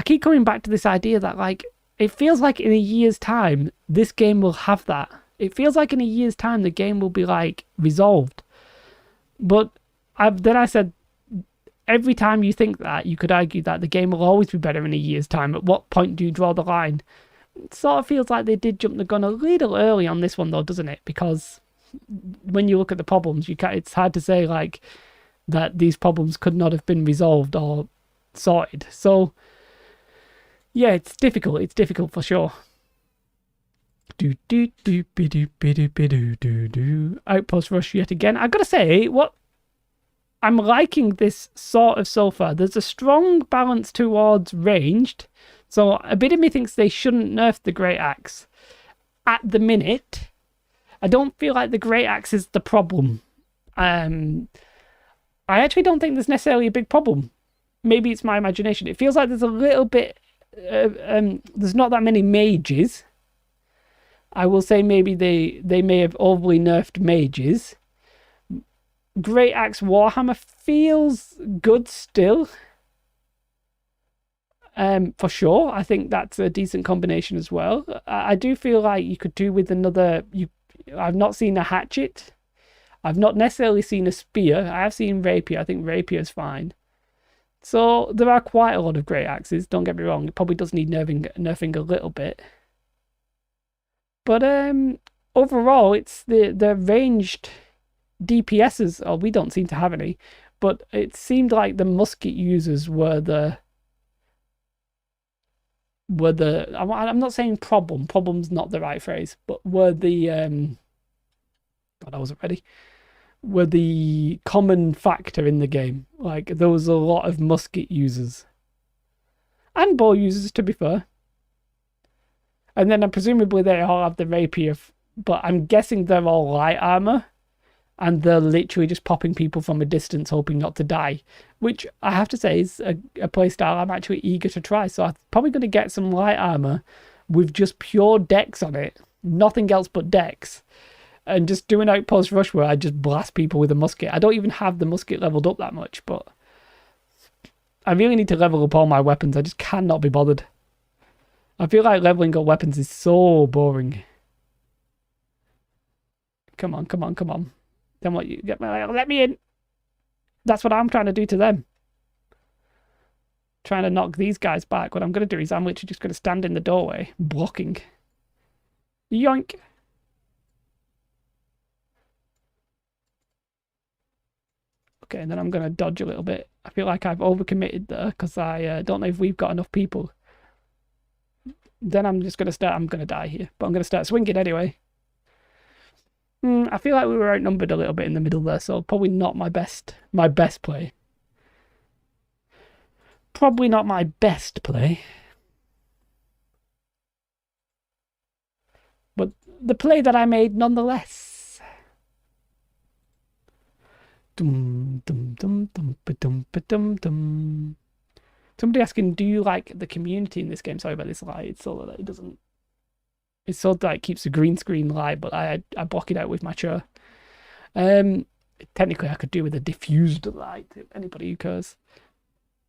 keep coming back to this idea that, like, it feels like in a year's time, this game will have that. It feels like in a year's time the game will be like resolved. But then I said, every time you think that, you could argue that the game will always be better in a year's time. At what point do you draw the line? It sort of feels like they did jump the gun a little early on this one though, doesn't it? Because when you look at the problems, it's hard to say like that these problems could not have been resolved or sorted. So yeah, it's difficult. It's difficult for sure. Outpost rush yet again. I gotta say, what I'm liking this sort of so far. There's a strong balance towards ranged. So a bit of me thinks they shouldn't nerf the Great Axe. At the minute, I don't feel like the Great Axe is the problem. I actually don't think there's necessarily a big problem. Maybe it's my imagination. It feels like there's a little bit... there's not that many mages. I will say maybe they may have overly nerfed mages. Great Axe Warhammer feels good still. For sure. I think that's a decent combination as well. I do feel like you could do with another... I've not seen a hatchet. I've not necessarily seen a spear. I have seen rapier. I think rapier's fine. So there are quite a lot of Great Axes. Don't get me wrong. It probably does need nerfing a little bit. But overall, it's the ranged DPSs. Oh, we don't seem to have any. But it seemed like the musket users were the... I'm not saying problem. Problem's not the right phrase. But were the... God, I wasn't ready. Were the common factor in the game. Like, there was a lot of musket users. And bow users, to be fair. And then presumably they all have the rapier, but I'm guessing they're all light armor. And they're literally just popping people from a distance, hoping not to die. Which, I have to say, is a playstyle I'm actually eager to try. So I'm probably going to get some light armor with just pure dex on it. Nothing else but dex. And just do an outpost rush where I just blast people with a musket. I don't even have the musket leveled up that much, but I really need to level up all my weapons. I just cannot be bothered. I feel like leveling up weapons is so boring. Come on, come on, come on. Then what you get? Let me in. That's what I'm trying to do to them. Trying to knock these guys back. What I'm going to do is I'm literally just going to stand in the doorway, blocking. Yoink. Okay, and then I'm going to dodge a little bit. I feel like I've overcommitted there because I don't know if we've got enough people. Then I'm just going to start... I'm going to die here, but I'm going to start swinging anyway. I feel like we were outnumbered a little bit in the middle there, so probably not my best play. Probably not my best play. But the play that I made nonetheless. Dum dum dum dum dum dum dum. Somebody asking, do you like the community in this game? Sorry about this light. It's so that it doesn't... It's so that it keeps the green screen light, but I block it out with my chair. Technically, I could do with a diffused light, if anybody who cares.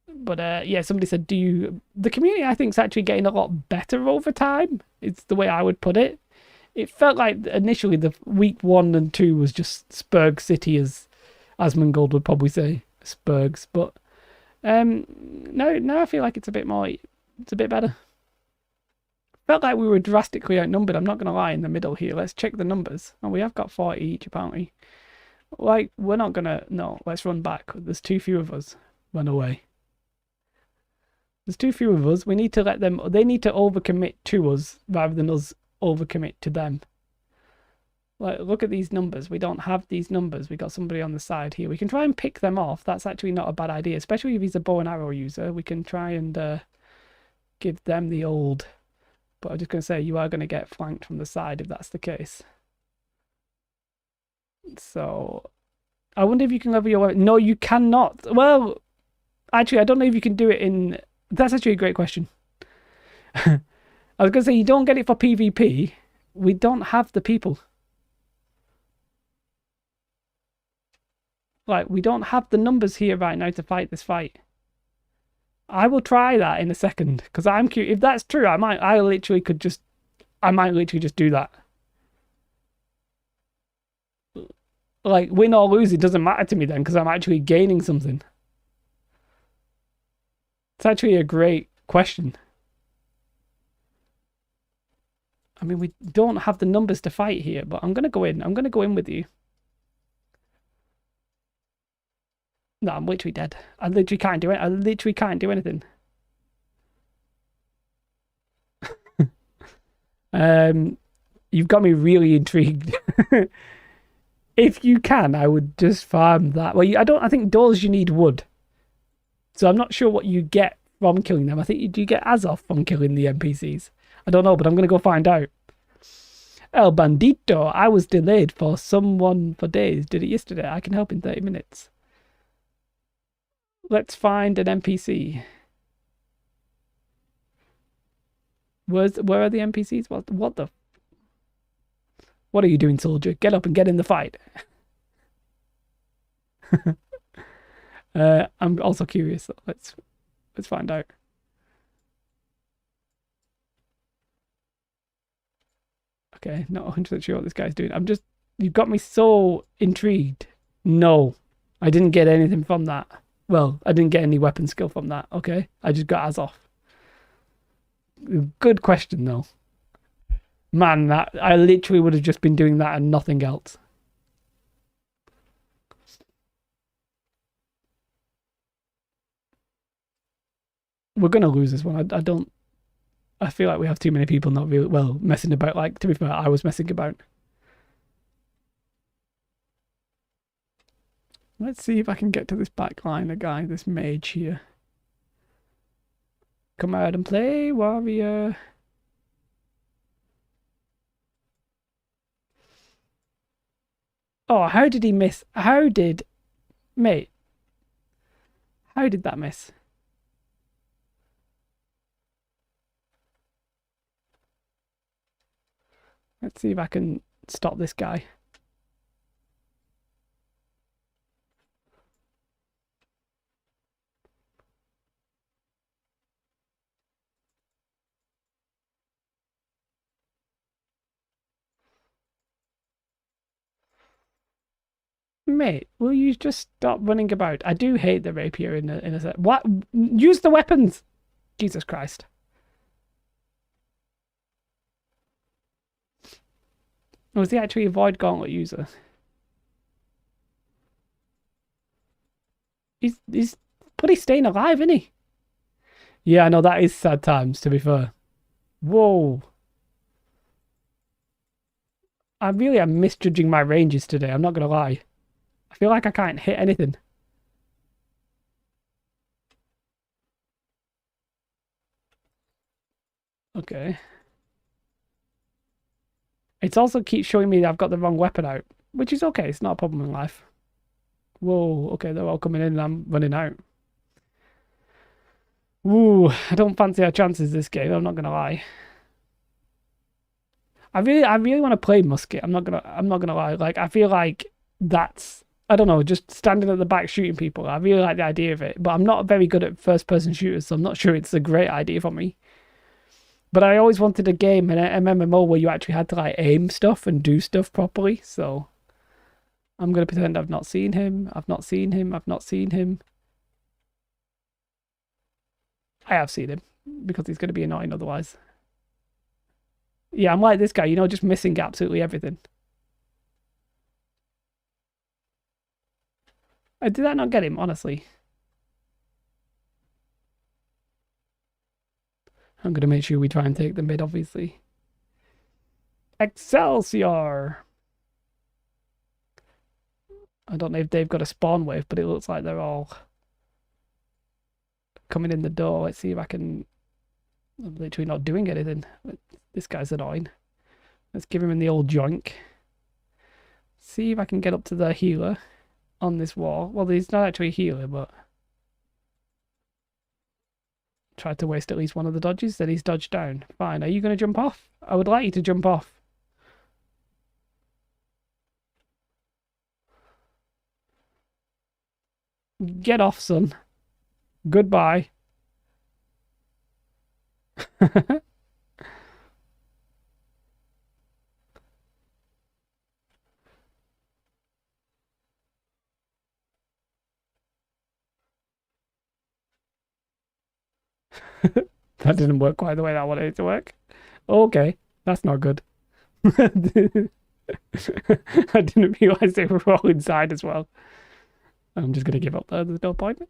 But yeah, somebody said, do you... The community, I think, is actually getting a lot better over time. It's the way I would put it. It felt like initially the week 1 and 2 was just Spurg City, as Asmongold would probably say. Spurgs. But now I feel like it's a bit more... It's a bit better. Felt like we were drastically outnumbered. I'm not going to lie in the middle here. Let's check the numbers. Oh, we have got 40 each, apparently. Like, we're not going to... No, let's run back. There's too few of us. Run away. There's too few of us. We need to let them... They need to overcommit to us rather than us overcommit to them. Like, look at these numbers. We don't have these numbers. We got somebody on the side here. We can try and pick them off. That's actually not a bad idea, especially if he's a bow and arrow user. We can try and give them the old... But I'm just going to say, you are going to get flanked from the side if that's the case. So, I wonder if you can level your weapon. No, you cannot. Well, actually, I don't know if you can do it in... That's actually a great question. I was going to say, you don't get it for PvP. We don't have the people. Like, we don't have the numbers here right now to fight this fight. I will try that in a second because I'm curious. If that's true, I might literally just do that. Like, win or lose, it doesn't matter to me then because I'm actually gaining something. It's actually a great question. I mean, we don't have the numbers to fight here, but I'm going to go in. I'm going to go in with you. No, I'm literally dead. I literally can't do it. I literally can't do anything. You've got me really intrigued. If you can, I would just farm that. Well, I think doors you need wood. So I'm not sure what you get from killing them. I think you do get Azoth from killing the NPCs. I don't know, but I'm going to go find out. El Bandito, I was delayed for someone for days. Did it yesterday. I can help in 30 minutes. Let's find an NPC. Where are the NPCs? What the? What are you doing, soldier? Get up and get in the fight. I'm also curious. So let's find out. Okay, not 100% sure what this guy's doing. You've got me so intrigued. No, I didn't get anything from that. Well, I didn't get any weapon skill from that. Okay, I just got Azoth. Good question though. Man, that I literally would have just been doing that and nothing else. We're gonna lose this one. I don't. I feel like we have too many people not really well messing about. Like, to be fair, I was messing about. Let's see if I can get to this back line. The guy, this mage here. Come out and play, warrior. Oh, how did he miss? Mate, how did that miss? Let's see if I can stop this guy. Mate, will you just stop running about? I do hate the rapier in a set. What? Use the weapons! Jesus Christ. Was he actually a Void Gauntlet user? He's bloody staying alive, isn't he? Yeah, I know that is sad times, to be fair. Whoa. I really am misjudging my ranges today, I'm not gonna lie. I feel like I can't hit anything. Okay. It also keeps showing me that I've got the wrong weapon out, which is okay, it's not a problem in life. Whoa, okay, they're all coming in and I'm running out. Ooh, I don't fancy our chances this game, I'm not gonna lie. I really want to play musket. I'm not gonna lie. Like, I feel like that's, I don't know, just standing at the back shooting people. I really like the idea of it, but I'm not very good at first person shooters, so I'm not sure it's a great idea for me. But I always wanted a game, an MMO, where you actually had to like aim stuff and do stuff properly. So I'm gonna pretend I've not seen him. I've not seen him. I've not seen him. I have seen him because he's gonna be annoying otherwise. Yeah, I'm like this guy, just missing absolutely everything. Did I not get him, honestly? I'm going to make sure we try and take the mid, obviously. Excelsior! I don't know if they've got a spawn wave, but it looks like they're all coming in the door. Let's see if I can... I'm literally not doing anything. This guy's annoying. Let's give him in the old joink. See if I can get up to the healer on this wall. Well, he's not actually a healer, but... Tried to waste at least one of the dodges, then he's dodged down. Fine, are you going to jump off? I would like you to jump off. Get off, son. Goodbye. That didn't work quite the way that I wanted it to work. Okay, that's not good. I didn't realize they were all inside as well. I'm just gonna give up there. There's no point.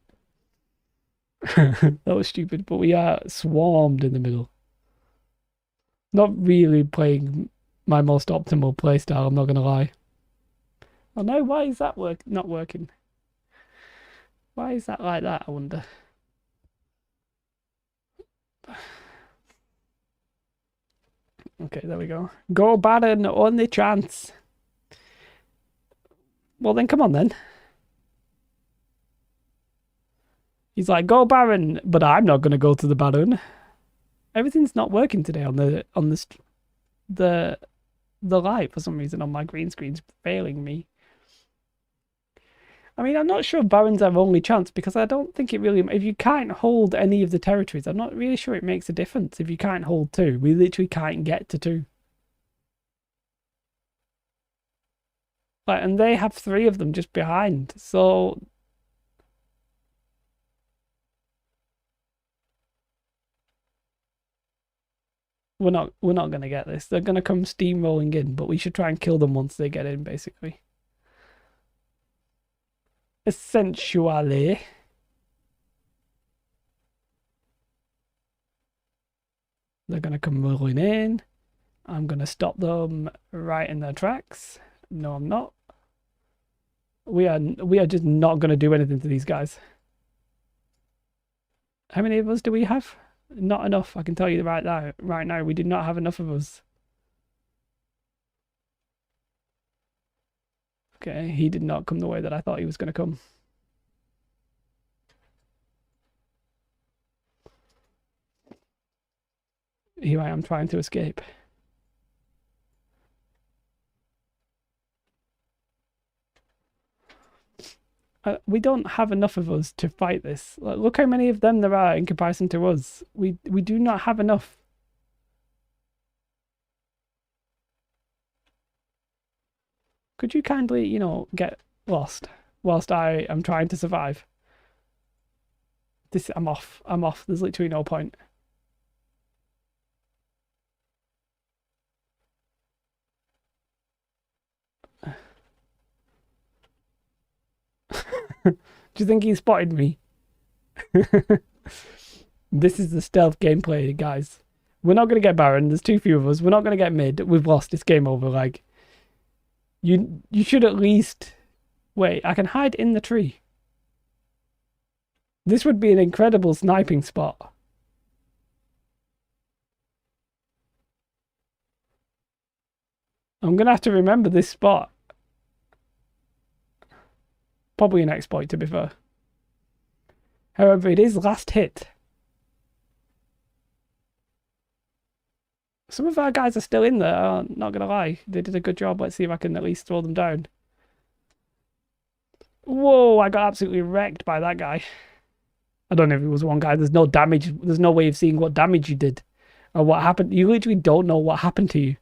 That was stupid, but we are swarmed in the middle. Not really playing my most optimal playstyle, I'm not gonna lie. Oh no, why is that not working? Why is that like that, I wonder? Okay, there we go. Go Baron, only chance. Well then, come on then. He's like, go Baron, but I'm not gonna go to the Baron. Everything's not working today on the light for some reason on my green screen's failing me. I mean, I'm not sure Baron's our only chance because I don't think it really. If you can't hold any of the territories, I'm not really sure it makes a difference. If you can't hold two, we literally can't get to two. Like, and they have three of them just behind, so. We're not gonna get this. They're gonna come steamrolling in, but we should try and kill them once they get in, basically. Essentially. They're gonna come rolling in. I'm gonna stop them right in their tracks. No, I'm not. We are just not gonna do anything to these guys. How many of us do we have? Not enough, I can tell you right now, we did not have enough of us. Okay, he did not come the way that I thought he was going to come. Here I am trying to escape. We don't have enough of us to fight this. Like, look how many of them there are in comparison to us. We do not have enough. Could you kindly, get lost whilst I am trying to survive? I'm off. There's literally no point. Do you think he spotted me? This is the stealth gameplay, guys. We're not going to get Baron. There's too few of us. We're not going to get mid. We've lost. It's game over. Like, you should at least... Wait, I can hide in the tree. This would be an incredible sniping spot. I'm going to have to remember this spot. Probably an exploit, to be fair. However, it is last hit. Some of our guys are still in there, I'm not going to lie. They did a good job. Let's see if I can at least throw them down. Whoa, I got absolutely wrecked by that guy. I don't know if it was one guy. There's no damage. There's no way of seeing what damage you did or what happened. You literally don't know what happened to you.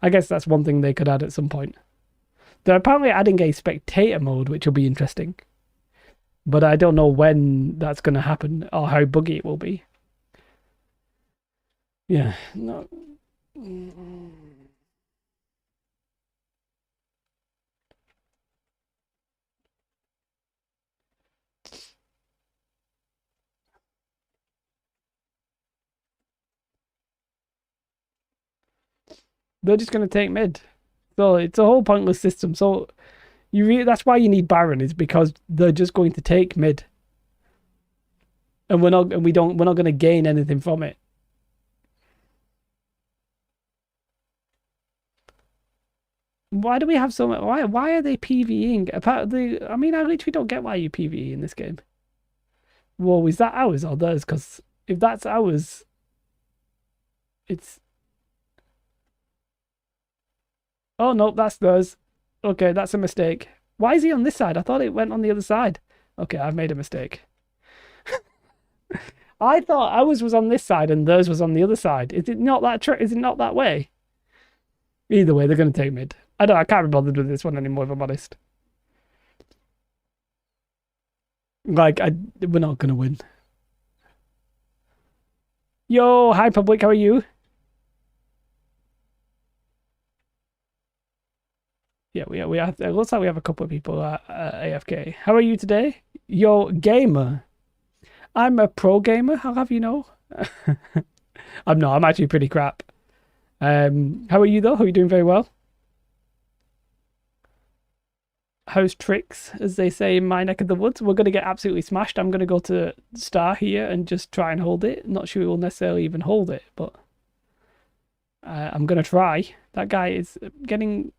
I guess that's one thing they could add at some point. They're apparently adding a spectator mode, which will be interesting. But I don't know when that's going to happen or how buggy it will be. Yeah, no. They're just going to take mid. So it's a whole pointless system. So that's why you need Baron, is because they're just going to take mid. And we're not going to gain anything from it. Why do we have so much? Why are they PvEing? Apparently, I mean, I literally don't get why you PvE in this game. Whoa, is that ours or theirs? Because if that's ours, it's... Oh, no, that's theirs. Okay, that's a mistake. Why is he on this side? I thought it went on the other side. Okay, I've made a mistake. I thought ours was on this side and theirs was on the other side. Is it not that is it not that way? Either way, they're going to take mid. I can't be bothered with this one anymore, if I'm honest. Like, we're not going to win. Yo, hi public, how are you? Yeah, we have. It looks like we have a couple of people at AFK. How are you today? Yo, gamer. I'm a pro gamer. I'll have you know. I'm not. I'm actually pretty crap. How are you though? How are you doing? Very well. How's tricks, as they say in my neck of the woods? We're gonna get absolutely smashed. I'm gonna go to star here and just try and hold it. Not sure we'll necessarily even hold it, but I'm gonna try. That guy is getting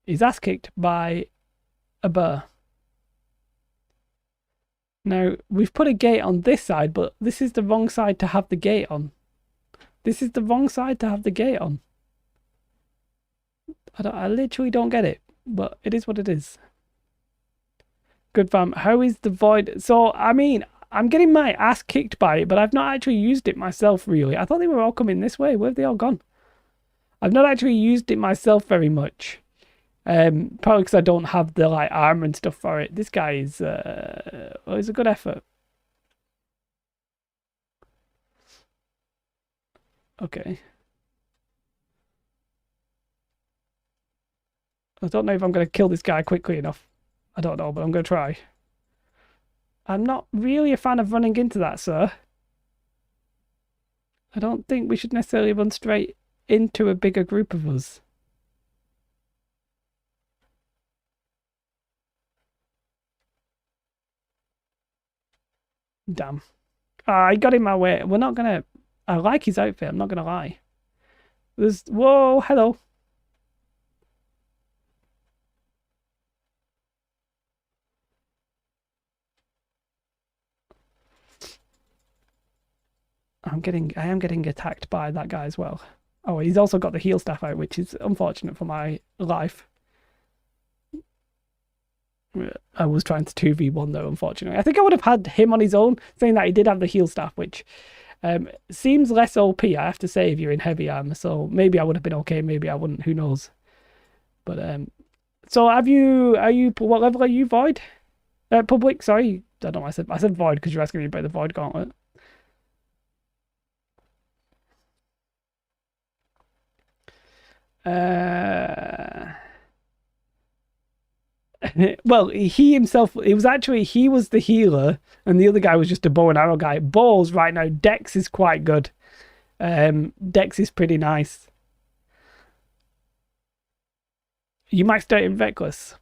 his ass kicked by a bear. Now, we've put a gate on this side, but this is the wrong side to have the gate on. This is the wrong side to have the gate on. I literally don't get it, but it is what it is. Good fam. How is the void? So, I mean, I'm getting my ass kicked by it, but I've not actually used it myself, really. I thought they were all coming this way. Where have they all gone? I've not actually used it myself very much. Probably because I don't have the like armor and stuff for it. This guy is well, it's a good effort. Okay. I don't know if I'm going to kill this guy quickly enough. I don't know, but I'm going to try. I'm not really a fan of running into that, sir. I don't think we should necessarily run straight into a bigger group of us. Damn. I got in my way. We're not going to... I like his outfit, I'm not going to lie. There's... Whoa, hello. I am getting attacked by that guy as well. Oh, he's also got the heal staff out, which is unfortunate for my life. I was trying to 2v1 though, unfortunately. I think I would have had him on his own, saying that he did have the heal staff, which seems less OP, I have to say, if you're in heavy armor. So maybe I would have been okay, maybe I wouldn't, who knows. But so are you what level are you, Void? Public, sorry. I don't know why I said Void because you're asking me about the Void Gauntlet. Well, he himself, he was the healer, and the other guy was just a bow and arrow guy. Balls right now, Dex is quite good. Dex is pretty nice. You maxed out in Reckless.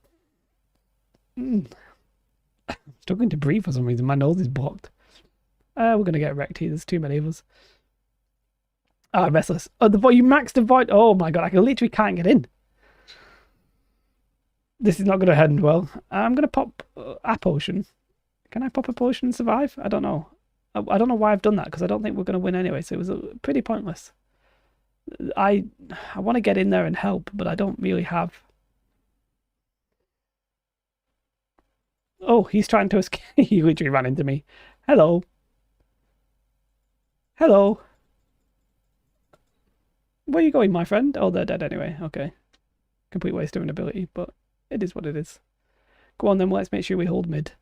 I'm struggling to breathe for some reason. My nose is blocked. We're gonna get wrecked here. There's too many of us. Ah, Restless. Oh, you maxed the void. Oh my god, I literally can't get in. This is not going to end well. I'm going to pop a potion. Can I pop a potion and survive? I don't know. I don't know why I've done that, because I don't think we're going to win anyway, so it was pretty pointless. I want to get in there and help, but I don't really have... Oh, he's trying to escape. He literally ran into me. Hello. Hello. Where are you going, my friend? Oh, they're dead anyway. Okay. Complete waste of an ability, but it is what it is. Go on then, let's make sure we hold mid.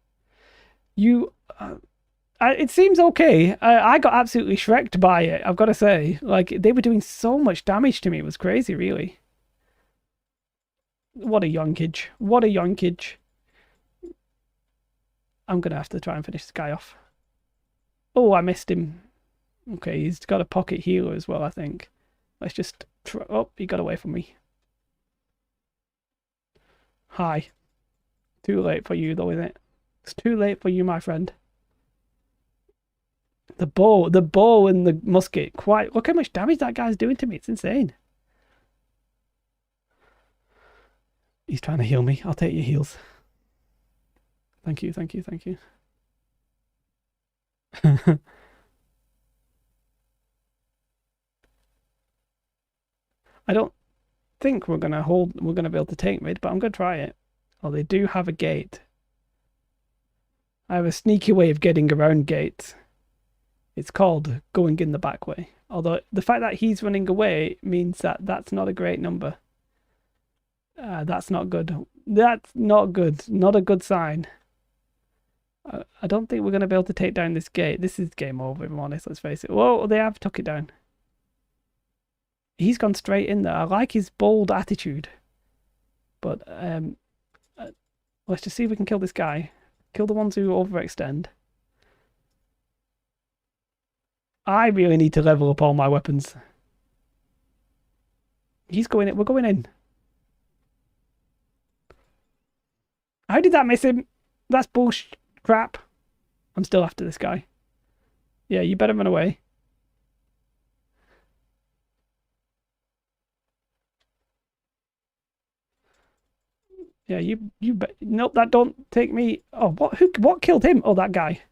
You... it seems okay. I got absolutely shreked by it, I've got to say. Like, they were doing so much damage to me. It was crazy, really. What a yonkage. What a yonkage. I'm going to have to try and finish this guy off. Oh, I missed him. Okay, he's got a pocket healer as well, I think. Let's just... Oh, he got away from me. Hi. Too late for you, though, isn't it? It's too late for you, my friend. The bow and the musket. Quite. Look how much damage that guy's doing to me. It's insane. He's trying to heal me. I'll take your heals. Thank you, thank you, thank you. I don't think we're gonna be able to take mid, but I'm gonna try it. Oh, they do have a gate. I have a sneaky way of getting around gates. It's called going in the back way. Although the fact that he's running away means that that's not a great number. That's not good. That's not good. Not a good sign. I don't think we're going to be able to take down this gate. This is game over, if I'm honest, let's face it. Whoa, they have took it down. He's gone straight in there. I like his bold attitude. But let's just see if we can kill this guy. Kill the ones who overextend. I really need to level up all my weapons. He's going in. We're going in. How did that miss him? That's bullshit crap. I'm still after this guy. Yeah, you better run away. Yeah, you bet. Nope, that don't take me. Oh, what killed him? Oh, that guy.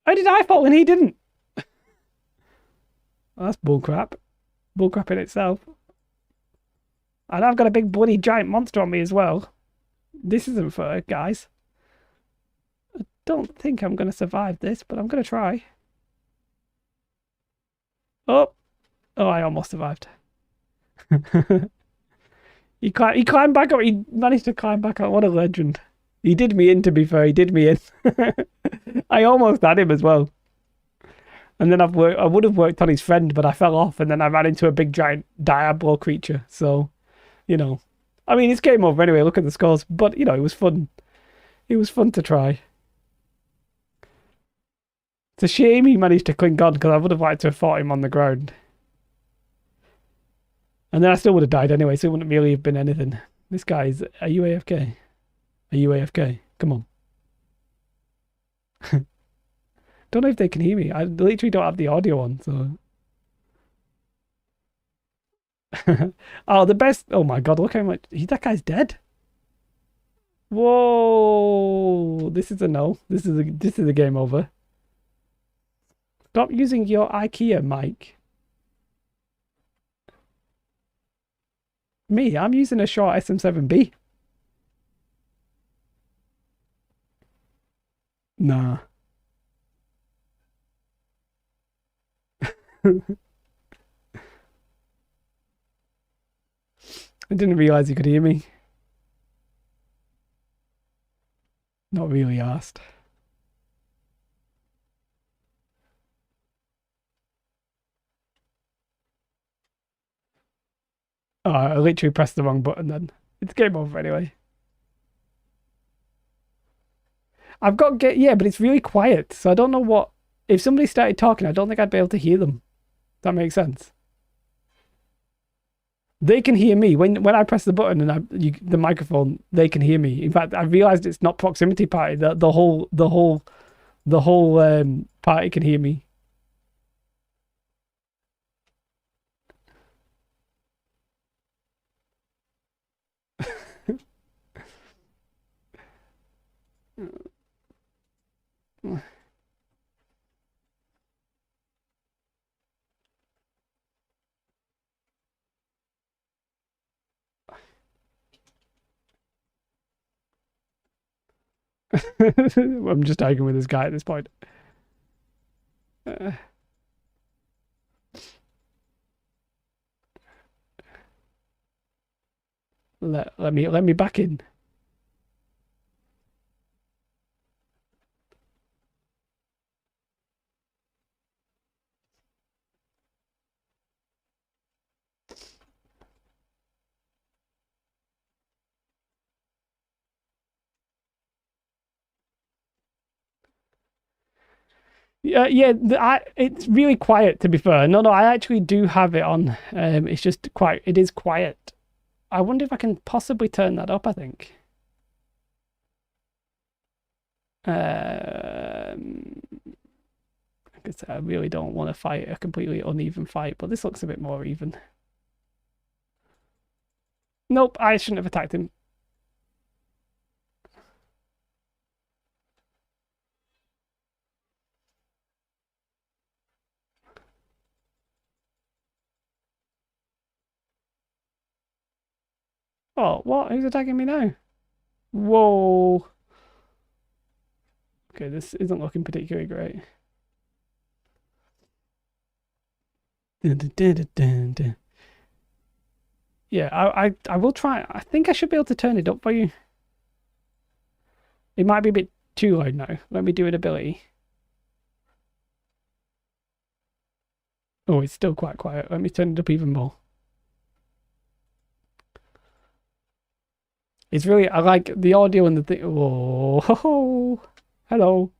How did I fall and he didn't? Well, that's bullcrap. Bullcrap in itself. And I've got a big bloody giant monster on me as well. This isn't fair, guys. I don't think I'm going to survive this, but I'm going to try. Oh, I almost survived. He climbed back up. He managed to climb back up. What a legend. He did me in, to be fair. He did me in. I almost had him as well. And then I would have worked on his friend, but I fell off, and then I ran into a big giant Diablo creature. So, you know. I mean, it's game over anyway. Look at the scores. But, you know, it was fun. It was fun to try. It's a shame he managed to cling on, because I would have liked to have fought him on the ground. And then I still would have died anyway, so it wouldn't really have been anything. This guy is... Are you AFK? Are you AFK? Come on. Don't know if they can hear me. I literally don't have the audio on, so... Oh, the best... Oh my god, look how much... That guy's dead. Whoa! This is a no. This is a game over. Stop using your IKEA mic. Me, I'm using a Shure SM7B. Nah. I didn't realize you could hear me. Not really asked. Oh, I literally pressed the wrong button then. It's game over anyway. I've got yeah, but it's really quiet, so I don't know what... If somebody started talking, I don't think I'd be able to hear them. Does that make sense? They can hear me. When I press the button and the microphone, they can hear me. In fact, I realized it's not proximity party. The whole party can hear me. I'm just arguing with this guy at this point. Let me back in. Yeah. It's really quiet, to be fair. No, I actually do have it on. It's just quiet. It is quiet. I wonder if I can possibly turn that up. I think. Because I really don't want to fight a completely uneven fight, but this looks a bit more even. Nope, I shouldn't have attacked him. Oh, what? Who's attacking me now? Whoa. Okay, this isn't looking particularly great. Yeah, I will try. I think I should be able to turn it up for you. It might be a bit too loud now. Let me do an ability. Oh, it's still quite quiet. Let me turn it up even more. It's really, I like the audio and the thing. Oh, hello.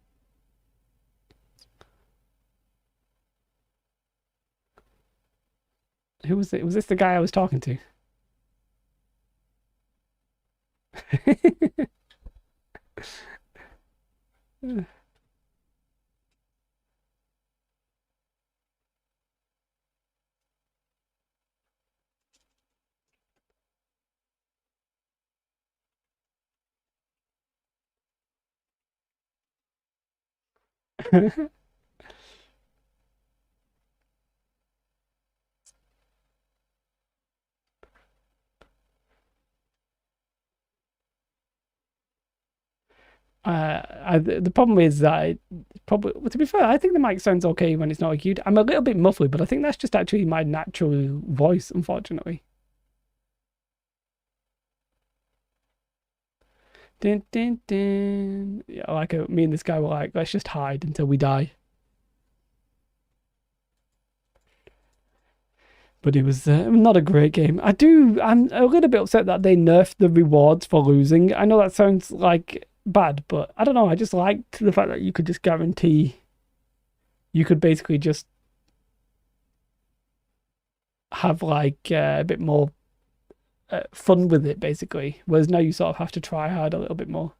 Who was it? Was this the guy I was talking to? The problem is that probably, well, to be fair, I think the mic sounds okay when it's not acute. I'm a little bit muffly, but I think that's just actually my natural voice, unfortunately. Din, din, din. Yeah, like me and this guy were like, let's just hide until we die. But it was not a great game. I'm a little bit upset that they nerfed the rewards for losing. I know that sounds like bad, but I don't know. I just liked the fact that you could just guarantee, you could basically just have like a bit more fun with it, basically. Whereas now you sort of have to try hard a little bit more.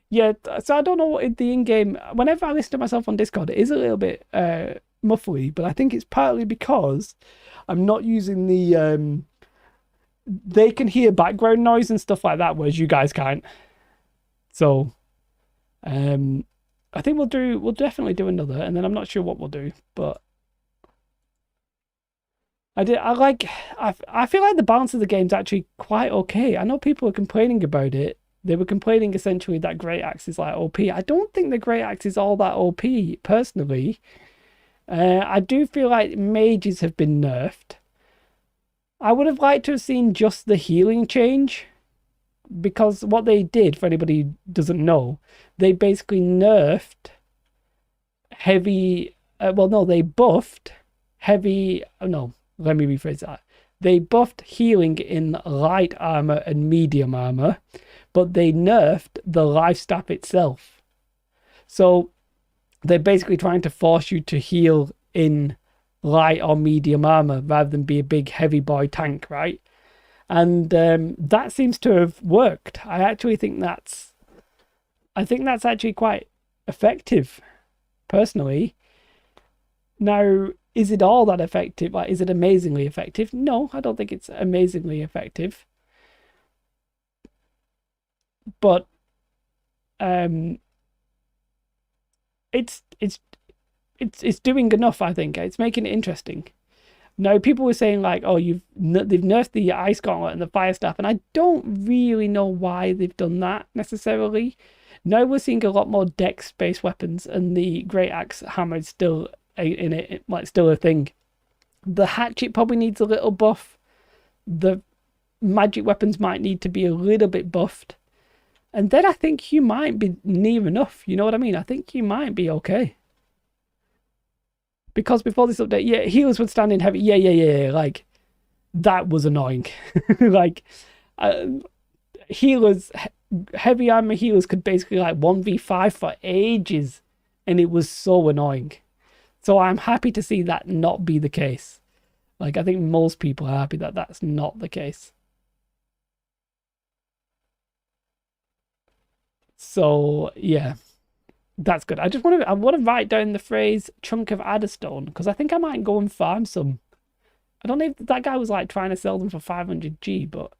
Yeah, so I don't know what the in-game. Whenever I listen to myself on Discord, it is a little bit muffly, but I think it's partly because I'm not using the. They can hear background noise and stuff like that, whereas you guys can't. So, I think we'll definitely do another, and then I'm not sure what we'll do, but I feel like the balance of the game's actually quite okay. I know people are complaining about it. They were complaining essentially that Great Axe is like OP. I don't think the Great Axe is all that OP personally. I do feel like mages have been nerfed. I would have liked to have seen just the healing change, because what they did, for anybody who doesn't know, they basically nerfed heavy. Well, no, they buffed heavy. Oh, no, let me rephrase that. They buffed healing in light armor and medium armor, but they nerfed the life staff itself. So they're basically trying to force you to heal in light or medium armor rather than be a big heavy boy tank, right? And that seems to have worked. I think that's actually quite effective, personally. Now, is it all that effective? Like, is it amazingly effective? No, I don't think it's amazingly effective. But it's doing enough, I think. It's making it interesting. Now, people were saying like, oh, they've nerfed the Ice Gauntlet and the Fire Staff, and I don't really know why they've done that necessarily. Now we're seeing a lot more dex-based weapons, and the Great Axe Hammer is still in it, like still a thing. The hatchet probably needs a little buff. The magic weapons might need to be a little bit buffed. And then I think you might be near enough. You know what I mean? I think you might be okay. Because before this update, yeah, healers would stand in heavy. Yeah. Like, that was annoying. Like, healers, heavy armor healers could basically like 1v5 for ages. And it was so annoying. So I'm happy to see that not be the case. Like, I think most people are happy that that's not the case. So, yeah. That's good. I want to write down the phrase chunk of Adderstone, because I think I might go and farm some. I don't know if that guy was like trying to sell them for 500G, but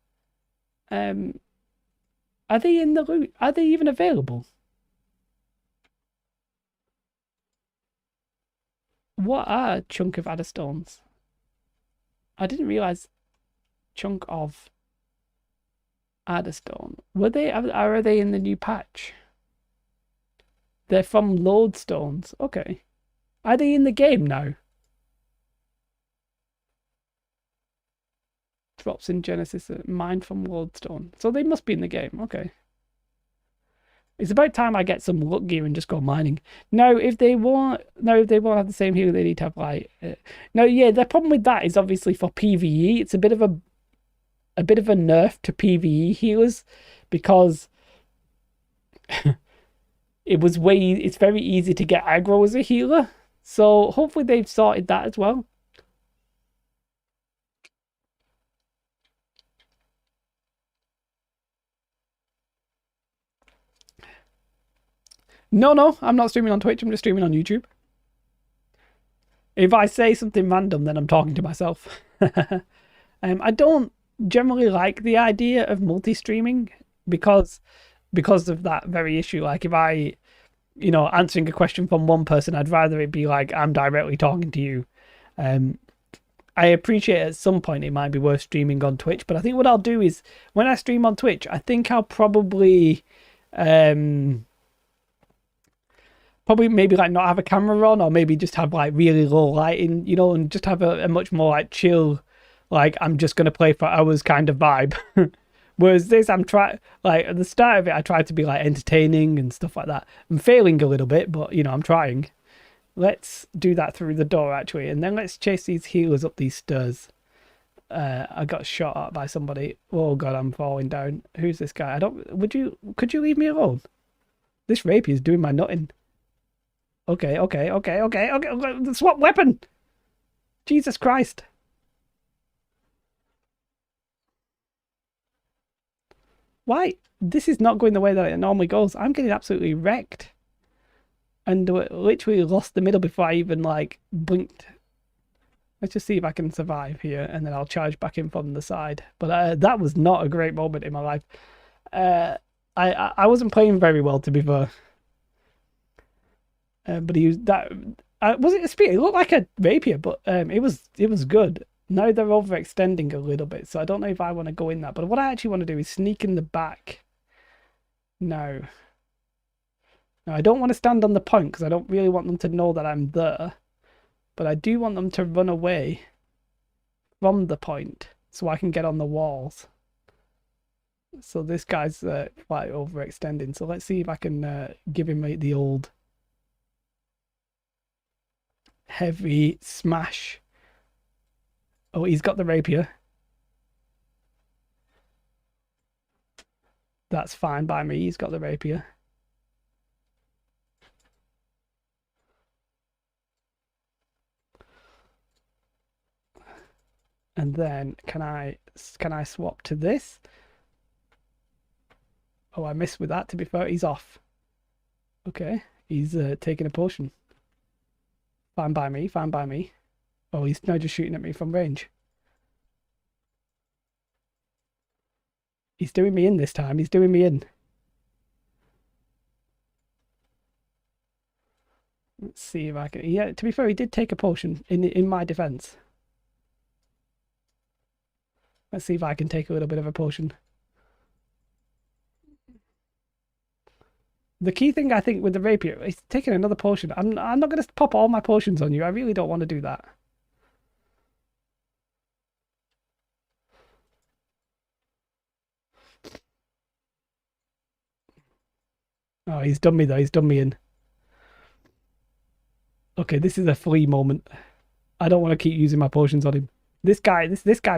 are they in the loot? Are they even available? What are chunk of Adderstones? I didn't realize chunk of Adderstone. Are they in the new patch? They're from Lodestones. Okay. Are they in the game now? Drops in Genesis, mine from Lodestone. So they must be in the game. Okay. It's about time I get some luck gear and just go mining. No, if they won't have the same healer, they need to have like. No, yeah. The problem with that is obviously for PVE, it's a bit of a nerf to PVE healers because it's very easy to get aggro as a healer. So hopefully they've sorted that as well. No, I'm not streaming on Twitch. I'm just streaming on YouTube. If I say something random, then I'm talking to myself. I don't generally like the idea of multi-streaming because of that very issue. Like if I, answering a question from one person, I'd rather it be like I'm directly talking to you. I appreciate at some point it might be worth streaming on Twitch, but I think what I'll do is when I stream on Twitch, I think I'll probably maybe like not have a camera on, or maybe just have like really low lighting, and just have a much more like chill, like I'm just gonna play for hours kind of vibe. Whereas this, at the start of it, I tried to be like entertaining and stuff like that. I'm failing a little bit, but I'm trying. Let's do that through the door actually, and then let's chase these healers up these stairs. I got shot at by somebody. Oh god, I'm falling down. Who's this guy? Could you leave me alone? This rapier is doing my nutting. Okay. Swap weapon! Jesus Christ. Why? This is not going the way that it normally goes. I'm getting absolutely wrecked. And literally lost the middle before I even, like, blinked. Let's just see if I can survive here, and then I'll charge back in from the side. But that was not a great moment in my life. I wasn't playing very well, to be fair. But he was that. Was it a spear? It looked like a rapier, but it was good. Now they're overextending a little bit, so I don't know if I want to go in that. But what I actually want to do is sneak in the back. No, I don't want to stand on the point because I don't really want them to know that I'm there. But I do want them to run away from the point so I can get on the walls. So this guy's quite overextending. So let's see if I can give him the old heavy smash. Oh, he's got the rapier. That's fine by me. He's got the rapier. And then can I swap to this? Oh, I missed with that. To be fair, he's off. Okay, he's taking a potion. Fine by me. Fine by me. Oh, he's now just shooting at me from range. He's doing me in this time. He's doing me in. Let's see if I can. Yeah, to be fair, he did take a potion in my defense. Let's see if I can take a little bit of a potion. The key thing I think with the rapier is taking another potion. I'm not going to pop all my potions on you. I really don't want to do that. Oh, he's done me though. He's done me in. Okay, this is a flea moment. I don't want to keep using my potions on him. This guy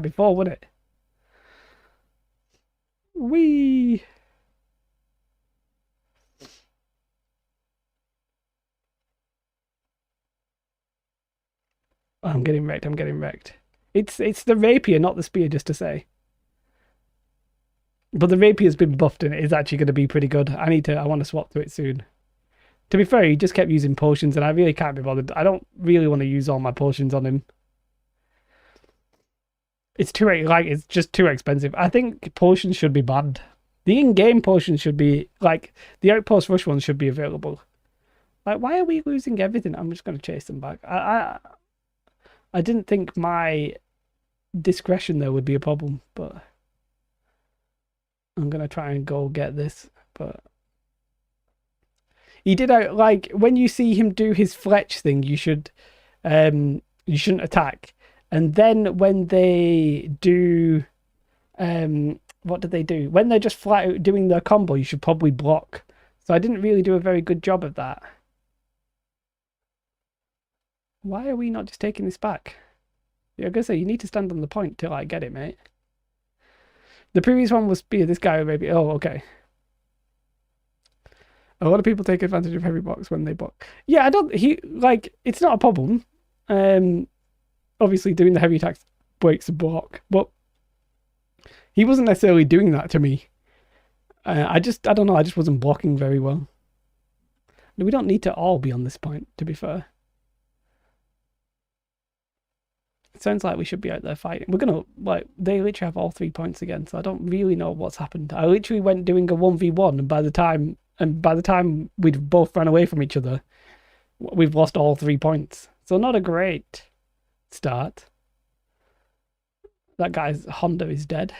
before, wasn't it? Whee! I'm getting wrecked. I'm getting wrecked. It's the rapier, not the spear, just to say. But the rapier's been buffed and it is actually going to be pretty good. I want to swap to it soon. To be fair, he just kept using potions and I really can't be bothered. I don't really want to use all my potions on him. It's it's just too expensive. I think potions should be banned. The in-game potions should be, like, the Outpost Rush ones should be available. Like, why are we losing everything? I'm just going to chase them back. I didn't think my discretion there would be a problem, but I'm going to try and go get this. But he did out, like, when you see him do his Fletch thing, you shouldn't attack. And then when they do, what do they do? When they're just flat out doing their combo, you should probably block. So I didn't really do a very good job of that. Why are we not just taking this back? Yeah, I guess you need to stand on the point till I get it, mate. The previous one was this guy maybe. Oh, okay. A lot of people take advantage of heavy blocks when they block. Yeah, I don't. It's not a problem. Obviously doing the heavy attacks breaks the block, but he wasn't necessarily doing that to me. I don't know. I just wasn't blocking very well. We don't need to all be on this point, to be fair. It sounds like we should be out there fighting. We're gonna they literally have all 3 points again, so I don't really know what's happened. I literally went doing a 1v1, and by the time we'd both run away from each other, we've lost all 3 points. So not a great start. That guy's Honda is dead.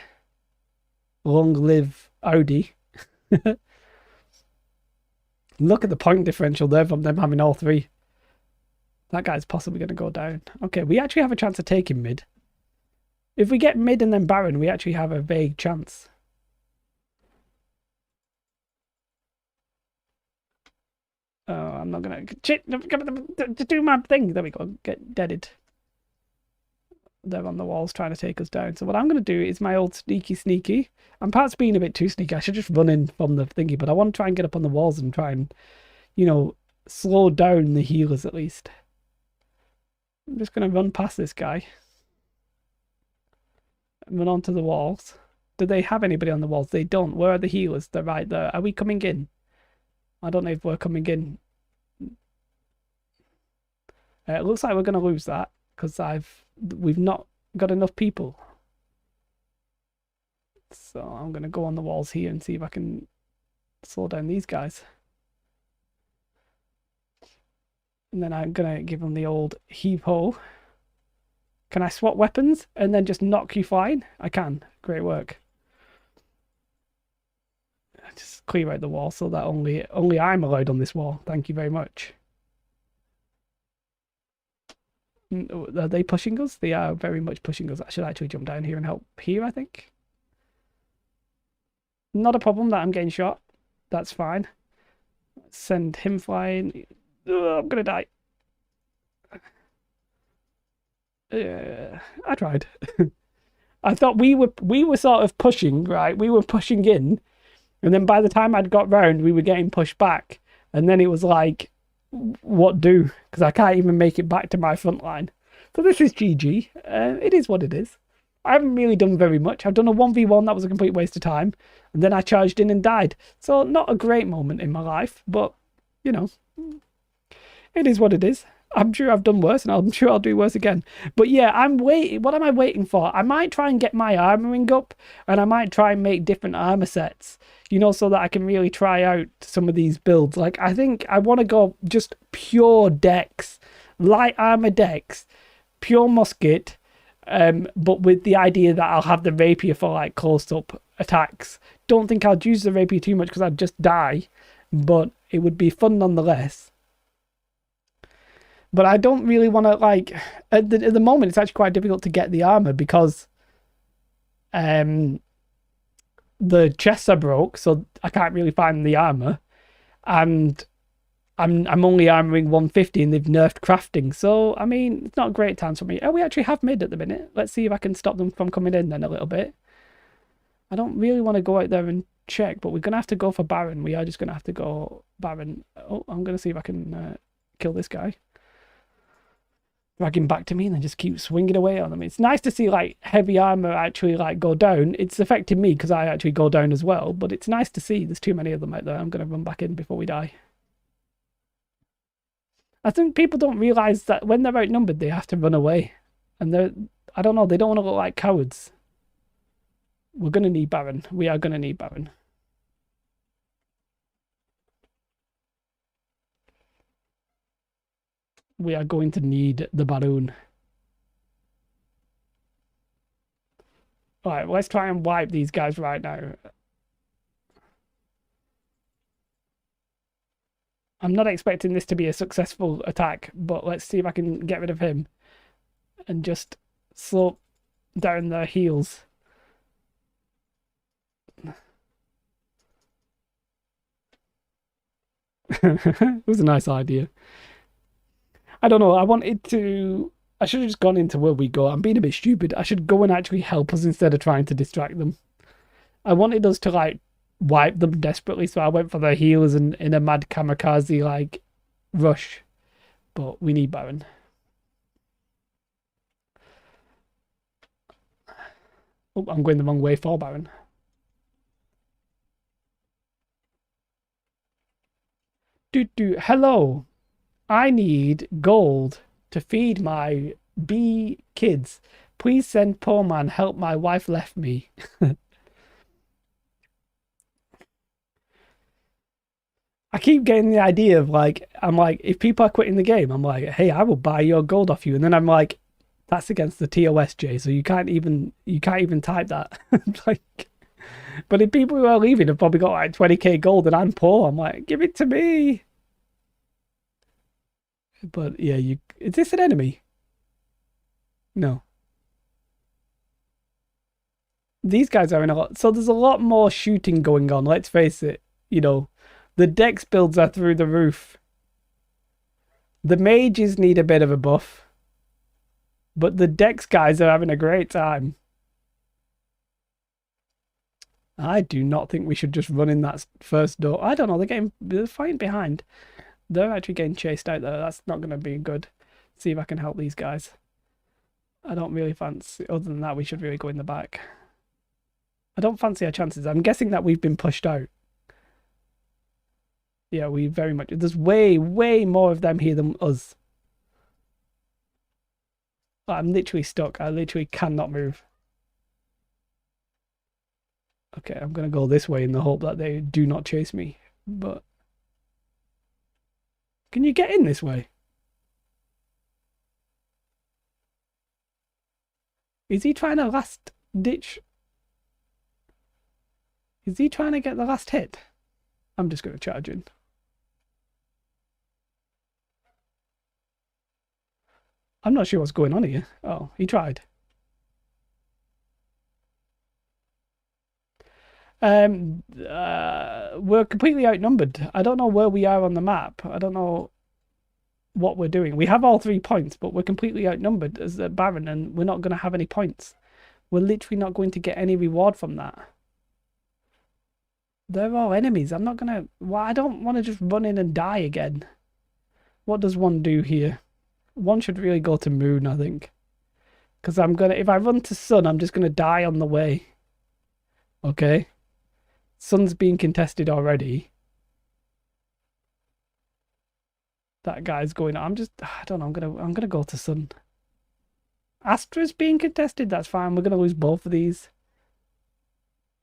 Long live Audi. Look at the point differential there from them having all 3. That guy's possibly going to go down. Okay, we actually have a chance of taking mid. If we get mid and then Baron, we actually have a vague chance. Oh, I'm not going to do my thing. There we go. Get deaded. They're on the walls trying to take us down. So what I'm going to do is my old sneaky. I'm perhaps being a bit too sneaky. I should just run in from the thingy, but I want to try and get up on the walls and try and, slow down the healers at least. I'm just going to run past this guy. And run onto the walls. Do they have anybody on the walls? They don't. Where are the healers? They're right there. Are we coming in? I don't know if we're coming in. It looks like we're going to lose that because we've not got enough people. So I'm going to go on the walls here and see if I can slow down these guys. And then I'm going to give them the old heave-ho. Can I swap weapons and then just knock you flying? I can. Great work. Just clear out the wall so that only I'm allowed on this wall. Thank you very much. Are they pushing us? They are very much pushing us. I should actually jump down here and help here, I think. Not a problem that I'm getting shot. That's fine. Send him flying. I'm gonna die. I tried. I thought we were sort of pushing, right? We were pushing in, and then by the time I'd got round, we were getting pushed back, and then it was like, what do? Because I can't even make it back to my front line. So this is GG. It is what it is. I haven't really done very much. I've done a 1v1, that was a complete waste of time, and then I charged in and died. So not a great moment in my life, but it is what it is. I'm sure I've done worse, and I'm sure I'll do worse again. But yeah, I'm waiting. What am I waiting for? I might try and get my armoring up, and I might try and make different armor sets, so that I can really try out some of these builds. Like, I think I want to go just pure dex, light armor dex, pure musket, but with the idea that I'll have the rapier for like close-up attacks. Don't think I'll use the rapier too much because I'd just die, but it would be fun nonetheless. But I don't really want to, at the moment, it's actually quite difficult to get the armor because the chests are broke, so I can't really find the armor. And I'm only armoring 150 and they've nerfed crafting. So, I mean, it's not a great time for me. Oh, we actually have mid at the minute. Let's see if I can stop them from coming in then a little bit. I don't really want to go out there and check, but we're going to have to go for Baron. We are just going to have to go Baron. Oh, I'm going to see if I can kill this guy. Drag him back to me and then just keep swinging away on them. It's nice to see heavy armor actually go down. It's affecting me because I actually go down as well, but it's nice to see. There's too many of them out there. I'm going to run back in before we die. I think people don't realize that when they're outnumbered, they have to run away. And I don't know, they don't want to look like cowards. We're going to need Baron. We are going to need Baron. We are going to need the Baron. Alright, let's try and wipe these guys right now. I'm not expecting this to be a successful attack, but let's see if I can get rid of him and just slow down their heals. It was a nice idea. I don't know. I wanted to. I should have just gone into where we go. I'm being a bit stupid. I should go and actually help us instead of trying to distract them. I wanted us to like wipe them desperately, so I went for the healers and in a mad kamikaze like rush. But we need Baron. Oh, I'm going the wrong way for Baron. Hello. I need gold to feed my bee kids. Please send poor man help my wife left me. I keep getting the idea of like I'm like if people are quitting the game, I'm like, hey, I will buy your gold off you, and then I'm like, that's against the TOS, Jay, so you can't even type that. Like, but if people who are leaving have probably got like 20k gold and I'm poor, I'm like, give it to me. But yeah, you is this an enemy? No. These guys are in a lot. So there's a lot more shooting going on. Let's face it. You know, the dex builds are through the roof. The mages need a bit of a buff, but the dex guys are having a great time. I do not think we should just run in that first door. I don't know. They're fighting behind. They're actually getting chased out there. That's not going to be good. See if I can help these guys. I don't really fancy. Other than that, we should really go in the back. I don't fancy our chances. I'm guessing that we've been pushed out. Yeah, we very much. There's way, way more of them here than us. I'm literally stuck. I literally cannot move. Okay, I'm gonna go this way in the hope that they do not chase me. But can you get in this way? Is he trying to last ditch? Is he trying to get the last hit? I'm just gonna charge in. I'm not sure what's going on here. Oh, he tried. We're completely outnumbered. I don't know where we are on the map. I don't know what we're doing. We have all 3 points, but we're completely outnumbered as a Baron, and we're not going to have any points. We're literally not going to get any reward from that. They're all enemies. I'm not gonna. Well, I don't want to just run in and die again. What does one do here? One should really go to Moon, I think, because I'm gonna. If I run to Sun, I'm just gonna die on the way. Okay. Sun's being contested already. That guy's going. I'm just. I don't know. I'm gonna go to Sun. Astra's being contested. That's fine. We're gonna lose both of these.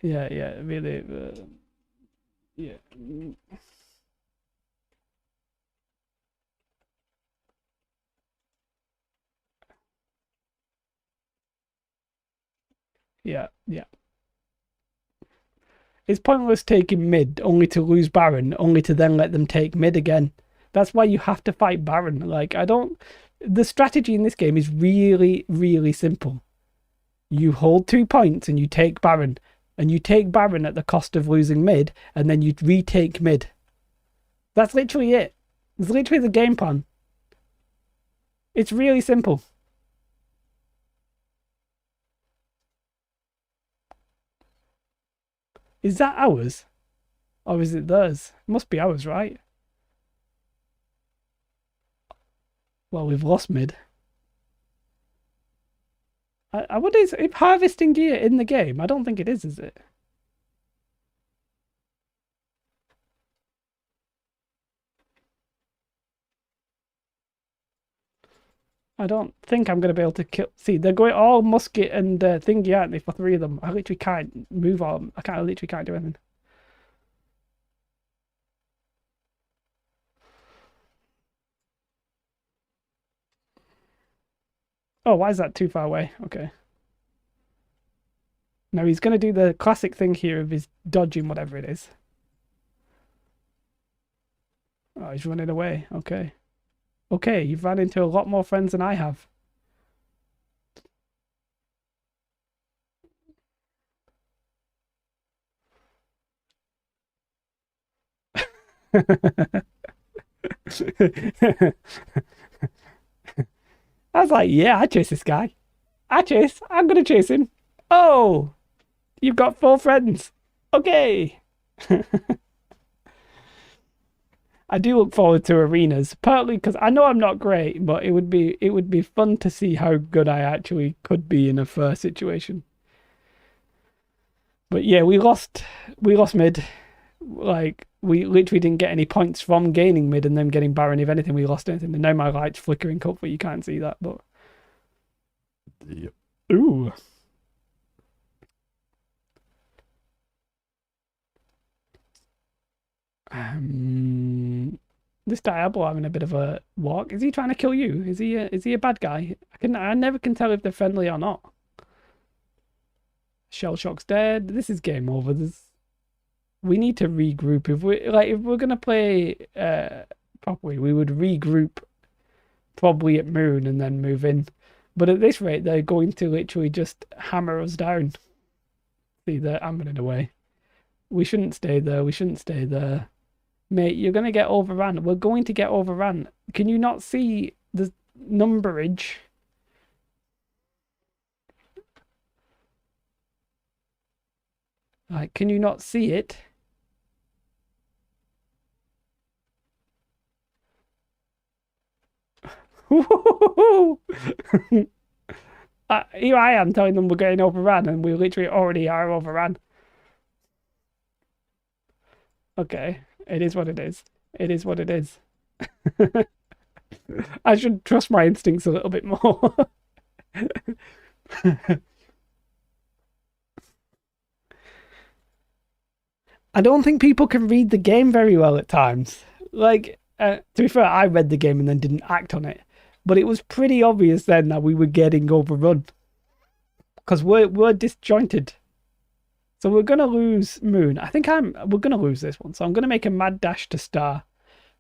Yeah, yeah, really. Yeah. Yeah, yeah. It's pointless taking mid only to lose Baron, only to then let them take mid again. That's why you have to fight Baron. Like, I don't. The strategy in this game is really, really simple. You hold 2 points and you take Baron. And you take Baron at the cost of losing mid, and then you retake mid. That's literally it. It's literally the game plan. It's really simple. Is that ours? Or is it theirs? It must be ours, right? Well, we've lost mid. I wonder if harvesting gear in the game? I don't think it is it? I don't think I'm going to be able to kill. See, they're going all musket and thingy, aren't they, for 3 of them? I literally can't move on. I literally can't do anything. Oh, why is that too far away? Okay. No, he's going to do the classic thing here of his dodging whatever it is. Oh, he's running away. Okay. Okay, you've ran into a lot more friends than I have. I was like, yeah, I chase this guy. I'm gonna chase him. Oh, you've got 4 friends. Okay. I do look forward to arenas, partly because I know I'm not great, but it would be fun to see how good I actually could be in a fur situation. But yeah, we lost mid. Like we literally didn't get any points from gaining mid and then getting Baron. If anything, we lost anything. And now my light's flickering. Hopefully you can't see that, but Yep. ooh. This Diablo having a bit of a walk. Is he trying to kill you? Is he a bad guy? I never can tell if they're friendly or not. Shell Shock's dead. This is game over. We need to regroup. If we're gonna play properly, we would regroup probably at Moon and then move in. But at this rate, they're going to literally just hammer us down. See, they're hammering away. We shouldn't stay there. We shouldn't stay there. Mate, you're going to get overrun. We're going to get overrun. Can you not see the numberage? Like, can you not see it? Here I am telling them we're getting overrun, and we literally already are overrun. Okay, it is what it is. It is what it is. I should trust my instincts a little bit more. I don't think people can read the game very well at times. Like, to be fair, I read the game and then didn't act on it. But it was pretty obvious then that we were getting overrun. Because we're disjointed. So we're gonna lose Moon. We're gonna lose this one. So I'm gonna make a mad dash to Star.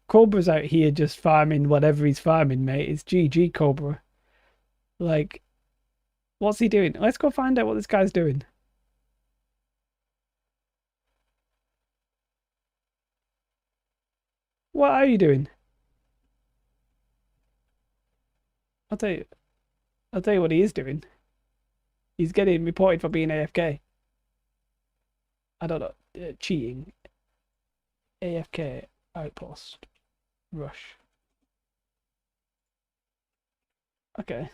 Cobra's out here just farming whatever he's farming, mate. It's GG Cobra. Like, what's he doing? Let's go find out what this guy's doing. What are you doing? I'll tell you. I'll tell you what he is doing. He's getting reported for being AFK. I don't know. Cheating. AFK outpost. Rush. Okay.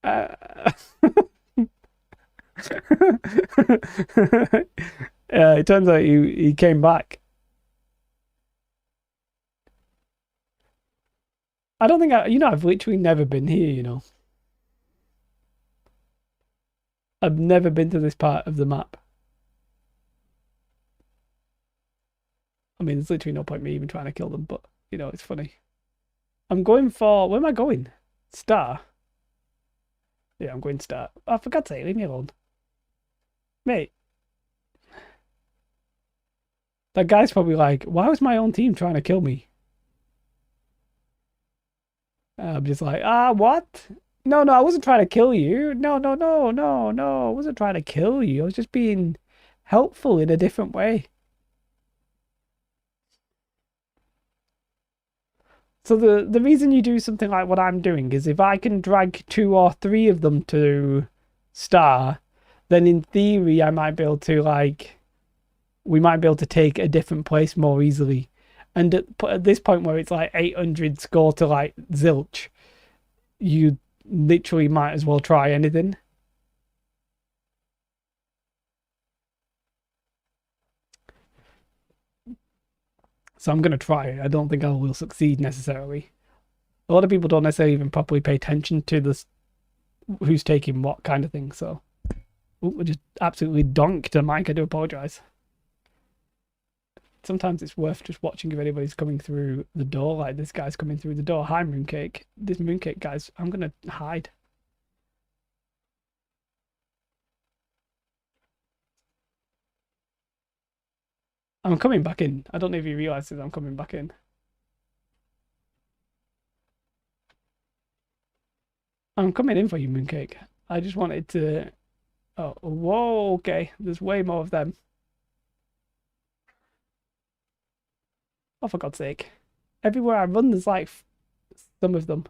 uh, yeah, it turns out he came back. I don't think I've literally never been here. I've never been to this part of the map. I mean, there's literally no point me even trying to kill them, but it's funny. I'm going for, where am I going? Star. Yeah, I'm going Star. Oh, for God's sake, leave me alone. Mate. That guy's probably like, why was my own team trying to kill me? I'm just like, what? No, I wasn't trying to kill you. No, no, no, no, no. I wasn't trying to kill you. I was just being helpful in a different way. So the reason you do something like what I'm doing is if I can drag 2 or 3 of them to Star, then in theory I might be able to we might be able to take a different place more easily. And at this point where it's like 800 score to zilch, you literally might as well try anything. So I'm going to try it. I don't think I will succeed necessarily. A lot of people don't necessarily even properly pay attention to this, who's taking what kind of thing. So, we just absolutely donked the mic. I do apologize. Sometimes it's worth just watching if anybody's coming through the door. Like this guy's coming through the door. Hi, Mooncake. This Mooncake guy's. I'm going to hide. I'm coming back in. I don't know if you realise this. I'm coming back in. I'm coming in for you, Mooncake. I just wanted to. Oh, whoa. Okay, there's way more of them. Oh, for God's sake! Everywhere I run, there's like some of them.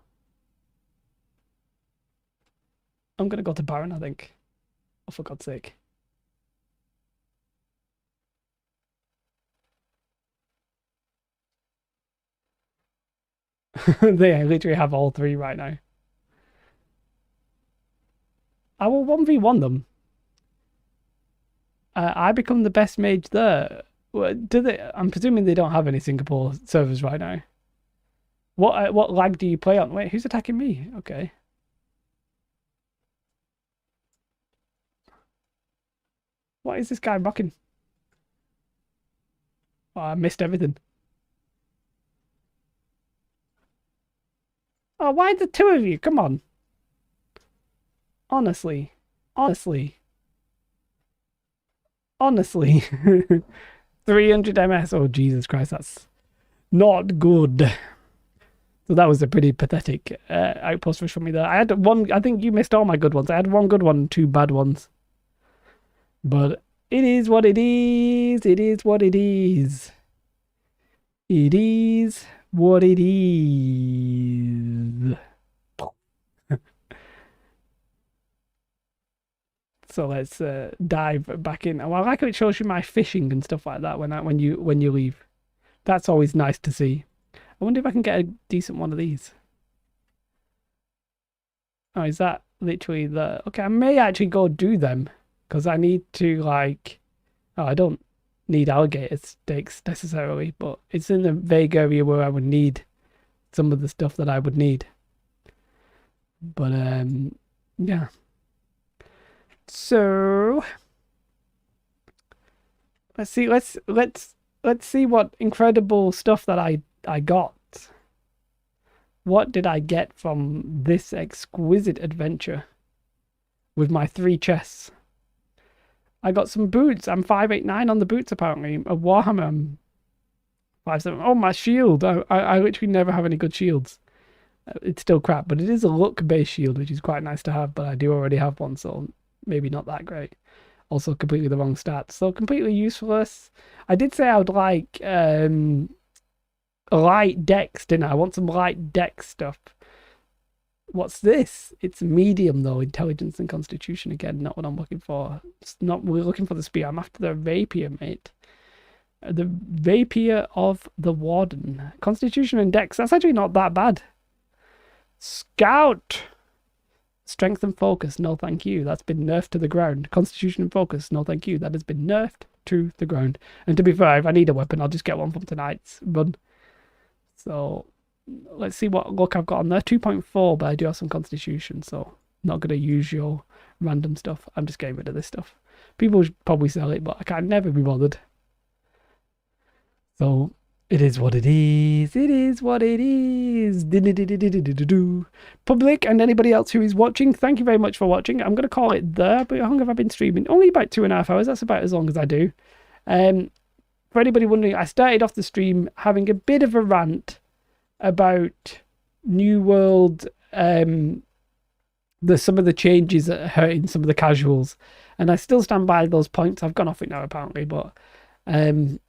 I'm gonna go to Baron, I think. Oh, for God's sake! They literally have all three right now. I will 1v1 them. I become the best mage there. Do they? I'm presuming they don't have any Singapore servers right now. What lag do you play on? Wait, who's attacking me? Okay. What is this guy rocking? Oh, I missed everything. Oh, why the two of you? Come on. Honestly. Honestly. Honestly. 300 MS. Oh, Jesus Christ, that's not good. So that was a pretty pathetic outpost rush from me there. I had one, I think you missed all my good ones. I had one good one and two bad ones. But it is what it is. It is what it is. It is what it is. So let's dive back in. Well, I like how it shows you my fishing and stuff like that when you leave. That's always nice to see. I wonder if I can get a decent one of these. Oh, is that literally the... Okay, I may actually go do them. Because I need to, like... Oh, I don't need alligator steaks necessarily. But it's in the vague area where I would need some of the stuff that I would need. But, yeah. So... Let's see, let's see what incredible stuff that I got. What did I get from this exquisite adventure with my 3 chests? I got some boots. I'm 589 on the boots apparently. A Warhammer. I'm 57. Oh, my shield. I literally never have any good shields. It's still crap, but it is a luck-based shield, which is quite nice to have, but I do already have one, so maybe not that great. Also completely the wrong stats, so completely useless. I did say I would like light dex, didn't I? I want some light dex stuff. What's this? It's medium though, intelligence and constitution again, not what I'm looking for. It's not, we're looking for the spear. I'm after the rapier, mate. The rapier of the warden. Constitution and dex, that's actually not that bad. Scout! Strength and focus, no thank you. That's been nerfed to the ground. Constitution and focus, no thank you. That has been nerfed to the ground. And to be fair, if I need a weapon, I'll just get one from tonight's run. So, let's see what luck I've got on there. 2.4, but I do have some constitution, so not going to use your random stuff. I'm just getting rid of this stuff. People should probably sell it, but I can never be bothered. So, it is what it is. It is what it is. Public and anybody else who is watching, thank you very much for watching. I'm going to call it there, but how long have I been streaming? Only about 2.5 hours. That's about as long as I do. For anybody wondering, I started off the stream having a bit of a rant about New World, some of the changes that are hurting some of the casuals. And I still stand by those points. I've gone off it now, apparently, but...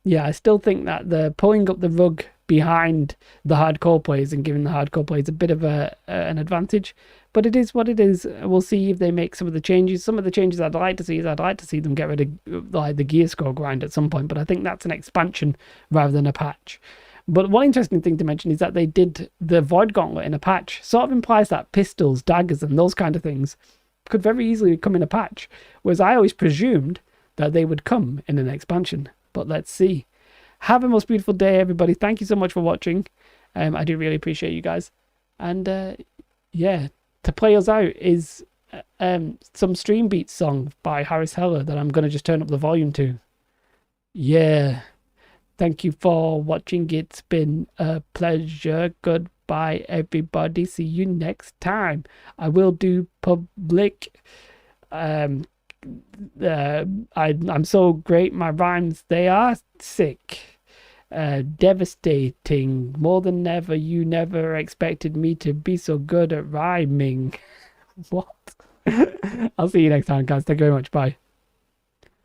yeah, I still think that they're pulling up the rug behind the hardcore players and giving the hardcore players a bit of an advantage. But it is what it is. We'll see if they make some of the changes. Some of the changes I'd like to see is I'd like to see them get rid of like the gear score grind at some point. But I think that's an expansion rather than a patch. But one interesting thing to mention is that they did the Void Gauntlet in a patch. Sort of implies that pistols, daggers, and those kind of things could very easily come in a patch. Whereas I always presumed that they would come in an expansion. But let's see. Have a most beautiful day, everybody. Thank you so much for watching. I do really appreciate you guys. And yeah, to play us out is some Stream Beats song by Harris Heller that I'm going to just turn up the volume to. Yeah. Thank you for watching. It's been a pleasure. Goodbye, everybody. See you next time. I will do public I'm so great. My rhymes, they are sick. Devastating. More than ever, you never expected me to be so good at rhyming. What? I'll see you next time, guys. Thank you very much. Bye.